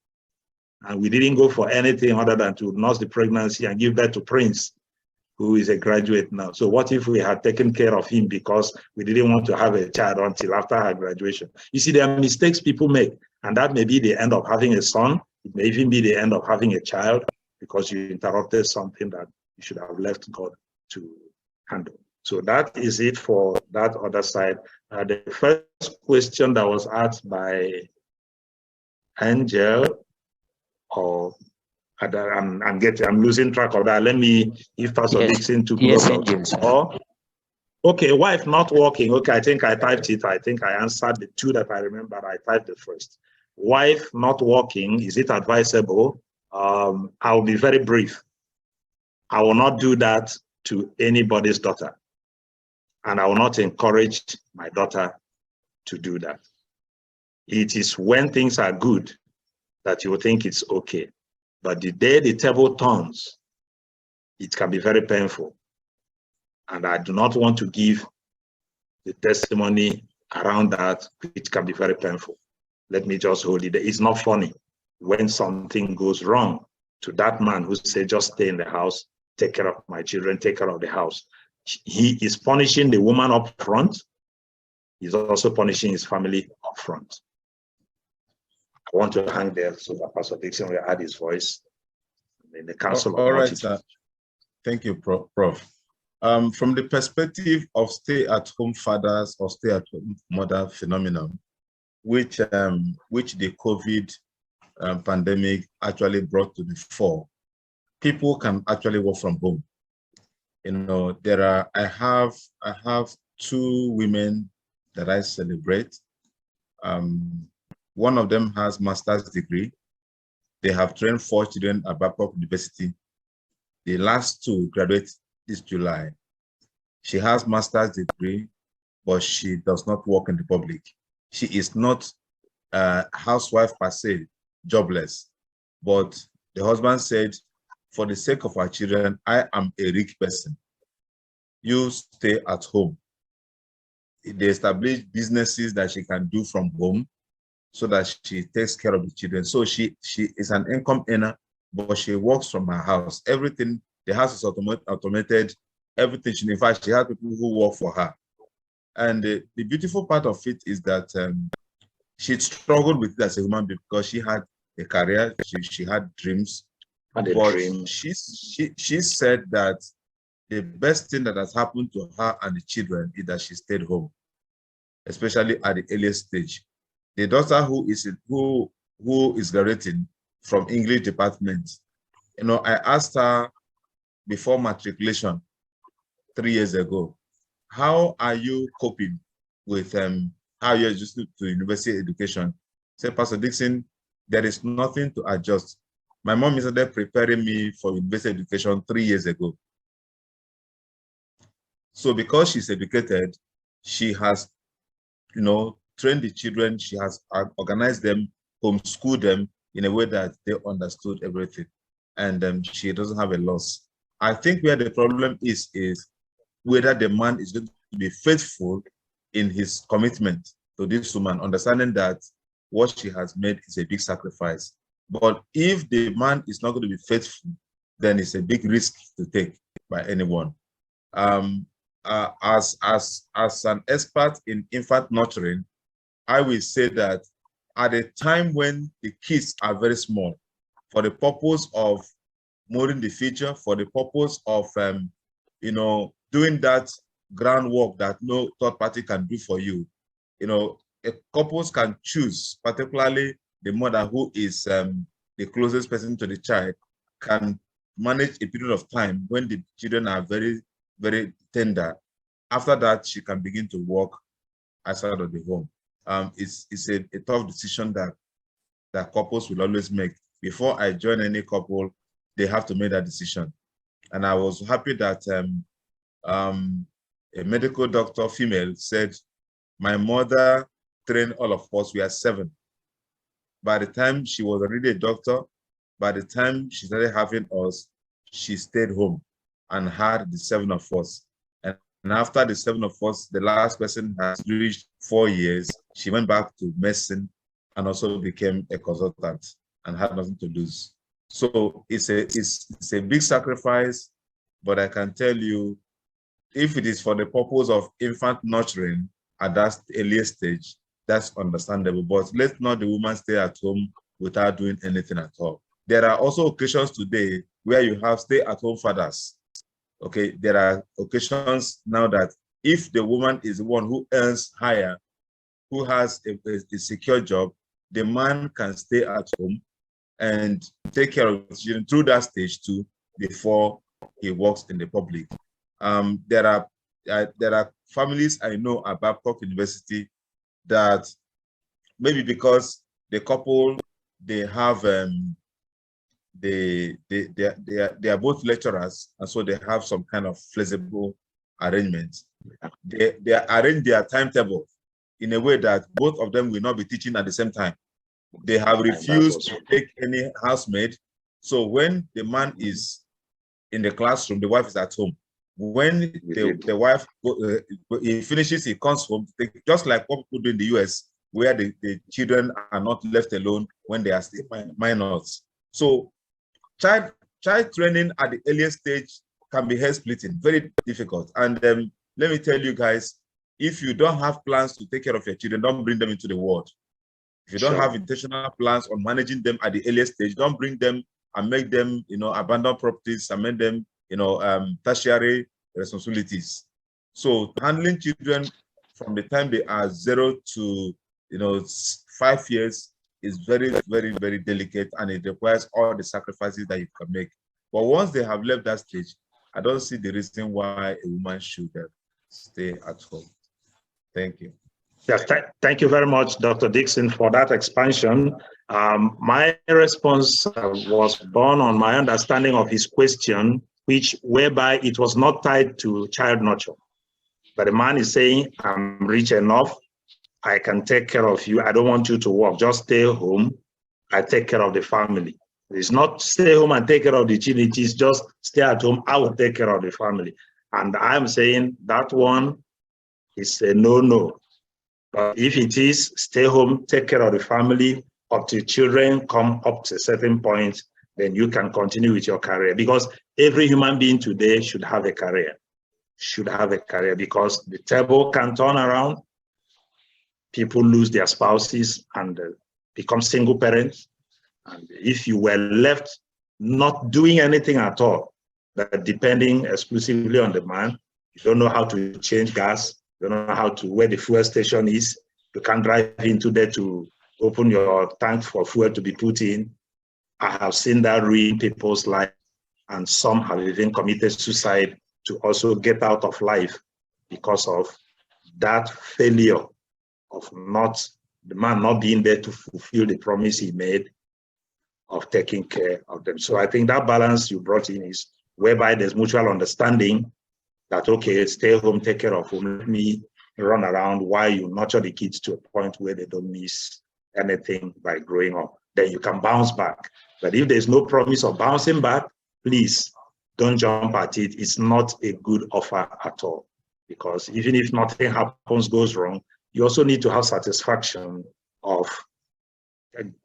And we didn't go for anything other than to nurse the pregnancy and give birth to Prince, who is a graduate now. So what if we had taken care of him because we didn't want to have a child until after her graduation? You see, there are mistakes people make, and that may be the end of having a son. It may even be the end of having a child because you interrupted something that you should have left God to handle. So that is it for that other side. The first question that was asked by Angel, or I'm losing track of that. Let me, if Pastor Dixon took note. Okay, wife not working. Okay, I think I typed it. I think I answered the two that I remember. I typed the first. Wife not working, is it advisable? I'll be very brief. I will not do that to anybody's daughter. And I will not encourage my daughter to do that. It is when things are good that you will think it's okay. But the day the table turns, it can be very painful. And I do not want to give the testimony around that, which can be very painful. Let me just hold it. It's not funny when something goes wrong to that man who said, just stay in the house, take care of my children, take care of the house. He is punishing the woman up front. He's also punishing his family up front. I want to hang there so that Pastor Dixon will add his voice in the council. All right, sir. Thank you, Prof. From the perspective of stay-at-home fathers or stay-at-home mother phenomenon, which the COVID pandemic actually brought to the fore, people can actually work from home. You know, I have two women that I celebrate. One of them has master's degree. They have trained 4 children at Babcock University. The last 2 graduate this July. She has master's degree, but she does not work in the public. She is not a housewife per se, jobless. But the husband said, for the sake of our children, I am a rich person. You stay at home. They established businesses that she can do from home so that she takes care of the children. So she is an income earner, but she works from her house. Everything, the house is automated, everything. In fact, she has people who work for her. And the beautiful part of it is that she struggled with it as a human being because she had a career, she had dreams. Had a but dream. she said that the best thing that has happened to her and the children is that she stayed home, especially at the earliest stage. The daughter who is graduating from English department, you know, I asked her before matriculation 3 years ago, how are you coping with how you're used to university education? Said, Pastor Dixon, there is nothing to adjust. My mom is there preparing me for university education 3 years ago. So because she's educated, she has, you know, trained the children, she has organized them, homeschooled them in a way that they understood everything. And she doesn't have a loss. I think where the problem is whether the man is going to be faithful in his commitment to this woman, understanding that what she has made is a big sacrifice. But if the man is not going to be faithful, then it's a big risk to take by anyone. As an expert in infant nurturing, I will say that at a time when the kids are very small, for the purpose of molding the future, for the purpose of you know, doing that groundwork that no third party can do for you, you know, couples can choose, particularly the mother who is the closest person to the child, can manage a period of time when the children are very, very tender. After that, she can begin to work outside of the home. It's a tough decision that couples will always make. Before I join any couple, they have to make that decision. And I was happy that a medical doctor, female, said, my mother trained all of us, we are 7. By the time she was already a doctor, by the time she started having us, she stayed home and had the 7 of us. And after the 7 of us, the last person has reached 4 years, she went back to medicine and also became a consultant and had nothing to lose. So it's a big sacrifice, but I can tell you, if it is for the purpose of infant nurturing at that earliest stage, that's understandable. But let not the woman stay at home without doing anything at all. There are also occasions today where you have stay-at-home fathers. Okay, there are occasions now that if the woman is the one who earns higher, who has a secure job, the man can stay at home and take care of his children through that stage too before he works in the public. There are families I know at Babcock University that maybe because the couple, they have they are both lecturers, and so they have some kind of flexible arrangements. They arrange their timetable in a way that both of them will not be teaching at the same time. They have refused to take any housemaid. So when the man is in the classroom, the wife is at home. When the wife he finishes, he comes home, just like what people do in the US, where the children are not left alone when they are still minors. So child training at the earliest stage can be hair splitting, very difficult. And let me tell you guys, if you don't have plans to take care of your children, don't bring them into the world. If you don't have intentional plans on managing them at the earliest stage, don't bring them and make them, you know, abandon properties and make them, you know, tertiary responsibilities. So handling children from the time they are 0 to, you know, 5 years is very, very, very delicate, and it requires all the sacrifices that you can make. But once they have left that stage, I don't see the reason why a woman should stay at home. Thank you. Yes, thank you very much, Dr. Dixon, for that expansion. My response was born on my understanding of his question, whereby it was not tied to child nurture. But the man is saying, I'm rich enough, I can take care of you. I don't want you to work, just stay home. I take care of the family. It's not stay home and take care of the children, it is just stay at home, I will take care of the family. And I'm saying that one is a no-no. But if it is stay home, take care of the family, up to children come up to a certain point, then you can continue with your career. Because every human being today should have a career, because the table can turn around. people lose their spouses and become single parents. And if you were left not doing anything at all, but depending exclusively on the man, you don't know how to change gas, you don't know how to where the fuel station is, you can't drive into there to open your tank for fuel to be put in. I have seen that ruin people's life, and some have even committed suicide to also get out of life because of that failure of the man not being there to fulfill the promise he made of taking care of them. So I think that balance you brought in is whereby there's mutual understanding that, okay, stay home, take care of home, let me run around while you nurture the kids to a point where they don't miss anything by growing up. Then you can bounce back. But if there's no promise of bouncing back, please don't jump at it. It's not a good offer at all. Because even if nothing happens, goes wrong, you also need to have satisfaction of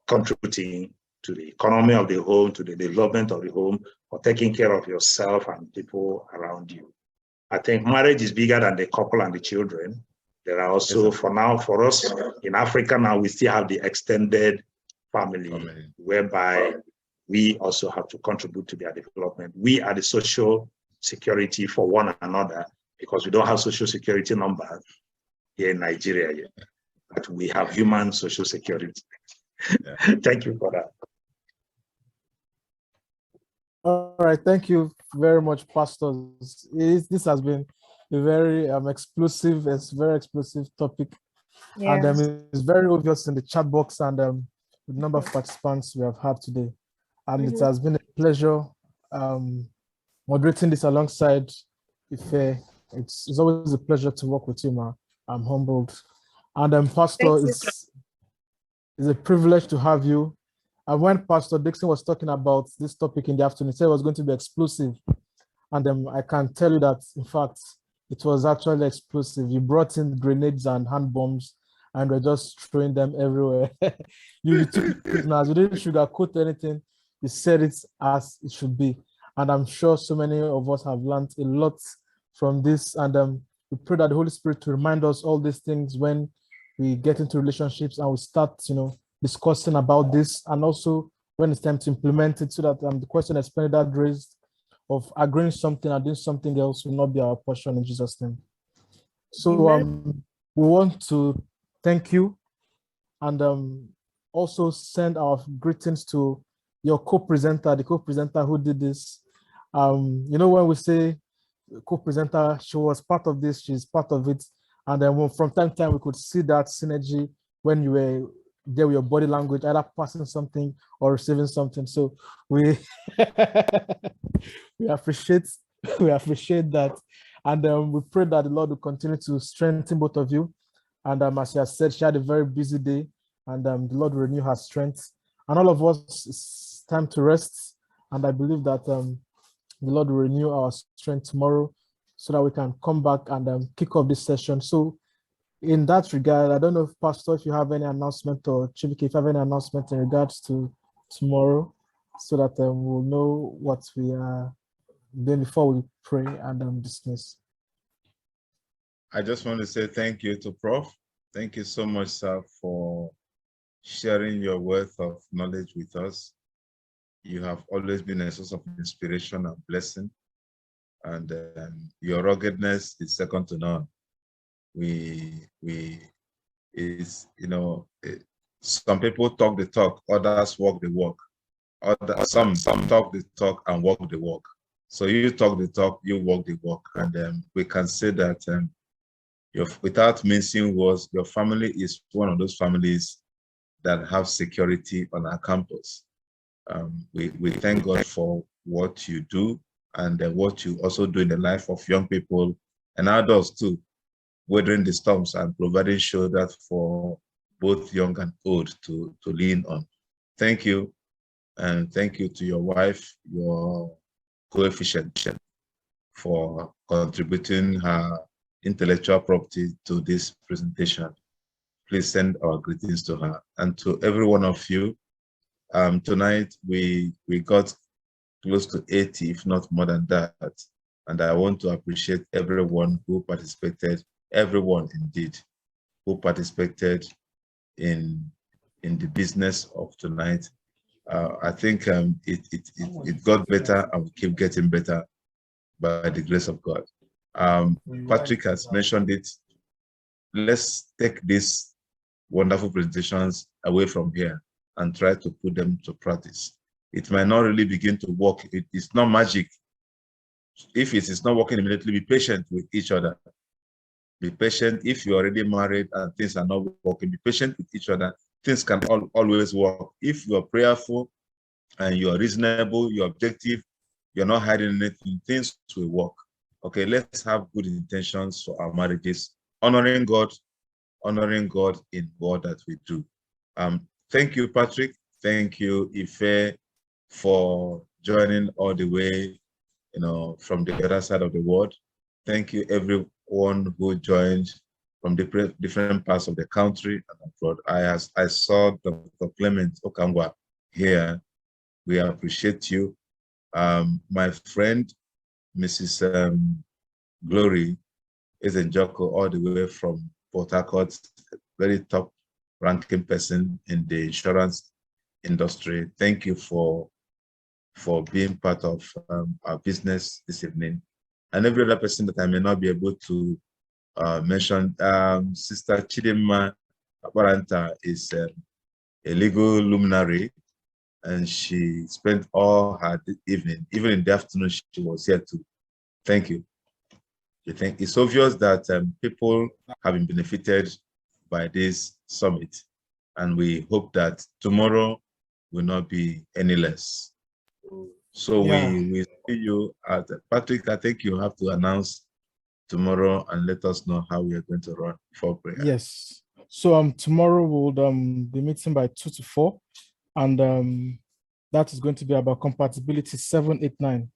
contributing to the economy of the home, to the development of the home, or taking care of yourself and people around you. I think marriage is bigger than the couple and the children. There are also, for now, for us in Africa now, we still have the extended family, whereby we also have to contribute to their development. We are the social security for one another, because we don't have social security number here in Nigeria yet, but we have human social security. Yeah. Thank you for that. All right, thank you very much, pastors. This has been a very explosive topic, and it's very obvious in the chat box and the number of participants we have had today. And it has been a pleasure moderating this alongside Ife. It's always a pleasure to work with you, ma. I'm humbled. And Pastor, it's a privilege to have you. And when Pastor Dixon was talking about this topic in the afternoon, he said it was going to be explosive. And I can tell you that, in fact, it was actually explosive. You brought in grenades and hand bombs, and we're just throwing them everywhere. you took it now. You didn't sugarcoat anything. You said it as it should be. And I'm sure so many of us have learned a lot from this. And we pray that the Holy Spirit to remind us all these things when we get into relationships and we start, discussing about this, and also when it's time to implement it, so that the question expanded that raised of agreeing something and doing something else will not be our portion, in Jesus' name. So we want to thank you, and also send our greetings to your co-presenter, the co-presenter who did this. When we say co-presenter, she was part of this, she's part of it. And then from time to time, we could see that synergy when you were there with your body language, either passing something or receiving something. So we we appreciate that. And we pray that the Lord will continue to strengthen both of you. And as she has said, she had a very busy day, and the Lord will renew her strength. And all of us, it's time to rest. And I believe that the Lord will renew our strength tomorrow, so that we can come back and kick off this session. So in that regard, I don't know if Pastor, if you have any announcement, or Chibike, if you have any announcement in regards to tomorrow, so that we'll know what we are doing before we pray and dismiss. I just want to say thank you to Prof. Thank you so much, sir, for sharing your wealth of knowledge with us. You have always been a source of inspiration and blessing, and your ruggedness is second to none. Some people talk the talk, others walk the walk. Some talk the talk and walk the walk. So you talk the talk, you walk the walk, and we can say that without mincing words, your family is one of those families that have security on our campus. We thank God for what you do, and what you also do in the life of young people and adults too, weathering the storms and providing shoulder for both young and old to lean on. Thank you, and thank you to your wife, your coefficient, for contributing her intellectual property to this presentation. Please send our greetings to her and to every one of you. Tonight we got close to 80, if not more than that. And I want to appreciate everyone who participated, everyone indeed. who participated in the business of tonight. I think it got better and will keep getting better by the grace of God. Patrick has mentioned it. Let's take these wonderful presentations away from here and try to put them to practice. It might not really begin to work. It's not magic. If it is not working immediately, be patient with each other. Be patient. If you're already married and things are not working, be patient with each other. Things can always work. If you're prayerful and you're reasonable, you're objective, you're not hiding anything, things will work. Okay, let's have good intentions for our marriages, honoring God in all that we do. Thank you, Patrick. Thank you, Ife, for joining all the way, from the other side of the world. Thank you, everyone who joined from different parts of the country and abroad. I saw Dr. Clement Okangwa here. We appreciate you. My friend, Mrs. Glory Ezenjoko, all the way from Port Harcourt, very top ranking person in the insurance industry. Thank you for being part of our business this evening. And every other person that I may not be able to mention, Sister Chidima Aparanta is a legal luminary, and she spent all her evening, even in the afternoon, she was here too. Thank you. I think it's obvious that people have been benefited by this summit, and we hope that tomorrow will not be any less. So we see you at Patrick. I think you have to announce tomorrow and let us know how we are going to run for prayer. Yes. So tomorrow we'll be meeting by 2 to 4, and that is going to be about compatibility 789,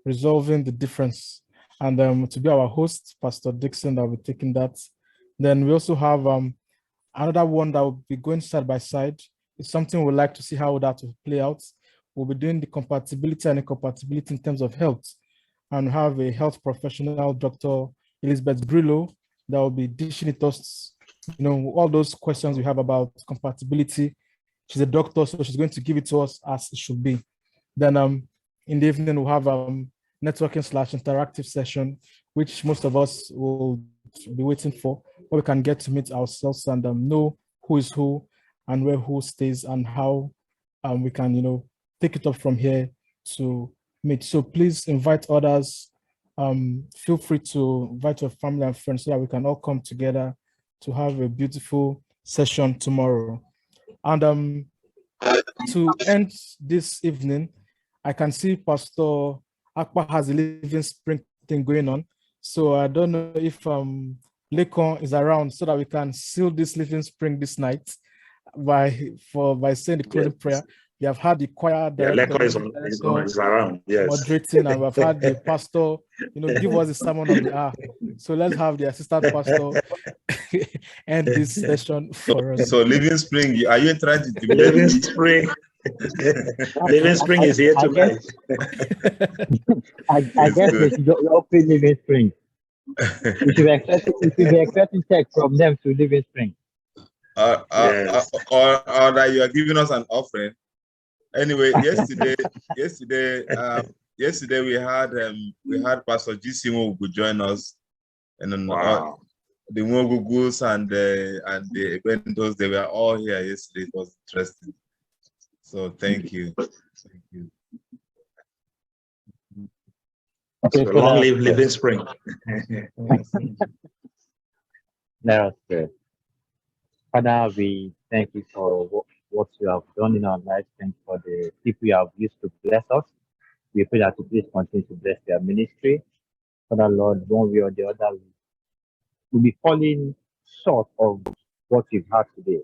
resolving the difference. And to be our host, Pastor Dixon, that will be taking that. Then we also have another one that will be going side by side. It's something we'd like to see how that will play out. We'll be doing the compatibility and incompatibility in terms of health, and have a health professional, Dr. Elizabeth Brillo, that will be dishing it us, all those questions we have about compatibility. She's a doctor, so she's going to give it to us as it should be. Then in the evening, we'll have networking/interactive session, which most of us will be waiting for, where we can get to meet ourselves and know who is who and where who stays, and how we can, take it up from here to meet. So please invite others. Feel free to invite your family and friends so that we can all come together to have a beautiful session tomorrow. And to end this evening, I can see Pastor AKPA has a Living Spring thing going on. So I don't know if Lekon is around so that we can seal this Living Spring this night by saying the closing prayer. We have had the choir director, is around, yes, moderating, and we've had the pastor, give us the sermon of the hour. So let's have the assistant pastor end this session for us. So Living Spring, are you trying to Living Spring? Living Spring is here tonight. I guess we should open Living Spring. We should be expecting check from them to Living Spring. Yes. Or that you are giving us an offering. Anyway, yesterday we had Pastor Jisimu who join us, and then the Mogugus and the Bentos, they were all here yesterday. It was interesting. So thank you. Thank you. Okay, so long live Living Spring. Let us pray. Father, we thank you for what you have done in our lives. Thank you for the people you have used to bless us. We pray that you please continue to bless their ministry. Father, Lord, one way or the other, we'll be falling short of what we've had today.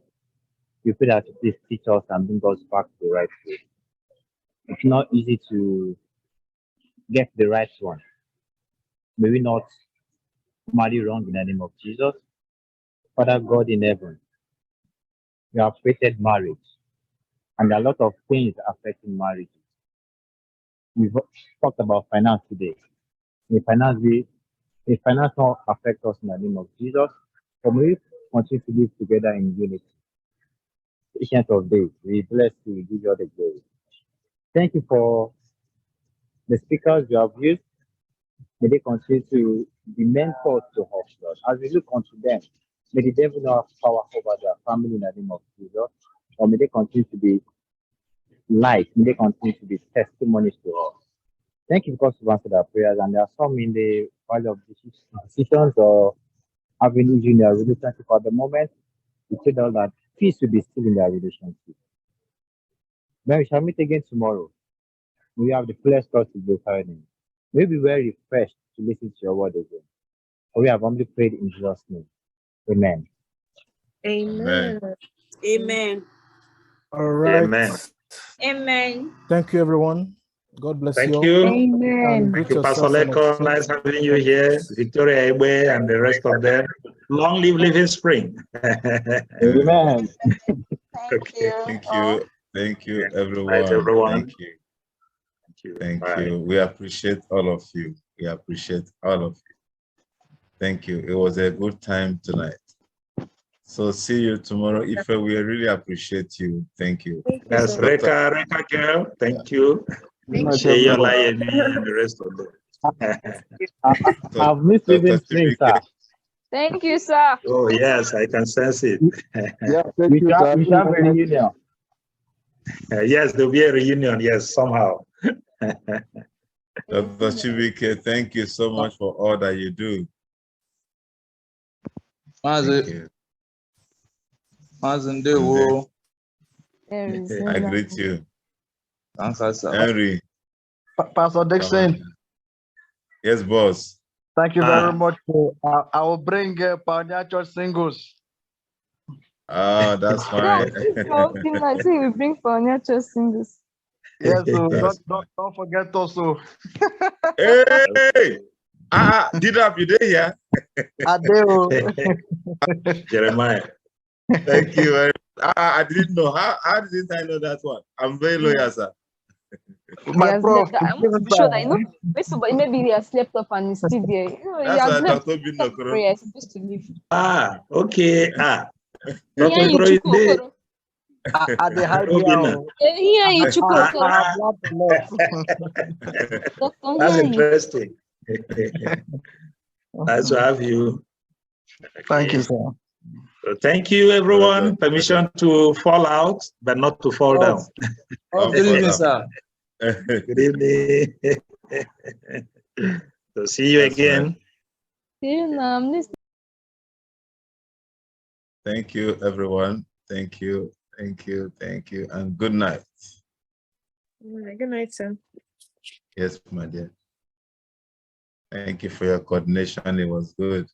We pray that you please teach us and bring us back to the right place. It's not easy to get the right one. May we not marry wrong in the name of Jesus. Father God in heaven, you have created marriage, and there are a lot of things affecting marriage. We've talked about finance today. May finance not affect us in the name of Jesus. But may we continue to live together in unity. Ancient of days, we bless you, we give you all the glory. Thank you for the speakers you have used. May they continue to be mentors to us, Lord. As we look unto them, may the devil not have power over their family in the name of Jesus. Or may they continue to be light, may they continue to be testimonies to us. Thank you because you've answered our prayers. And there are some in the valley of decisions or having issue in their relationship at the moment. We pray that peace will be still in their relationship. Then we shall meet again tomorrow. We have the fullest thought to glorify Him. May we be very refreshed to listen to your word again. For we have only prayed in Jesus' name. Amen. Amen. Amen. All right. Amen. Amen. Thank you, everyone. God bless Thank you. you. Amen. Thank you, Pastor Leko. Nice having you here. Victoria Ebe and the rest of them. Long live Living Spring. Amen. Okay. Thank you. Thank you, everyone. Right, everyone. Thank you. Thank you. Thank Bye. you. We appreciate all of you. We appreciate all of you. Thank you. It was a good time tonight. So see you tomorrow. If we really appreciate you. Thank you. Yes, Reka girl. Thank you. Share your life and the rest of them. I've missed Living Spring, sir. Thank you, sir. Oh, yes, I can sense it. Yeah, thank We you, shall sir. have a reunion. Yes, there'll be a reunion. Yes, somehow. Dr. Chibike, thank you so much for all that you do. Thank you. I greet you. Henry. Pastor Dixon, Yes, boss. thank you very much. I will bring Pioneer Church singles. Oh, that's fine. I say we bring for nature singles. Yes, so don't forget also. Hey! Did you there here? I do. Jeremiah. Thank you very much. I didn't know. How didn't I know that one? I'm very loyal, sir. My prof. I'm sure that, maybe he has slept off and he's still there. That's why Dr. Bino prayer is supposed to leave. Okay. Yeah, Dr. you Okoro, Okoro. At the high Obina. Yeah, you That's interesting. Nice to have you. Thank you, sir. So thank you, everyone. Permission to fall out, but not to fall down. Good evening, sir. Good evening. So see you again. Thank you, everyone. Thank you. Thank you. Thank you. And good night. Good night, sir. Yes, my dear. Thank you for your coordination. It was good.